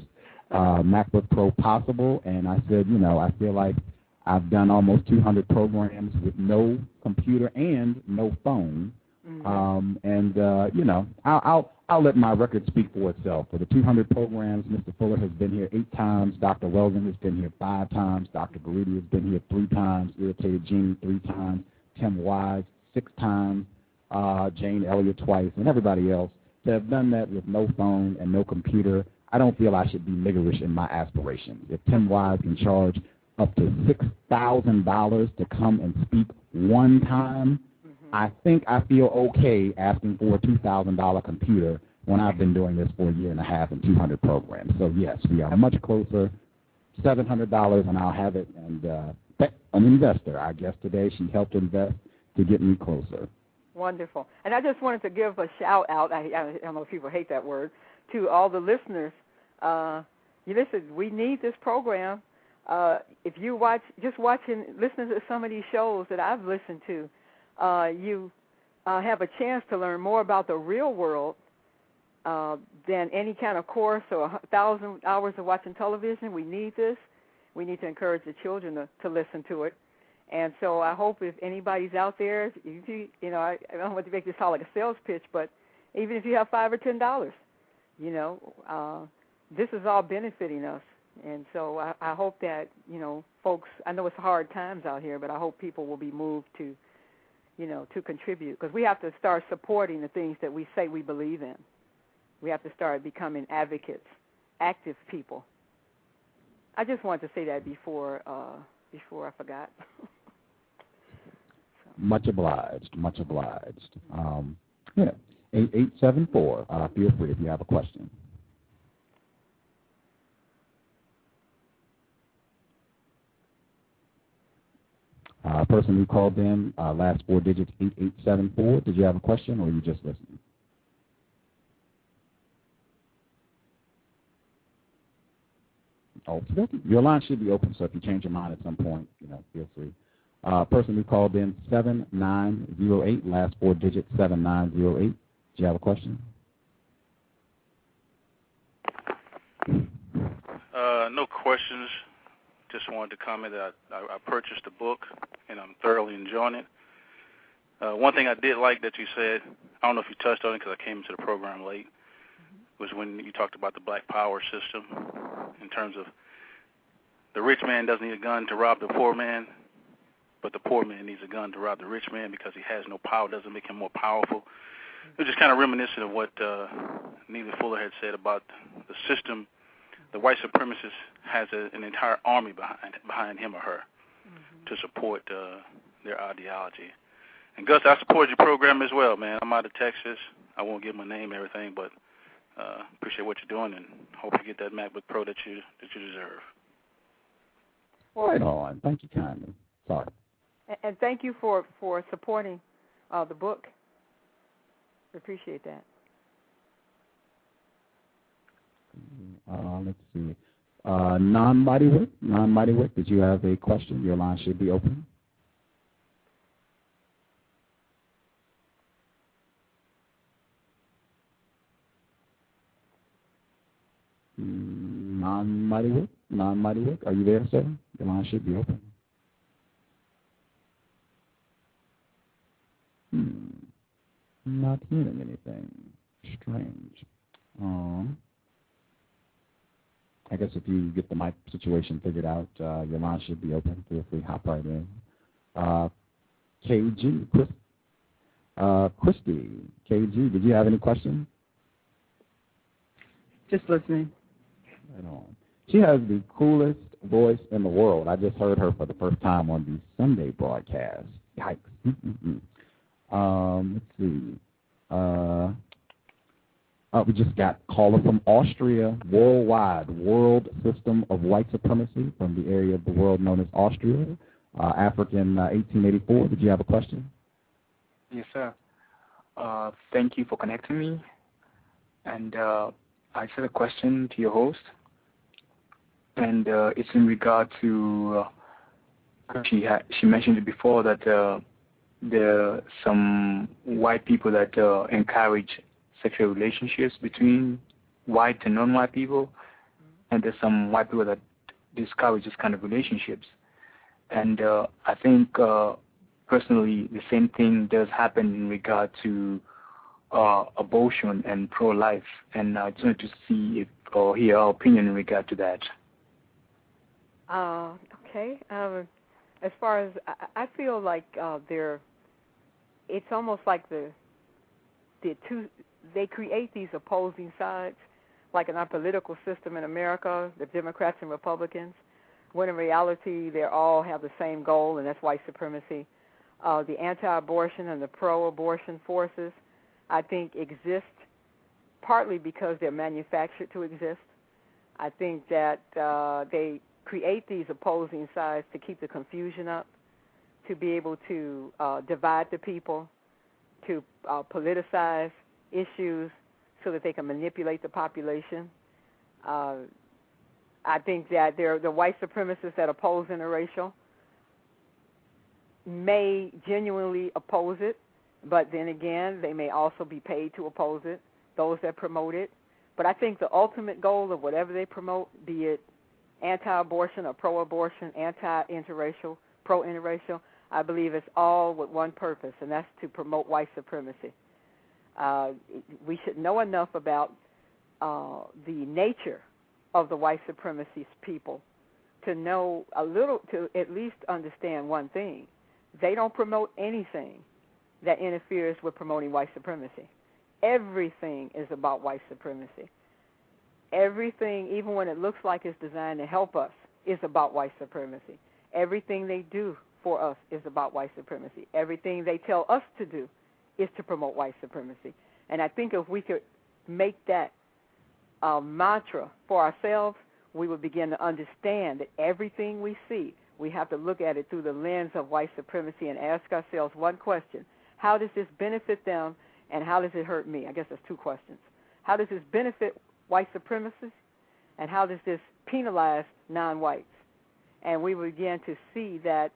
[SPEAKER 2] MacBook Pro possible, and I said, I feel like I've done almost 200 programs with no computer and no phone. I'll let my record speak for itself. For the 200 programs, Mr. Fuller has been here 8 times. Dr. Weldon has been here 5 times. Dr. Baruti has been here 3 times. Irritated Genie 3 times. Tim Wise 6 times. Jane Elliott twice, and everybody else. To have done that with no phone and no computer, I don't feel I should be niggerish in my aspirations. If Tim Wise can charge up to $6,000 to come and speak one time, I think I feel okay asking for a $2,000 computer when I've been doing this for a year and a half and 200 programs. So, yes, we are much closer. $700, and I'll have it. And an investor, I guess today, she helped invest to get me closer.
[SPEAKER 3] Wonderful. And I just wanted to give a shout-out, I don't know if people hate that word, to all the listeners. Listen, we need this program. If you listen to some of these shows that I've listened to, you have a chance to learn more about the real world than any kind of course or 1,000 hours of watching television. We need this. We need to encourage the children to listen to it. And so I hope if anybody's out there, I don't want to make this sound like a sales pitch, but even if you have $5 or $10, this is all benefiting us. And so I hope that, folks, I know it's hard times out here, but I hope people will be moved to contribute, because we have to start supporting the things that we say we believe in. We have to start becoming advocates, active people. I just wanted to say that before I forgot.
[SPEAKER 2] Much obliged. 8874. Feel free if you have a question. Person who called in, last 4 digits, 8874. Did you have a question, or are you just listening? Okay. Your line should be open, so if you change your mind at some point, feel free. Person who called in 7908, last four digits 7908. Do you have a question?
[SPEAKER 12] No questions. Just wanted to comment that I purchased the book, and I'm thoroughly enjoying it. One thing I did like that you said, I don't know if you touched on it because I came into the program late, was when you talked about the black power system in terms of the rich man doesn't need a gun to rob the poor man, but the poor man needs a gun to rob the rich man because he has no power. It doesn't make him more powerful. It was just kind of reminiscent of what Neely Fuller had said about the system. The white supremacist has an entire army behind him or her to support their ideology. And Gus, I support your program as well, man. I'm out of Texas. I won't give my name and everything, but appreciate what you're doing and hope you get that MacBook Pro that you deserve.
[SPEAKER 2] Right on. Thank you kindly. Sorry.
[SPEAKER 3] And thank you for supporting the book. We appreciate that.
[SPEAKER 2] Let's see. Non-Mighty-Wick, did you have a question? Your line should be open. Non-Mighty-Wick, are you there, sir? Your line should be open. Not hearing anything. Strange. I guess if you get the mic situation figured out, your line should be open. Feel free to hop right in. KG, Christy, KG, did you have any questions?
[SPEAKER 13] Just listening.
[SPEAKER 2] Right on. She has the coolest voice in the world. I just heard her for the first time on the Sunday broadcast. Yikes. Let's see. We just got caller from Austria, worldwide, world system of white supremacy from the area of the world known as Austria, African 1884. Did you have a question?
[SPEAKER 14] Yes, sir. Thank you for connecting me. And I said a question to your host, and it's in regard to she mentioned it before that there are some white people that encourage sexual relationships between white and non-white people, and there's some white people that discourage this kind of relationships. And I think personally the same thing does happen in regard to abortion and pro-life, and I just wanted to see if or hear our opinion in regard to that.
[SPEAKER 3] Okay. As far as I feel like it's almost like they create these opposing sides, like in our political system in America, the Democrats and Republicans, when in reality they all have the same goal, and that's white supremacy. The anti-abortion and the pro-abortion forces, I think, exist partly because they're manufactured to exist. I think that they create these opposing sides to keep the confusion up, to be able to divide the people, to politicize issues so that they can manipulate the population. I think that the white supremacists that oppose interracial may genuinely oppose it, but then again, they may also be paid to oppose it, those that promote it. But I think the ultimate goal of whatever they promote, be it anti-abortion or pro-abortion, anti-interracial, pro-interracial, I believe it's all with one purpose, and that's to promote white supremacy. We should know enough about the nature of the white supremacist people to know a little, to at least understand one thing. They don't promote anything that interferes with promoting white supremacy. Everything is about white supremacy. Everything, even when it looks like it's designed to help us, is about white supremacy. Everything they do for us is about white supremacy. Everything they tell us to do is to promote white supremacy. And I think if we could make that mantra for ourselves, we would begin to understand that everything we see, we have to look at it through the lens of white supremacy and ask ourselves one question: how does this benefit them, and how does it hurt me? I guess that's two questions. How does this benefit white supremacists, and how does this penalize non-whites? And we begin to see that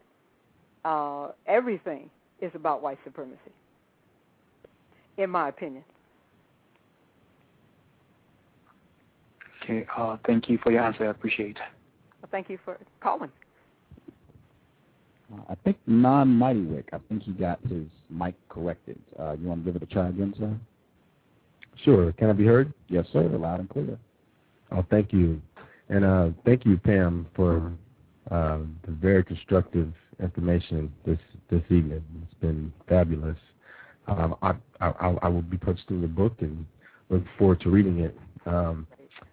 [SPEAKER 3] everything is about white supremacy, in my opinion.
[SPEAKER 14] Okay, thank you for your answer. I appreciate it.
[SPEAKER 3] Well, thank you for calling.
[SPEAKER 2] I think Non-Mightywick, I think he got his mic corrected. You want to give it a try again, sir?
[SPEAKER 13] Sure. Can I be heard?
[SPEAKER 2] Yes, sir. Loud and clear.
[SPEAKER 13] Oh, thank you. And thank you, Pam, for the very constructive information this evening. It's been fabulous. I will be purchasing the book and look forward to reading it.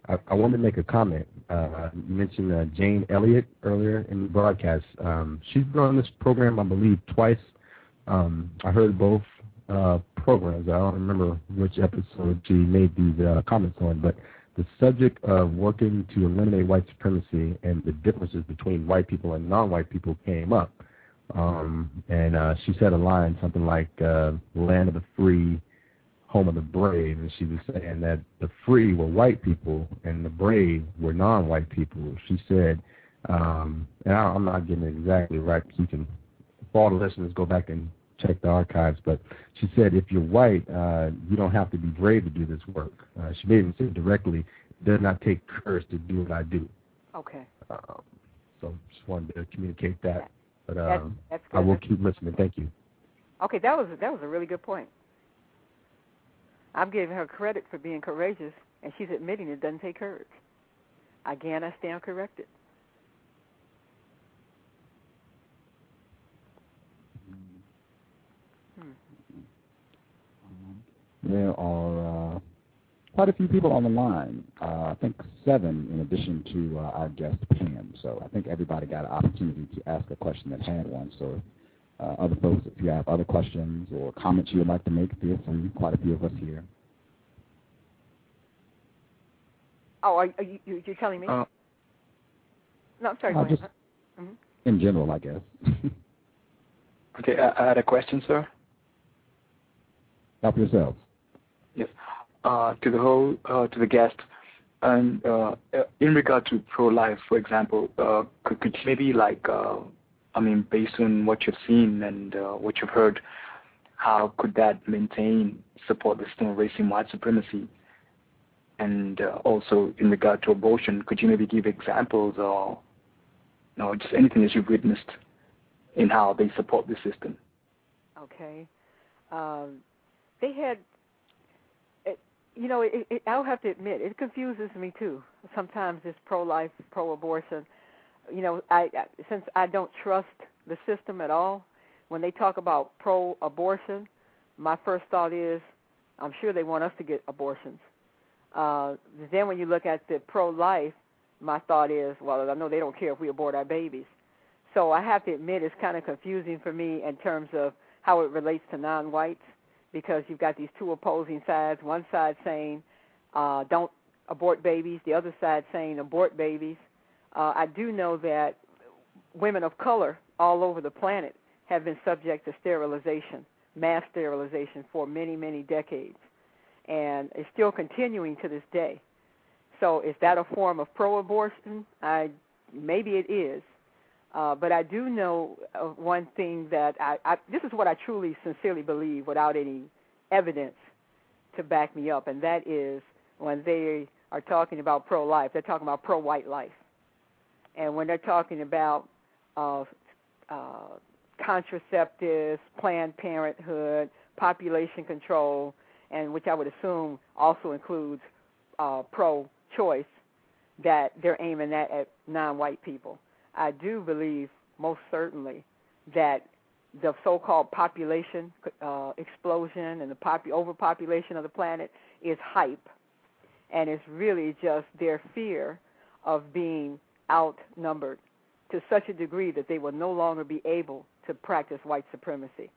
[SPEAKER 13] I wanted to make a comment. You mentioned Jane Elliott earlier in the broadcast. She's been on this program, I believe, twice. I heard both programs. I don't remember which episode she made these comments on, but the subject of working to eliminate white supremacy and the differences between white people and non-white people came up. And she said a line, something like, land of the free, home of the brave, and she was saying that the free were white people and the brave were non-white people. She said, and I'm not getting it exactly right, you can, for all the listeners, go back and check the archives, but she said if you're white, you don't have to be brave to do this work. She made it say directly, it does not take courage to do what I do.
[SPEAKER 3] Okay.
[SPEAKER 13] So just wanted to communicate that, but
[SPEAKER 3] that's good.
[SPEAKER 13] I will keep listening. Thank you.
[SPEAKER 3] Okay, that was a really good point. I'm giving her credit for being courageous, and she's admitting it doesn't take courage. Again, I stand corrected.
[SPEAKER 2] There are quite a few people on the line. I think 7 in addition to our guest, Pam. So I think everybody got an opportunity to ask a question that had one. So other folks, if you have other questions or comments you would like to make, feel free. Quite a few of us here.
[SPEAKER 3] Oh, are you telling me? No, I'm sorry. Go ahead.
[SPEAKER 2] Just in general, I guess.
[SPEAKER 14] Okay, I had a question, sir.
[SPEAKER 2] Help yourselves.
[SPEAKER 14] Yes. To the guest, and in regard to pro-life, for example, could you maybe based on what you've seen and what you've heard, how could that support the system of racism, white supremacy? And also in regard to abortion, could you maybe give examples or just anything that you've witnessed in how they support the system?
[SPEAKER 3] Okay. They had, I'll have to admit, it confuses me too. Sometimes it's pro-life, pro-abortion. Since I don't trust the system at all, when they talk about pro-abortion, my first thought is, I'm sure they want us to get abortions. Then when you look at the pro-life, my thought is, well, I know they don't care if we abort our babies. So I have to admit it's kind of confusing for me in terms of how it relates to non-whites, because you've got these two opposing sides, one side saying don't abort babies, the other side saying abort babies. I do know that women of color all over the planet have been subject to sterilization, mass sterilization, for many, many decades, and it's still continuing to this day. So is that a form of pro-abortion? Maybe it is. But I do know one thing that this is what I truly, sincerely believe without any evidence to back me up, and that is when they are talking about pro-life, they're talking about pro-white life. And when they're talking about contraceptives, Planned Parenthood, population control, and which I would assume also includes pro-choice, that they're aiming that at non-white people. I do believe most certainly that the so-called population explosion and the overpopulation of the planet is hype, and it's really just their fear of being outnumbered to such a degree that they will no longer be able to practice white supremacy.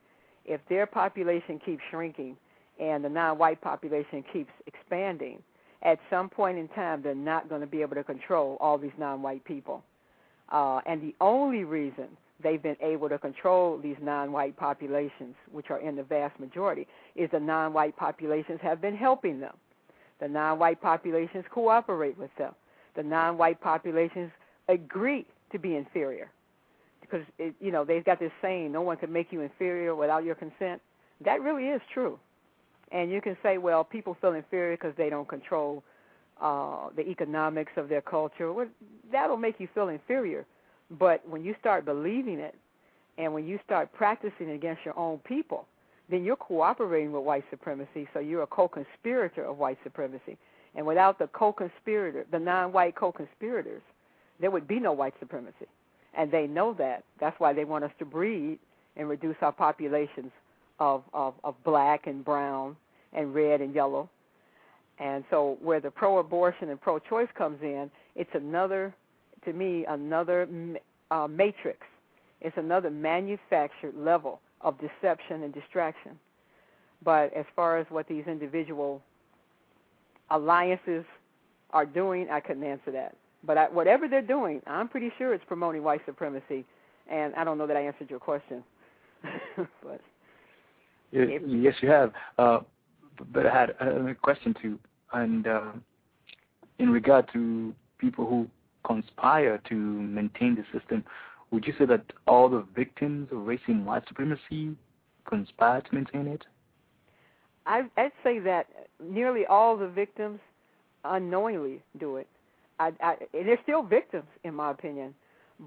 [SPEAKER 3] If their population keeps shrinking and the non-white population keeps expanding, at some point in time they're not going to be able to control all these non-white people. And the only reason they've been able to control these non-white populations, which are in the vast majority, is the non-white populations have been helping them. The non-white populations cooperate with them. The non-white populations agree to be inferior. because they've got this saying, no one can make you inferior without your consent. That really is true. And you can say, well, people feel inferior because they don't control the economics of their culture. Well, that'll make you feel inferior. But when you start believing it, and when you start practicing it against your own people, then you're cooperating with white supremacy, so you're a co-conspirator of white supremacy. And without the co-conspirator, the non-white co-conspirators, there would be no white supremacy. And they know that. That's why they want us to breed and reduce our populations of black and brown and red and yellow. And so where the pro-abortion and pro-choice comes in, it's another matrix. It's another manufactured level of deception and distraction. But as far as what these individual alliances are doing, I couldn't answer that. But whatever they're doing, I'm pretty sure it's promoting white supremacy. And I don't know that I answered your question. But
[SPEAKER 14] yes, you have. But I had a question too. And in regard to people who conspire to maintain the system, would you say that all the victims of racist white supremacy conspire to maintain it?
[SPEAKER 3] I'd say that nearly all the victims unknowingly do it. And they're still victims, in my opinion.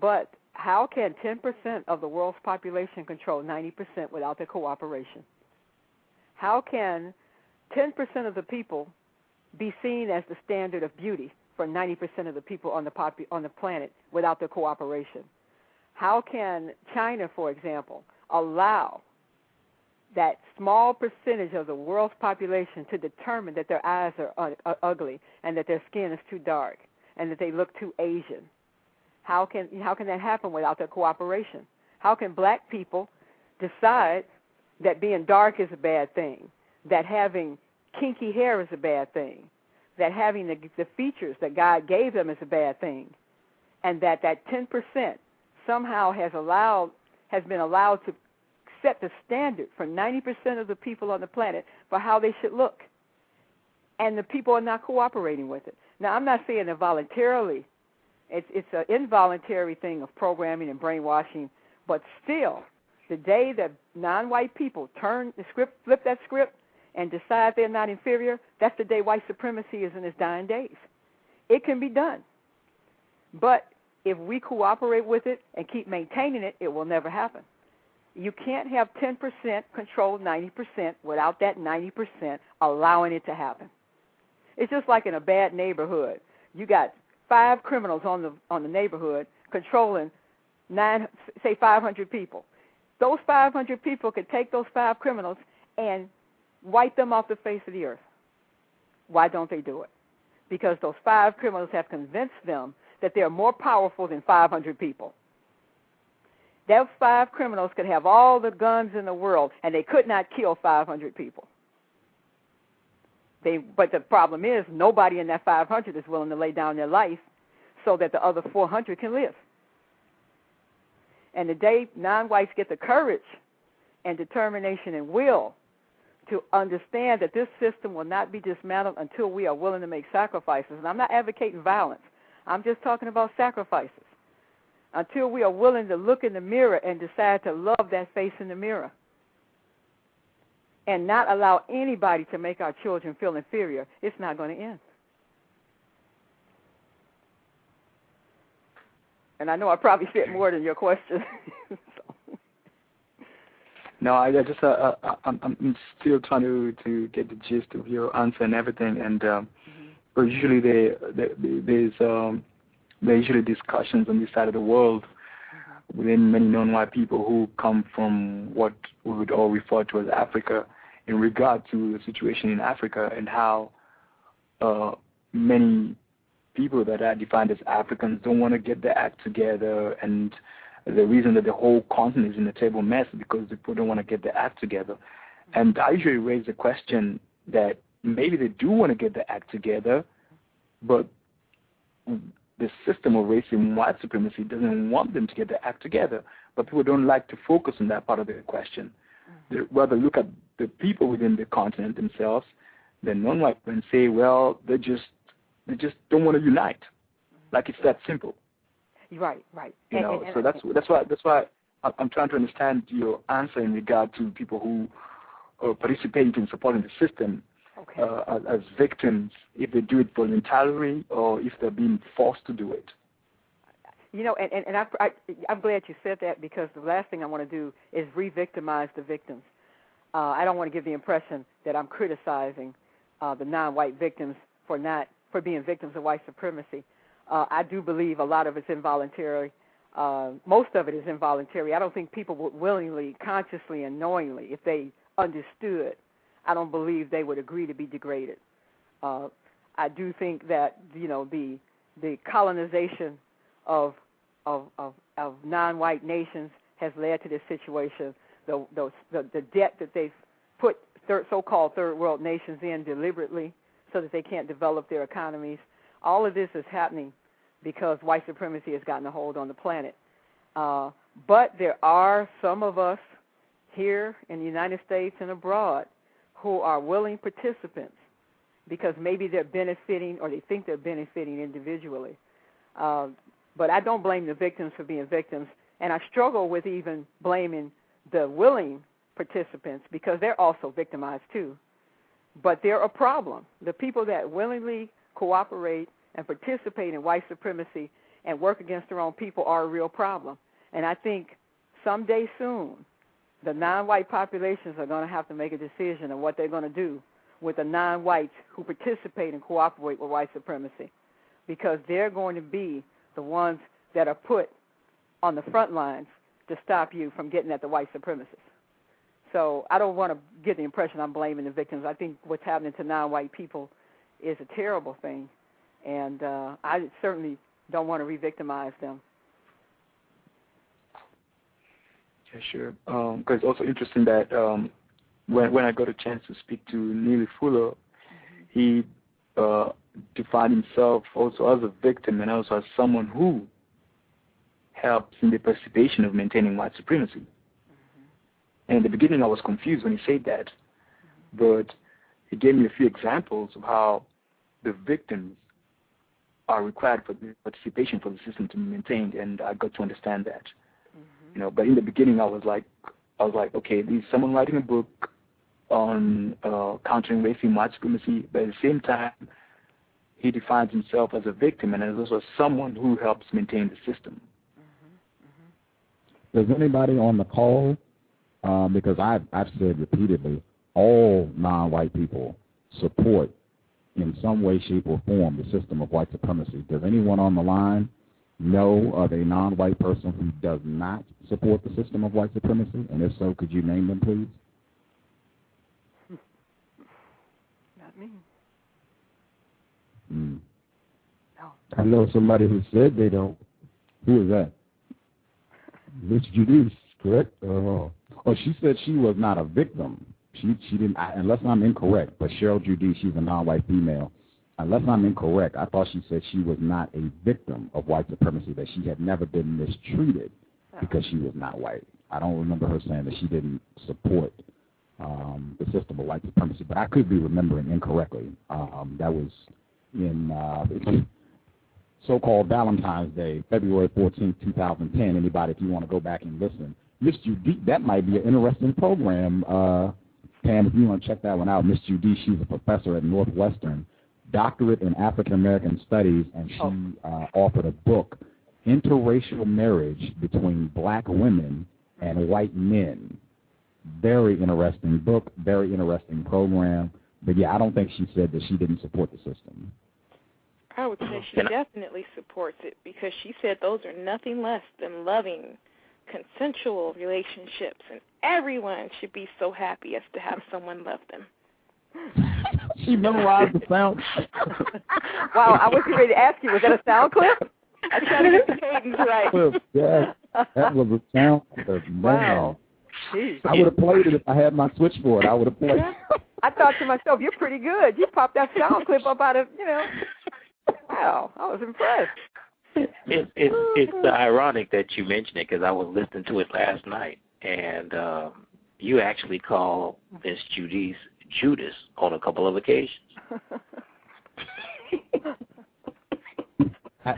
[SPEAKER 3] But how can 10% of the world's population control 90% without their cooperation? How can 10% of the people be seen as the standard of beauty for 90% of the people on the planet without their cooperation? How can China, for example, allow that small percentage of the world's population to determine that their eyes are ugly and that their skin is too dark and that they look too Asian? How can that happen without their cooperation? How can black people decide that being dark is a bad thing, that having kinky hair is a bad thing, that having the features that God gave them is a bad thing, and that 10% somehow has been allowed to set the standard for 90% of the people on the planet for how they should look, and the people are not cooperating with it. Now, I'm not saying that voluntarily. It's an involuntary thing of programming and brainwashing, but still, the day that non-white people flip that script, and decide they're not inferior, that's the day white supremacy is in its dying days. It can be done. But if we cooperate with it and keep maintaining it, it will never happen. You can't have 10% control 90% without that 90% allowing it to happen. It's just like in a bad neighborhood. You got 5 criminals on the neighborhood controlling 500 people. Those 500 people could take those 5 criminals and wipe them off the face of the earth. Why don't they do it? Because those 5 criminals have convinced them that they're more powerful than 500 people. Those 5 criminals could have all the guns in the world, and they could not kill 500 people. But the problem is, nobody in that 500 is willing to lay down their life so that the other 400 can live. And the day non-whites get the courage and determination and will to understand that this system will not be dismantled until we are willing to make sacrifices. And I'm not advocating violence. I'm just talking about sacrifices. Until we are willing to look in the mirror and decide to love that face in the mirror and not allow anybody to make our children feel inferior, it's not going to end. And I know I probably said more than your question.
[SPEAKER 14] No, I'm still trying to get the gist of your answer and everything, and but usually there's usually discussions on this side of the world within many non-white people who come from what we would all refer to as Africa, in regard to the situation in Africa and how many people that are defined as Africans don't want to get their act together, and the reason that the whole continent is in a terrible mess is because people don't want to get their act together. And I usually raise the question that maybe they do want to get their act together, but the system of racism and white supremacy doesn't want them to get their act together. But people don't like to focus on that part of the question. They rather look at the people within the continent themselves, the non-white, and say, well, they just don't want to unite. Like it's that simple.
[SPEAKER 3] Right, right.
[SPEAKER 14] You know, so that's why I'm trying to understand your answer in regard to people who participate in supporting the system as victims, if they do it voluntarily or if they're being forced to do it.
[SPEAKER 3] You know, and I'm glad you said that, because the last thing I want to do is re-victimize the victims. I don't want to give the impression that I'm criticizing the non-white victims for being victims of white supremacy. I do believe a lot of it's involuntary. Most of it is involuntary. I don't think people would willingly, consciously, and knowingly, if they understood, I don't believe they would agree to be degraded. I do think that, you know, the colonization of non-white nations has led to this situation. The debt that they've put so-called third world nations in deliberately so that they can't develop their economies. All of this is happening because white supremacy has gotten a hold on the planet. But there are some of us here in the United States and abroad who are willing participants because maybe they're benefiting or they think they're benefiting individually. But I don't blame the victims for being victims, and I struggle with even blaming the willing participants because they're also victimized too. But they're a problem. The people that willingly cooperate and participate in white supremacy and work against their own people are a real problem. And I think someday soon, the non-white populations are going to have to make a decision on what they're going to do with the non-whites who participate and cooperate with white supremacy, because they're going to be the ones that are put on the front lines to stop you from getting at the white supremacists. So I don't want to get the impression I'm blaming the victims. I think what's happening to non-white people is a terrible thing, and I certainly don't want to re-victimize them.
[SPEAKER 14] Yeah, sure. Because it's also interesting that when I got a chance to speak to Neely Fuller, he defined himself also as a victim and also as someone who helps in the participation of maintaining white supremacy. And in the beginning I was confused when he said that, but he gave me a few examples of how the victims are required for the participation for the system to be maintained, and I got to understand that. You know, but in the beginning I was like, okay, there's someone writing a book on countering racism, white supremacy, but at the same time he defines himself as a victim and as also someone who helps maintain the system.
[SPEAKER 2] Does anybody on the call, because I've said repeatedly, all non-white people support in some way, shape, or form the system of white supremacy. Does anyone on the line know of a non-white person who does not support the system of white supremacy? And if so, could you name them, please?
[SPEAKER 3] Not me.
[SPEAKER 13] No. I know somebody who said they don't.
[SPEAKER 2] Who is that?
[SPEAKER 13] Miss Judy's, correct?
[SPEAKER 2] Oh, she said she was not a victim. She didn't, unless I'm incorrect, but Cheryl Judy, she's a non-white female. Unless I'm incorrect, I thought she said she was not a victim of white supremacy, that she had never been mistreated because she was not white. I don't remember her saying that she didn't support the system of white supremacy, but I could be remembering incorrectly. That was in so-called Valentine's Day, February 14, 2010. Anybody, if you want to go back and listen. Miss Judy, that might be an interesting program. Pam, if you want to check that one out. Miss Judy, she's a professor at Northwestern, doctorate in African American Studies, and she authored a book, Interracial Marriage Between Black Women and White Men. Very interesting book, very interesting program. But yeah, I don't think she said that she didn't support the system.
[SPEAKER 9] I would say she definitely supports it, because she said those are nothing less than loving, consensual relationships, and everyone should be so happy as to have someone love them.
[SPEAKER 2] She memorized the sound.
[SPEAKER 3] Wow, I was ready to ask you, was that a sound clip?
[SPEAKER 9] I tried to get the cadence right.
[SPEAKER 2] Yeah, that was a sound clip.
[SPEAKER 3] Wow.
[SPEAKER 2] I would have played it if I had my switchboard. I would have played it.
[SPEAKER 3] I thought to myself, you're pretty good. You popped that sound clip up out of, wow, I was impressed.
[SPEAKER 10] It's ironic that you mentioned it, because I was listening to it last night, and you actually called Miss Judy's Judas on a couple of occasions.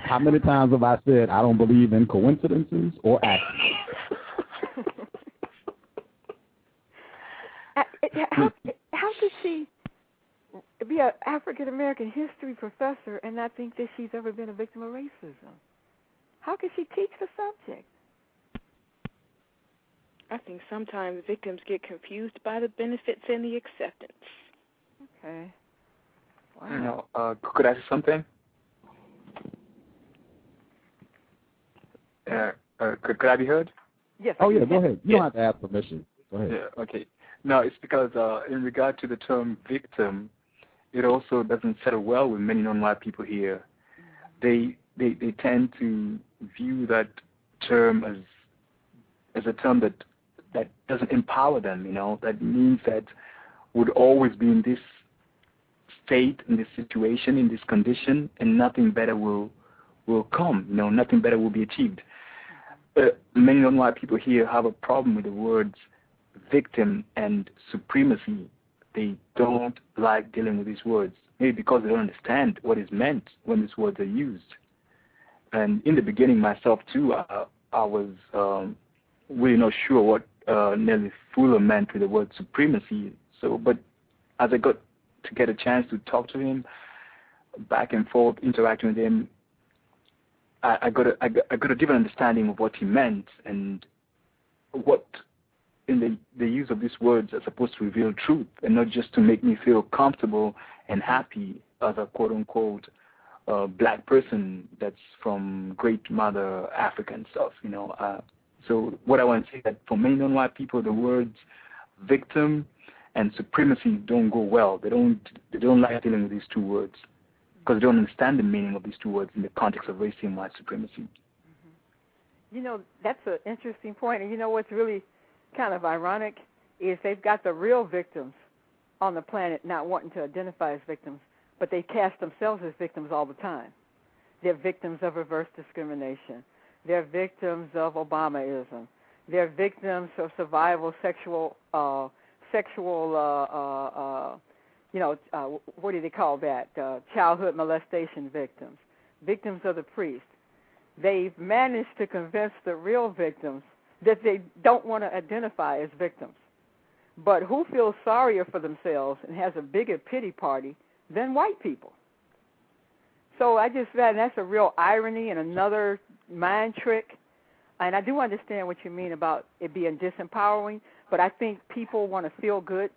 [SPEAKER 2] How many times have I said I don't believe in coincidences or accidents?
[SPEAKER 3] How could she be an African-American history professor and not think that she's ever been a victim of racism? How could she teach the subject?
[SPEAKER 9] I think sometimes victims get confused by the benefits and the acceptance.
[SPEAKER 3] Okay. Wow.
[SPEAKER 14] Could I say something? Could I be heard?
[SPEAKER 3] Yes.
[SPEAKER 2] Oh, yeah, go ahead. You don't have to ask permission. Go ahead.
[SPEAKER 14] Yeah, okay. No, it's because in regard to the term victim, it also doesn't settle well with many non-white people here. They tend to view that term as a term that doesn't empower them, That means that would always be in this state, in this situation, in this condition, and nothing better will come, nothing better will be achieved. Many non-white people here have a problem with the words victim and supremacy. They don't like dealing with these words, maybe because they don't understand what is meant when these words are used. And in the beginning, myself too, I was really not sure what Nellie Fuller meant with the word supremacy. But as I got to get a chance to talk to him, back and forth, interacting with him, I got a different understanding of what he meant and what in the use of these words are supposed to reveal truth and not just to make me feel comfortable and happy as a quote-unquote black person that's from great mother Africa and stuff, So what I want to say is that for many non-white people, the words victim and supremacy don't go well. They don't like dealing with these two words because they don't understand the meaning of these two words in the context of racism and white supremacy.
[SPEAKER 3] Mm-hmm. That's an interesting point. And what's really kind of ironic is they've got the real victims on the planet not wanting to identify as victims, but they cast themselves as victims all the time. They're victims of reverse discrimination. They're victims of Obamaism. They're victims of survival what do they call that? Childhood molestation victims. Victims of the priest. They've managed to convince the real victims that they don't want to identify as victims. But who feels sorrier for themselves and has a bigger pity party than white people? So I just found that's a real irony and another mind trick. And I do understand what you mean about it being disempowering, but I think people want to feel good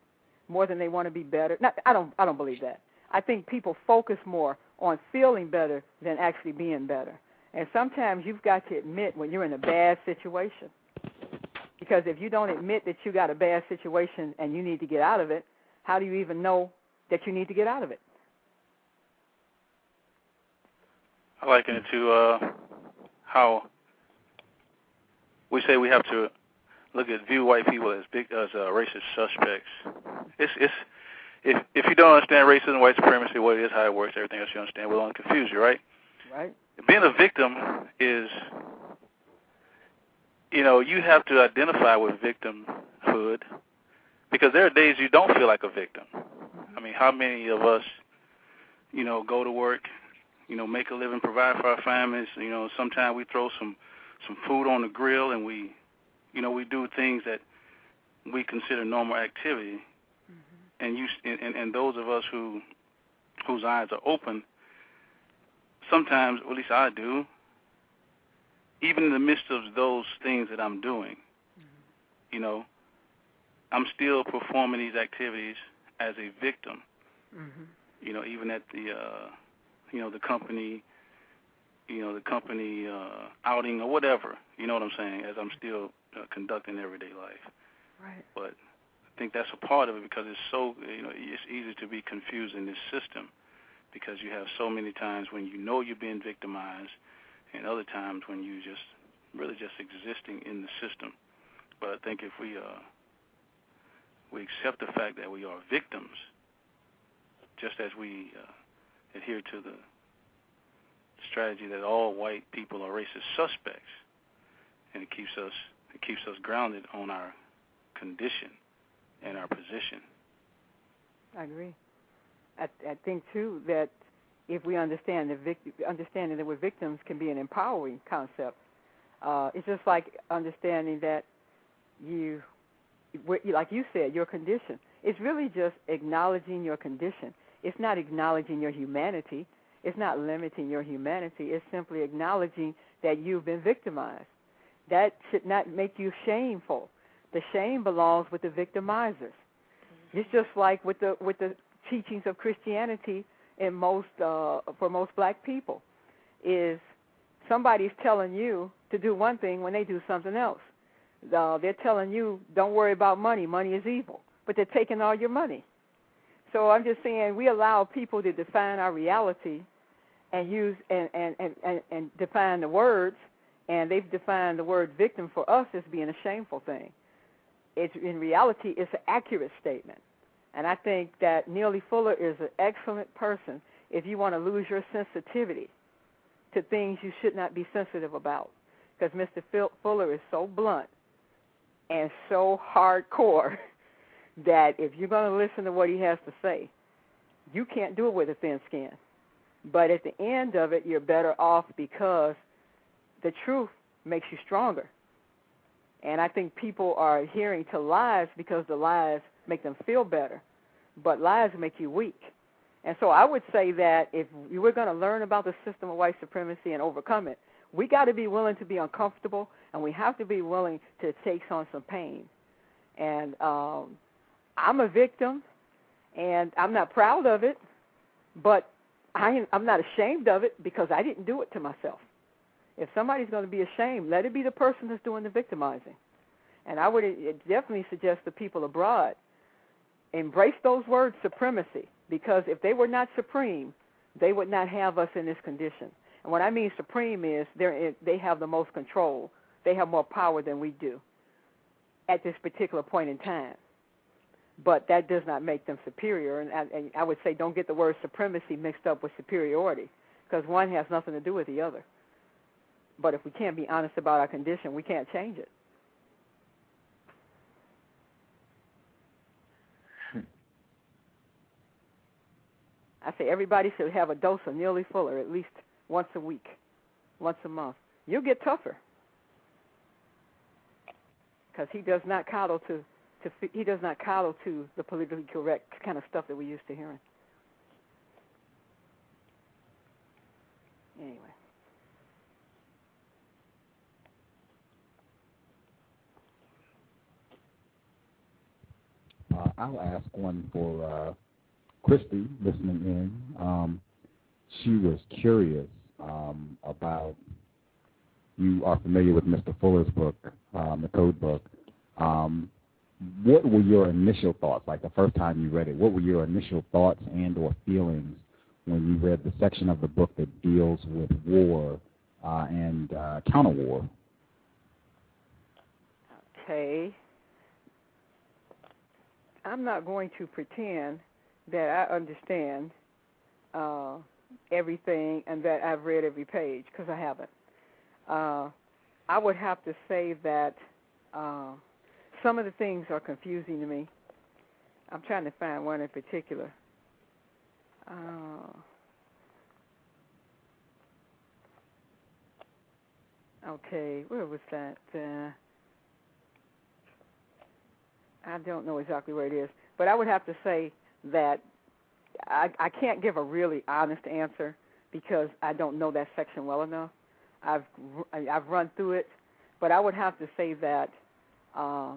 [SPEAKER 3] more than they want to be better. I don't believe that. I think people focus more on feeling better than actually being better. And sometimes you've got to admit when you're in a bad situation. Because if you don't admit that you got a bad situation and you need to get out of it, how do you even know that you need to get out of it?
[SPEAKER 12] I liken it to how we say we have to view white people as racist suspects. If you don't understand racism, white supremacy, what it is, how it works, everything else you understand, we'll only confuse you, right?
[SPEAKER 3] Right.
[SPEAKER 12] Being a victim is, you have to identify with victimhood because there are days you don't feel like a victim. I mean, how many of us, go to work, make a living, provide for our families, sometimes we throw some food on the grill and we do things that we consider normal activity. Mm-hmm. And those of us whose eyes are open, sometimes, or at least I do, even in the midst of those things that I'm doing, I'm still performing these activities as a victim. Mm-hmm. Even at the company, the company outing or whatever, you know what I'm saying, as I'm still conducting everyday life.
[SPEAKER 3] Right.
[SPEAKER 12] But I think that's a part of it because it's so, it's easy to be confused in this system because you have so many times when you're being victimized and other times when you just really just existing in the system. But I think if we accept the fact that we are victims, just as we adhere to the strategy that all white people are racist suspects, and it keeps us grounded on our condition and our position.
[SPEAKER 3] I agree. I think too that if we understand understanding that we're victims can be an empowering concept. It's just like understanding that like you said, your condition. It's really just acknowledging your condition. It's not acknowledging your humanity. It's not limiting your humanity. It's simply acknowledging that you've been victimized. That should not make you shameful. The shame belongs with the victimizers. It's just like with the teachings of Christianity for most black people, is somebody's telling you to do one thing when they do something else. They're telling you, don't worry about money. Money is evil. But they're taking all your money. So I'm just saying we allow people to define our reality and use and define the words, and they've defined the word victim for us as being a shameful thing. In reality, it's an accurate statement. And I think that Neely Fuller is an excellent person if you want to lose your sensitivity to things you should not be sensitive about. Because Mr. Fuller is so blunt and so hardcore that if you're going to listen to what he has to say, you can't do it with a thin skin. But at the end of it, you're better off because the truth makes you stronger. And I think people are adhering to lies because the lies make them feel better. But lies make you weak. And so I would say that if you were going to learn about the system of white supremacy and overcome it, we got to be willing to be uncomfortable, and we have to be willing to take on some pain. And I'm a victim, and I'm not proud of it, but I'm not ashamed of it because I didn't do it to myself. If somebody's going to be ashamed, let it be the person that's doing the victimizing. And I would definitely suggest the people abroad embrace those words, supremacy, because if they were not supreme, they would not have us in this condition. And what I mean supreme is they have the most control. They have more power than we do at this particular point in time. But that does not make them superior. And I would say don't get the word supremacy mixed up with superiority, because one has nothing to do with the other. But if we can't be honest about our condition, we can't change it. I say everybody should have a dose of Neely Fuller at least once a week, once a month. You'll get tougher because he does not coddle to the politically correct kind of stuff that we used to hearing. Anyway.
[SPEAKER 2] I'll ask one for Christy, listening in. She was curious about, you are familiar with Mr. Fuller's book, the Code book. What were your initial thoughts, like the first time you read it? What were your initial thoughts and or feelings when you read the section of the book that deals with war and counter-war?
[SPEAKER 3] Okay. I'm not going to pretend that I understand everything and that I've read every page, because I haven't. I would have to say that some of the things are confusing to me. I'm trying to find one in particular. Okay, where was that? I don't know exactly where it is, but I would have to say that I can't give a really honest answer because I don't know that section well enough. I've run through it, but I would have to say that I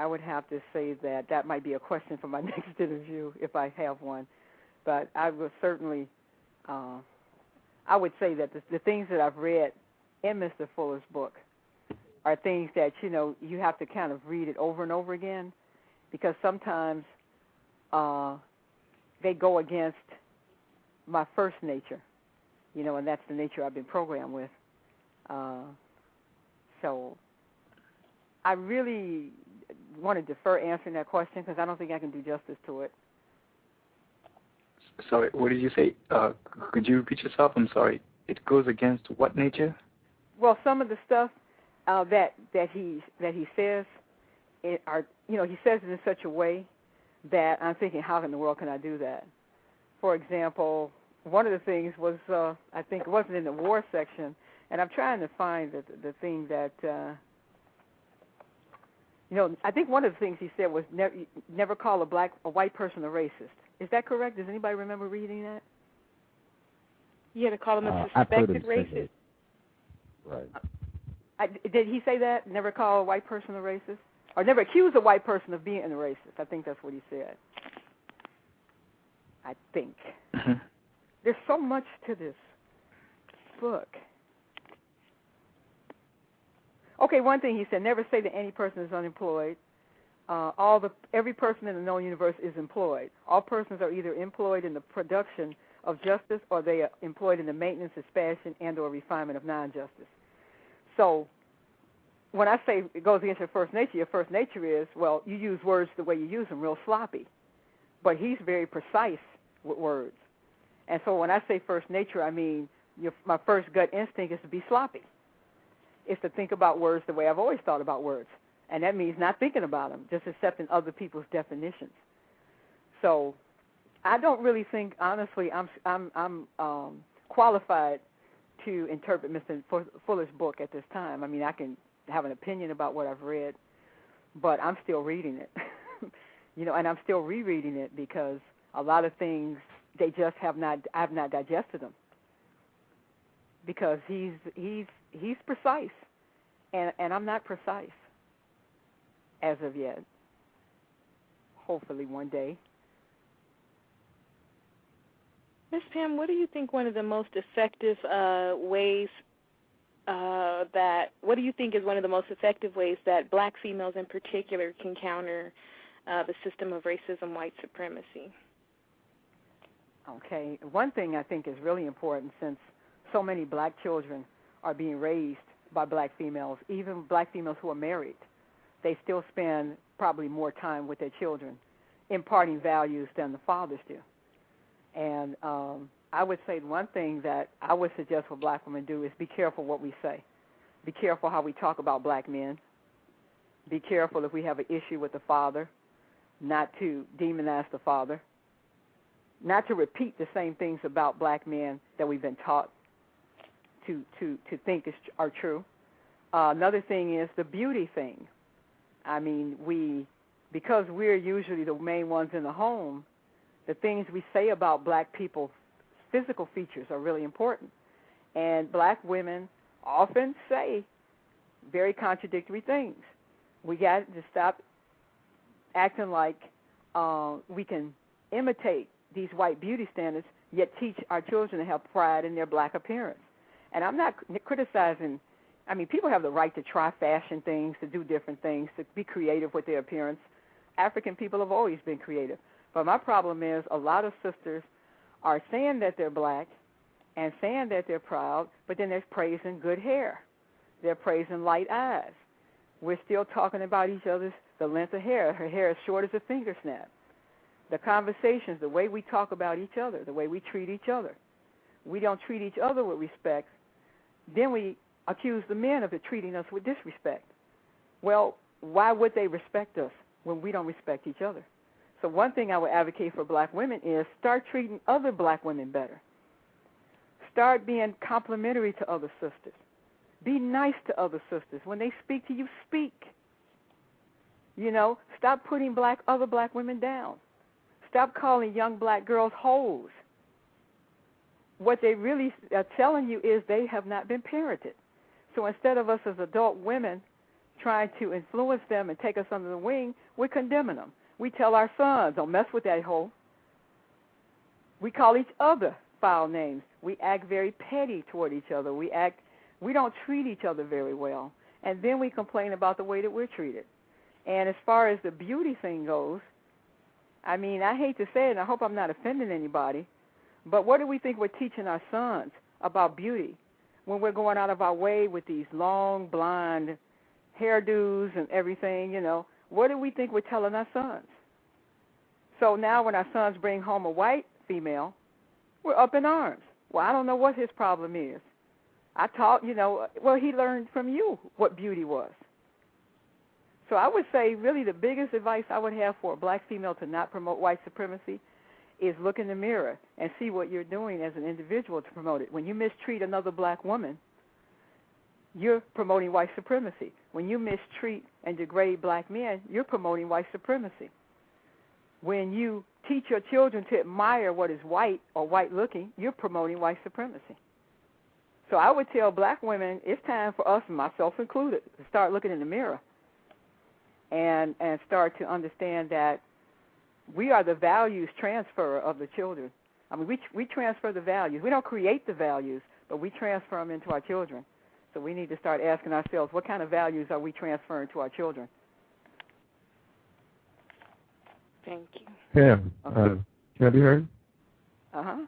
[SPEAKER 3] would have to say that might be a question for my next interview if I have one. But I will certainly, I would say that the things that I've read in Mr. Fuller's book are things that, you have to kind of read it over and over again, because sometimes they go against my first nature, and that's the nature I've been programmed with. So I really want to defer answering that question because I don't think I can do justice to it.
[SPEAKER 14] Sorry, what did you say? Could you repeat yourself? I'm sorry. It goes against what nature?
[SPEAKER 3] Well, some of the stuff that he says, he says it in such a way that I'm thinking, how in the world can I do that? For example, one of the things was, I think it wasn't in the war section, and I'm trying to find the thing that, I think one of the things he said was never call a white person a racist. Is that correct? Does anybody remember reading that?
[SPEAKER 9] You had to call them a suspected racist.
[SPEAKER 2] Right.
[SPEAKER 3] Did he say that? Never call a white person a racist? Or never accuse a white person of being a racist? I think that's what he said. I think. There's so much to this book. Okay, one thing he said, never say that any person is unemployed. Every person in the known universe is employed. All persons are either employed in the production of justice or they are employed in the maintenance, expansion, and or refinement of non-justice. So when I say it goes against your first nature is, well, you use words the way you use them, real sloppy. But he's very precise with words. And so when I say first nature, I mean my first gut instinct is to be sloppy. Is to think about words the way I've always thought about words. And that means not thinking about them, just accepting other people's definitions. So I don't really think, honestly, I'm qualified to interpret Mr. Fuller's book at this time. I mean, I can have an opinion about what I've read, but I'm still reading it. And I'm still rereading it because a lot of things I've not digested them. Because he's precise, and I'm not precise as of yet. Hopefully one day.
[SPEAKER 9] Ms. Pam, what do you think one of the most effective ways what do you think is one of the most effective ways that black females in particular can counter the system of racism, white supremacy?
[SPEAKER 3] Okay, one thing I think is really important, since so many black children are being raised by black females, even black females who are married. They still spend probably more time with their children, imparting values than the fathers do. And I would say one thing that I would suggest for black women do is be careful what we say. Be careful how we talk about black men. Be careful if we have an issue with the father, not to demonize the father, not to repeat the same things about black men that we've been taught to think are true. Another thing is the beauty thing. I mean, because we're usually the main ones in the home, the things we say about black people's physical features are really important. And black women often say very contradictory things. We got to stop acting like we can imitate these white beauty standards, yet teach our children to have pride in their black appearance. And I'm not criticizing. I mean, people have the right to try fashion things, to do different things, to be creative with their appearance. African people have always been creative. But my problem is a lot of sisters are saying that they're black and saying that they're proud, but then they're praising good hair. They're praising light eyes. We're still talking about each other's, the length of hair. Her hair is short as a finger snap. The conversations, the way we talk about each other, the way we treat each other. We don't treat each other with respect. Then we accuse the men of treating us with disrespect. Well, why would they respect us when we don't respect each other? So one thing I would advocate for black women is start treating other black women better. Start being complimentary to other sisters. Be nice to other sisters. When they speak to you, speak. Stop putting other black women down. Stop calling young black girls hoes. What they really are telling you is they have not been parented. So instead of us as adult women trying to influence them and take us under the wing, we're condemning them. We tell our sons, don't mess with that hoe. We call each other foul names. We act very petty toward each other. We don't treat each other very well. And then we complain about the way that we're treated. And as far as the beauty thing goes, I mean, I hate to say it, and I hope I'm not offending anybody, but what do we think we're teaching our sons about beauty when we're going out of our way with these long, blonde hairdos and everything, What do we think we're telling our sons? So now when our sons bring home a white female, we're up in arms. Well, I don't know what his problem is. I taught, he learned from you what beauty was. So I would say really the biggest advice I would have for a black female to not promote white supremacy is look in the mirror and see what you're doing as an individual to promote it. When you mistreat another black woman, you're promoting white supremacy. When you mistreat and degrade black men, you're promoting white supremacy. When you teach your children to admire what is white or white-looking, you're promoting white supremacy. So I would tell black women it's time for us, myself included, to start looking in the mirror and start to understand that we are the values transferer of the children. I mean, we transfer the values. We don't create the values, but we transfer them into our children. So we need to start asking ourselves, what kind of values are we transferring to our children?
[SPEAKER 9] Thank you.
[SPEAKER 13] Pam,
[SPEAKER 3] Okay.
[SPEAKER 13] can I be heard?
[SPEAKER 3] Uh-huh.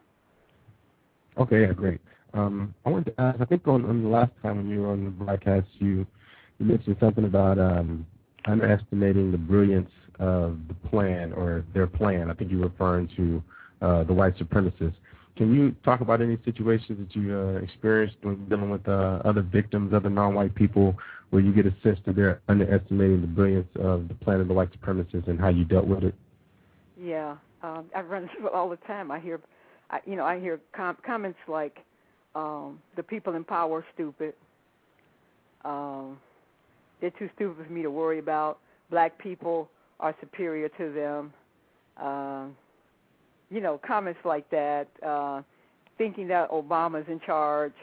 [SPEAKER 13] Okay, yeah, great. I wanted to ask, I think on the last time when you were on the broadcast, you mentioned something about underestimating the brilliance of the plan or their plan. I think you were referring to the white supremacists. Can you talk about any situations that you experienced when dealing with other victims, other non-white people, where you get a sense that they're underestimating the brilliance of the plan of the white supremacists and how you dealt with it?
[SPEAKER 3] Yeah, I run into it all the time. I hear comments like, the people in power are stupid. They're too stupid for me to worry about. Black people are superior to them. Comments like that. Thinking that Obama's in charge.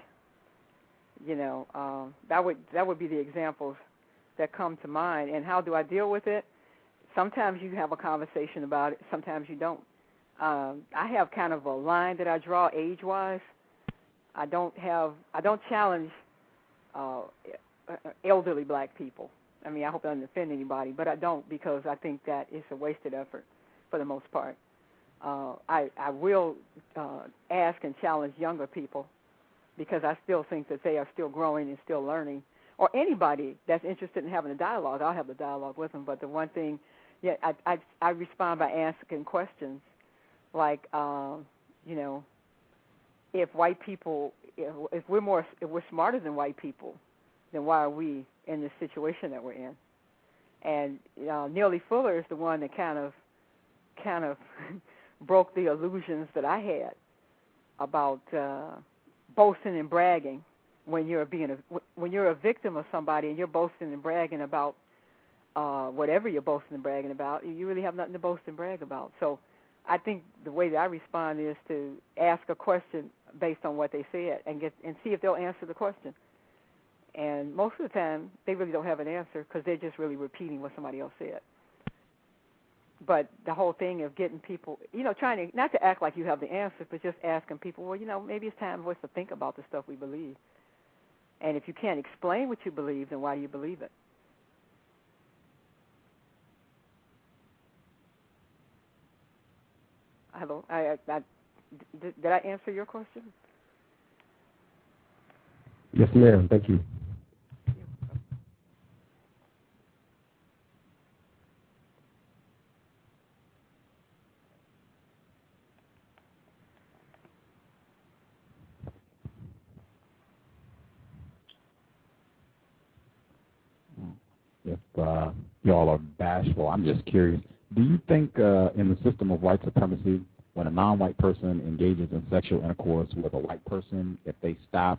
[SPEAKER 3] That would be the examples that come to mind. And how do I deal with it? Sometimes you have a conversation about it. Sometimes you don't. I have kind of a line that I draw age-wise. I don't challenge elderly black people. I mean, I hope I don't offend anybody, but I don't, because I think that it's a wasted effort for the most part. I will ask and challenge younger people, because I still think that they are still growing and still learning. Or anybody that's interested in having a dialogue, I'll have the dialogue with them. But the one thing, I respond by asking questions like, if white people, if we're smarter than white people, then why are we in this situation that we're in? And Neely Fuller is the one that kind of broke the illusions that I had about boasting and bragging when you're a victim of somebody and you're boasting and bragging about whatever you're boasting and bragging about. You really have nothing to boast and brag about. So I think the way that I respond is to ask a question based on what they said and see if they'll answer the question. And most of the time, they really don't have an answer because they're just really repeating what somebody else said. But the whole thing of getting people, trying to, not to act like you have the answer, but just asking people, well, maybe it's time for us to think about the stuff we believe. And if you can't explain what you believe, then why do you believe it? Hello? Did I answer your question?
[SPEAKER 13] Yes, ma'am. Thank you.
[SPEAKER 2] If y'all are bashful, I'm just curious. Do you think in the system of white supremacy, when a non-white person engages in sexual intercourse with a white person, if they stop,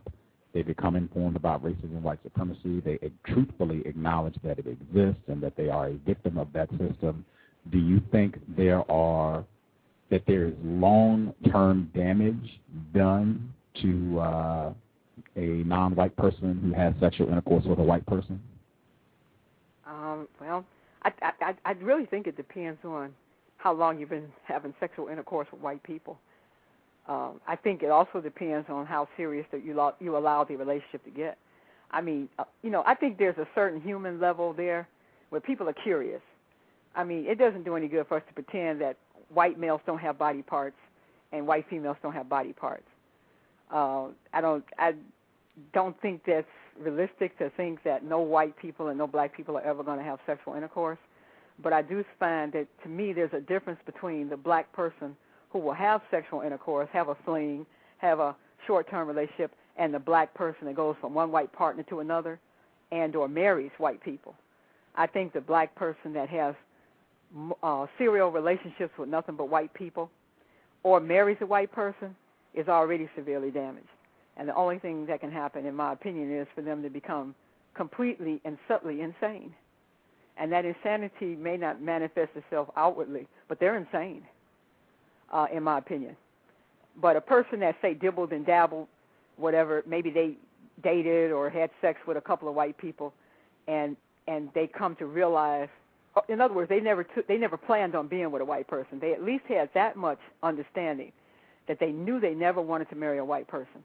[SPEAKER 2] they become informed about racism, white supremacy, they truthfully acknowledge that it exists and that they are a victim of that system, do you think there is long-term damage done to a non-white person who has sexual intercourse with a white person?
[SPEAKER 3] Well, I really think it depends on how long you've been having sexual intercourse with white people. I think it also depends on how serious that you allow the relationship to get. I mean, I think there's a certain human level there where people are curious. I mean, it doesn't do any good for us to pretend that white males don't have body parts and white females don't have body parts. I don't think that's realistic to think that no white people and no black people are ever going to have sexual intercourse. But I do find that, to me, there's a difference between the black person who will have sexual intercourse, have a fling, have a short-term relationship, and the black person that goes from one white partner to another and or marries white people. I think the black person that has serial relationships with nothing but white people or marries a white person is already severely damaged. And the only thing that can happen, in my opinion, is for them to become completely and subtly insane. And that insanity may not manifest itself outwardly, but they're insane, in my opinion. But a person that, say, dibbled and dabbled, whatever, maybe they dated or had sex with a couple of white people, and they come to realize, in other words, they never planned on being with a white person. They at least had that much understanding that they knew they never wanted to marry a white person.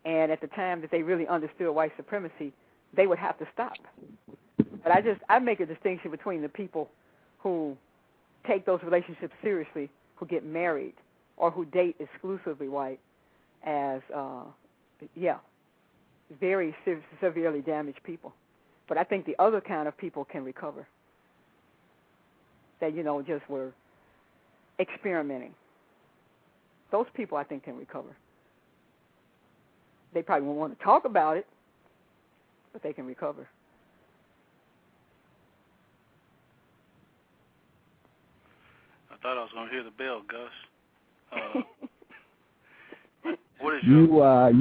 [SPEAKER 3] And at the time that they really understood white supremacy, they would have to stop. But I make a distinction between the people who take those relationships seriously, who get married, or who date exclusively white, as very severely damaged people. But I think the other kind of people can recover. That, just were experimenting. Those people, I think, can recover. They probably won't want to talk about it, but they can recover.
[SPEAKER 12] I thought I was going to hear the bell, Gus. What is your...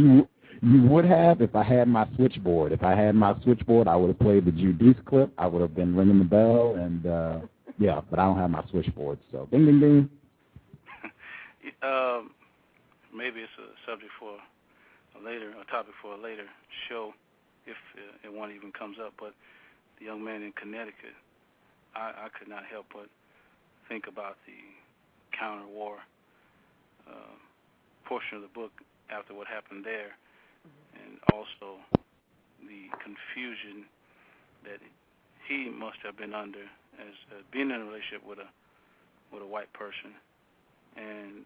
[SPEAKER 2] You would have if I had my switchboard. If I had my switchboard, I would have played the Judice clip. I would have been ringing the bell, and but I don't have my switchboard. So, ding, ding, ding.
[SPEAKER 12] Maybe it's a subject for a topic for a later show, if one even comes up. But the young man in Connecticut, I could not help but think about the counter-war portion of the book after what happened there, and also the confusion that he must have been under as being in a relationship with a white person. And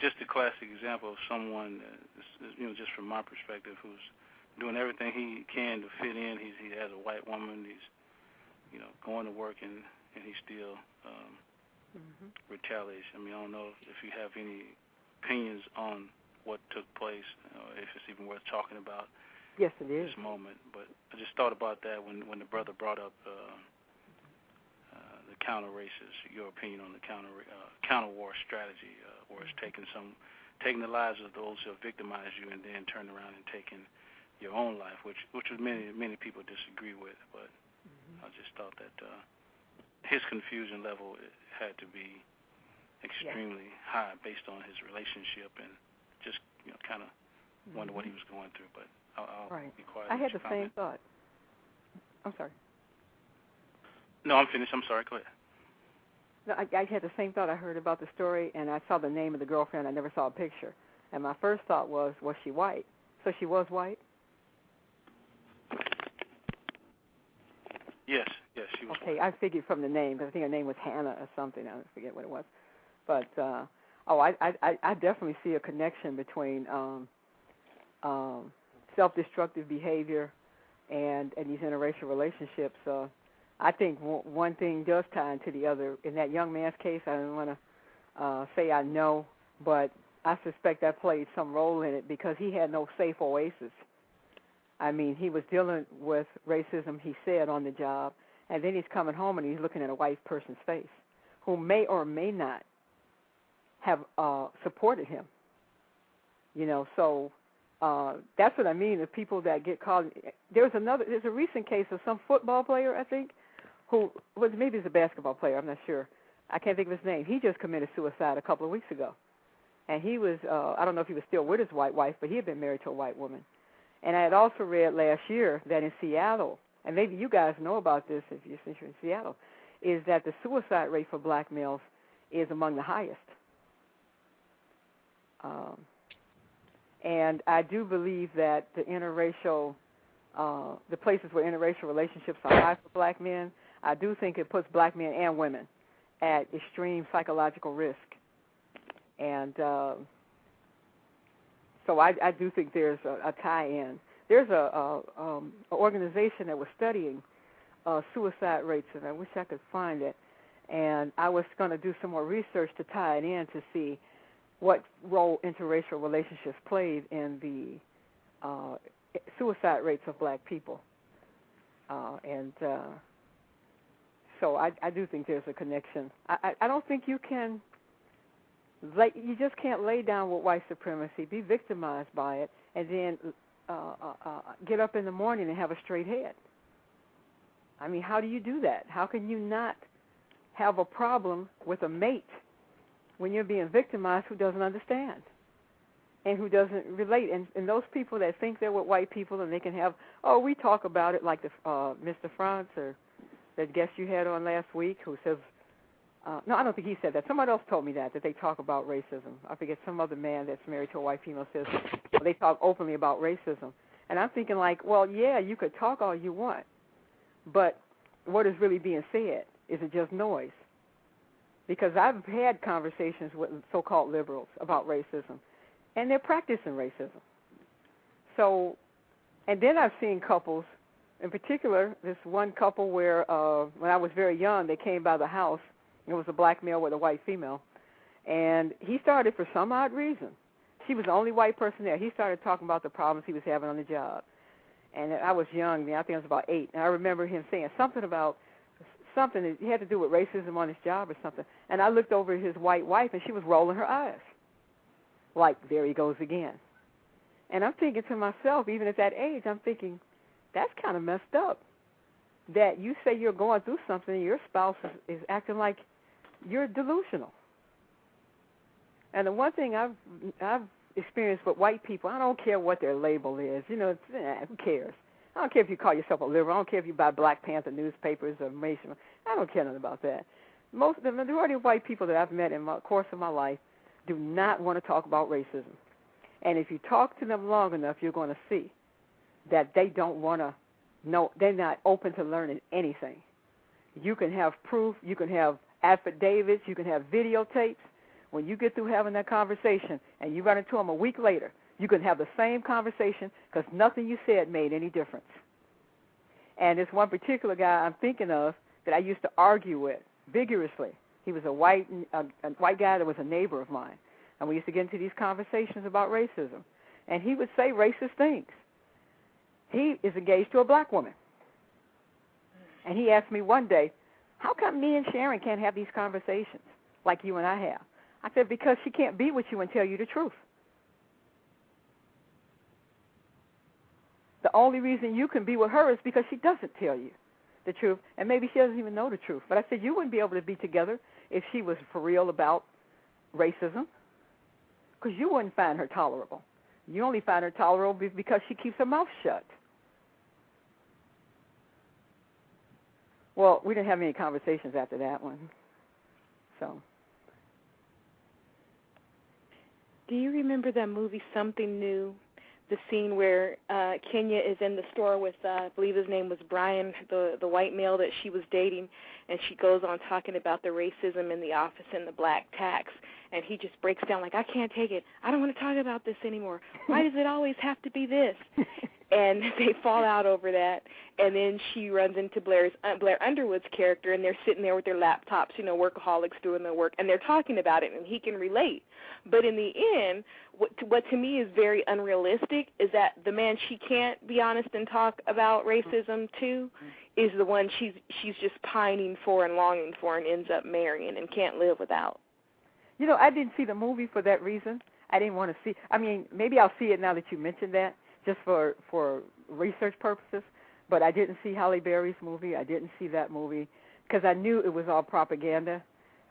[SPEAKER 12] just a classic example of someone, just from my perspective, who's doing everything he can to fit in. He has a white woman. He's, going to work, and he still retaliates. I mean, I don't know if you have any opinions on what took place, if it's even worth talking about.
[SPEAKER 3] Yes, it is.
[SPEAKER 12] This moment, but I just thought about that when the brother brought up the counter races. Your opinion on the counter war strategy, where it's taking the lives of those who have victimized you and then turn around and taking your own life, which many people disagree with. But I just thought that his confusion level had to be extremely high based on his relationship, and just kind of wonder what he was going through. But I'll be quiet.
[SPEAKER 3] I had the same thought. I'm sorry.
[SPEAKER 12] No, I'm finished. I'm sorry. Go ahead.
[SPEAKER 3] No, I had the same thought. I heard about the story, and I saw the name of the girlfriend. I never saw a picture. And my first thought was she white? So she was white?
[SPEAKER 12] Yes, she was
[SPEAKER 3] okay,
[SPEAKER 12] white.
[SPEAKER 3] I figured from the name, because I think her name was Hannah or something. I forget what it was. But, I definitely see a connection between self-destructive behavior and these interracial relationships. I think one thing does tie into the other. In that young man's case, I don't want to say I know, but I suspect that played some role in it because he had no safe oasis. I mean, he was dealing with racism, he said, on the job, and then he's coming home and he's looking at a white person's face who may or may not have supported him. So that's what I mean, the people that get called. There's a recent case of some football player, I think, who was, maybe he's a basketball player, I'm not sure. I can't think of his name. He just committed suicide a couple of weeks ago. And he was, I don't know if he was still with his white wife, but he had been married to a white woman. And I had also read last year that in Seattle, and maybe you guys know about this since you're in Seattle, is that the suicide rate for black males is among the highest. And I do believe that the interracial, the places where interracial relationships are high for black men, I do think it puts black men and women at extreme psychological risk. And so I do think there's a tie-in. There's a organization that was studying suicide rates, and I wish I could find it. And I was going to do some more research to tie it in to see what role interracial relationships played in the suicide rates of black people. So I do think there's a connection. I don't think you can, you just can't lay down with white supremacy, be victimized by it, and then get up in the morning and have a straight head. I mean, how do you do that? How can you not have a problem with a mate when you're being victimized who doesn't understand and who doesn't relate? And those people that think they're with white people and they can have, we talk about it, like the Mr. France or that guest you had on last week who says, no, I don't think he said that. Somebody else told me that they talk about racism. I forget, some other man that's married to a white female says they talk openly about racism. And I'm thinking like, well, yeah, you could talk all you want, but what is really being said? Is it just noise? Because I've had conversations with so-called liberals about racism, and they're practicing racism. So, and then I've seen couples, in particular, this one couple where when I was very young, they came by the house. It was a black male with a white female, and he started, for some odd reason, she was the only white person there, he started talking about the problems he was having on the job. And I was young, I think I was about 8, and I remember him saying something about something that had to do with racism on his job or something. And I looked over at his white wife, and she was rolling her eyes, like, there he goes again. And I'm thinking to myself, even at that age, I'm thinking, that's kind of messed up, that you say you're going through something and your spouse is acting like you're delusional. And the one thing I've experienced with white people, I don't care what their label is. You know, who cares? I don't care if you call yourself a liberal. I don't care if you buy Black Panther newspapers or Mason. I don't care nothing about that. The majority of white people that I've met in the course of my life do not want to talk about racism. And if you talk to them long enough, you're going to see that they don't want to know. They're not open to learning anything. You can have proof. You can have affidavits. You can have videotapes. When you get through having that conversation and you run into them a week later, you can have the same conversation because nothing you said made any difference. And this one particular guy I'm thinking of that I used to argue with vigorously, he was a white guy that was a neighbor of mine. And we used to get into these conversations about racism. And he would say racist things. He is engaged to a black woman. And he asked me one day, how come me and Sharon can't have these conversations like you and I have? I said, because she can't be with you and tell you the truth. The only reason you can be with her is because she doesn't tell you the truth, and maybe she doesn't even know the truth. But I said, you wouldn't be able to be together if she was for real about racism, because you wouldn't find her tolerable. You only find her tolerable because she keeps her mouth shut. Well, we didn't have any conversations after that one. So.
[SPEAKER 9] Do you remember that movie Something New? The scene where Kenya is in the store with, I believe his name was Brian, the white male that she was dating, and she goes on talking about the racism in the office and the black tax, and he just breaks down like, I can't take it. I don't want to talk about this anymore. Why does it always have to be this? And they fall out over that, and then she runs into Blair Underwood's character, and they're sitting there with their laptops, you know, workaholics doing their work, and they're talking about it, and he can relate. But in the end, what to me is very unrealistic is that the man she can't be honest and talk about racism to is the one she's just pining for and longing for and ends up marrying and can't live without.
[SPEAKER 3] You know, I didn't see the movie for that reason. I didn't want to see. I mean, maybe I'll see it now that you mentioned that, just for research purposes. But I didn't see Halle Berry's movie. I didn't see that movie because I knew it was all propaganda.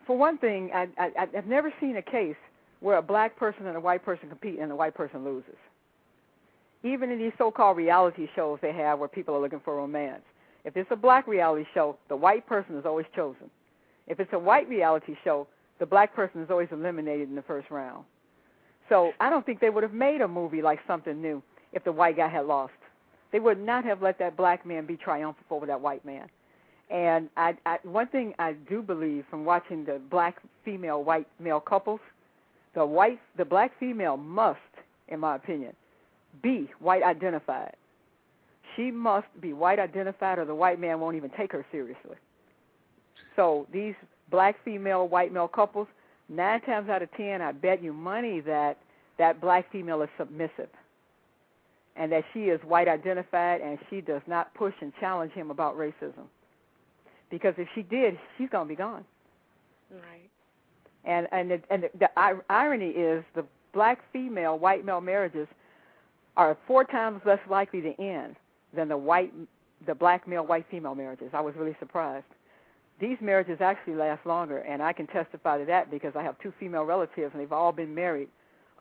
[SPEAKER 3] For one thing, I've never seen a case where a black person and a white person compete and the white person loses. Even in these so-called reality shows they have where people are looking for romance. If it's a black reality show, the white person is always chosen. If it's a white reality show, the black person is always eliminated in the first round. So I don't think they would have made a movie like Something New if the white guy had lost. They would not have let that black man be triumphant over that white man. And one thing I do believe from watching the black female white male couples, the black female must, in my opinion, be white identified. She must be white identified or the white man won't even take her seriously. So these black female white male couples, 9 times out of 10, I bet you money that black female is submissive and that she is white identified and she does not push and challenge him about racism. because if she did, she's going to be gone.
[SPEAKER 9] Right.
[SPEAKER 3] And the irony is the black female, white male marriages are 4 times less likely to end than the black male, white female marriages. I was really surprised. These marriages actually last longer, and I can testify to that because I have 2 female relatives, and they've all been married.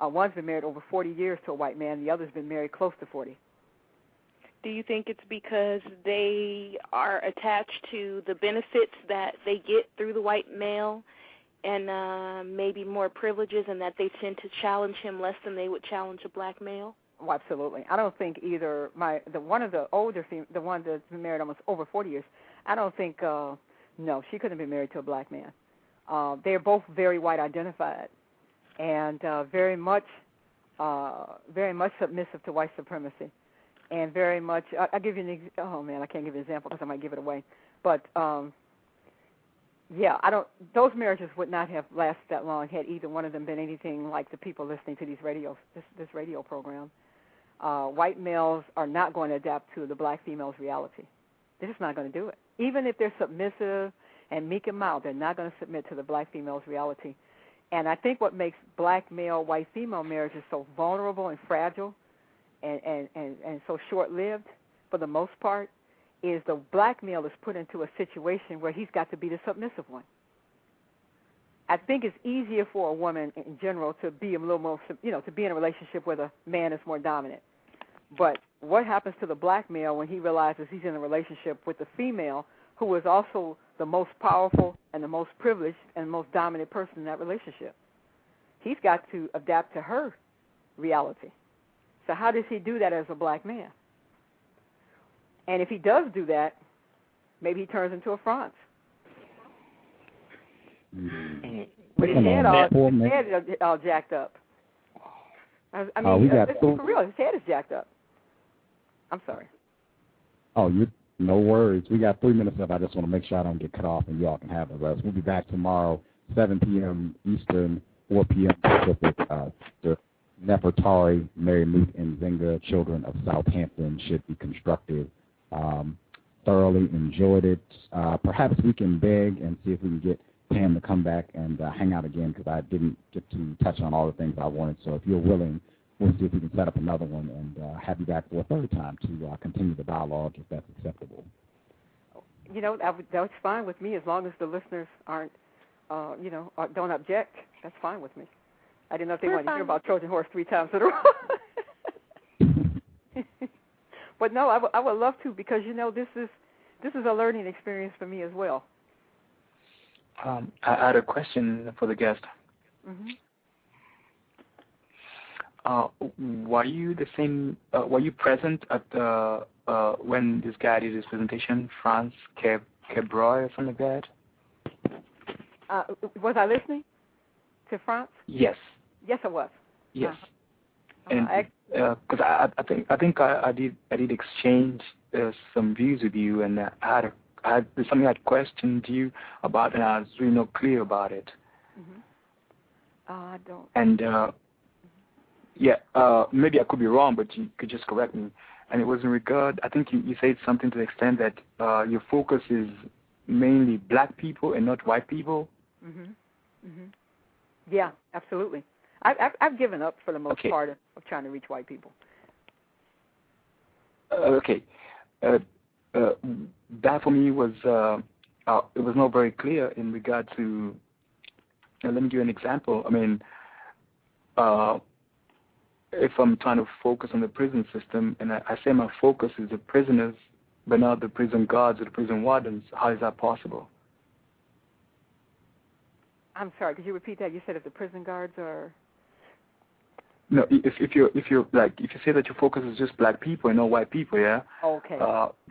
[SPEAKER 3] One's been married over 40 years to a white man. The other's been married close to 40.
[SPEAKER 9] Do you think it's because they are attached to the benefits that they get through the white male and maybe more privileges, and that they tend to challenge him less than they would challenge a black male?
[SPEAKER 3] Oh, absolutely. I don't think either the one that's been married almost over 40 years, I don't think, no, she couldn't have been married to a black man. They're both very white identified and very much submissive to white supremacy. And very much, I'll give you I can't give you an example because I might give it away. But, those marriages would not have lasted that long had either one of them been anything like the people listening to this radio program. White males are not going to adapt to the black female's reality. They're just not going to do it. Even if they're submissive and meek and mild, they're not going to submit to the black female's reality. And I think what makes black male, white female marriages so vulnerable and fragile and so short-lived for the most part is the black male is put into a situation where he's got to be the submissive one. I think it's easier for a woman in general to be a little more, to be in a relationship where the man is more dominant. But what happens to the black male when he realizes he's in a relationship with the female who is also the most powerful and the most privileged and the most dominant person in that relationship? He's got to adapt to her reality. So how does he do that as a black man? And if he does do that, maybe he turns into a Franz. With his head all jacked up. I mean, for real, his head is jacked up. I'm sorry.
[SPEAKER 2] Oh, no worries. We got 3 minutes left. I just want to make sure I don't get cut off and y'all can have the rest. We'll be back tomorrow, 7 p.m. Eastern, 4 p.m. Pacific. The Nefertari, Mary Muth, and Zinga, children of Southampton, should be constructive. Thoroughly enjoyed it. Perhaps we can beg and see if we can get Pam to come back and hang out again because I didn't get to touch on all the things I wanted. So if you're willing, we'll see if we can set up another one and have you back for a third time to continue the dialogue if that's acceptable.
[SPEAKER 3] That's fine with me as long as the listeners aren't, don't object. That's fine with me. I didn't know if they wanted to hear about Trojan horse 3 times in a row. But no, I would love to because this is a learning experience for me as well.
[SPEAKER 14] I had a question for the guest.
[SPEAKER 3] Mm-hmm.
[SPEAKER 14] Were you present at when this guy did his presentation, Franz Cabroy or something like that?
[SPEAKER 3] Was I listening to Franz?
[SPEAKER 14] Yes.
[SPEAKER 3] Yes, I was.
[SPEAKER 14] Yes. And because I think I did exchange some views with you, and I had something I questioned you about, and I was really not clear about it.
[SPEAKER 3] Mm-hmm. I don't.
[SPEAKER 14] And maybe I could be wrong, but you could just correct me. And it was in regard, I think you said something to the extent that your focus is mainly black people and not white people.
[SPEAKER 3] Mhm. Mhm. Yeah, absolutely. I've given up for the most part of trying to reach white people.
[SPEAKER 14] Okay. That for me was it was not very clear in regard to. Let me give you an example. I mean, if I'm trying to focus on the prison system, and I say my focus is the prisoners, but not the prison guards or the prison wardens, how is that possible?
[SPEAKER 3] I'm sorry. Could you repeat that? You said if the prison guards are.
[SPEAKER 14] No, if you say that your focus is just black people and not white people, yeah.
[SPEAKER 3] Okay.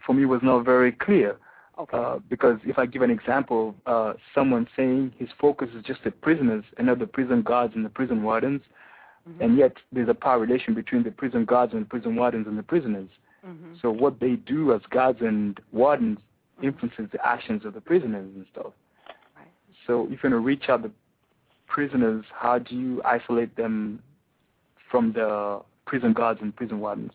[SPEAKER 14] For me, it was not very clear.
[SPEAKER 3] Okay.
[SPEAKER 14] Because if I give an example, someone saying his focus is just the prisoners and not the prison guards and the prison wardens, mm-hmm. and yet there's a power relation between the prison guards and the prison wardens and the prisoners.
[SPEAKER 3] Mm-hmm.
[SPEAKER 14] So what they do as guards and wardens influences the actions of the prisoners and stuff.
[SPEAKER 3] Right.
[SPEAKER 14] So if you're going to reach out the prisoners, how do you isolate them from the prison guards and prison wardens?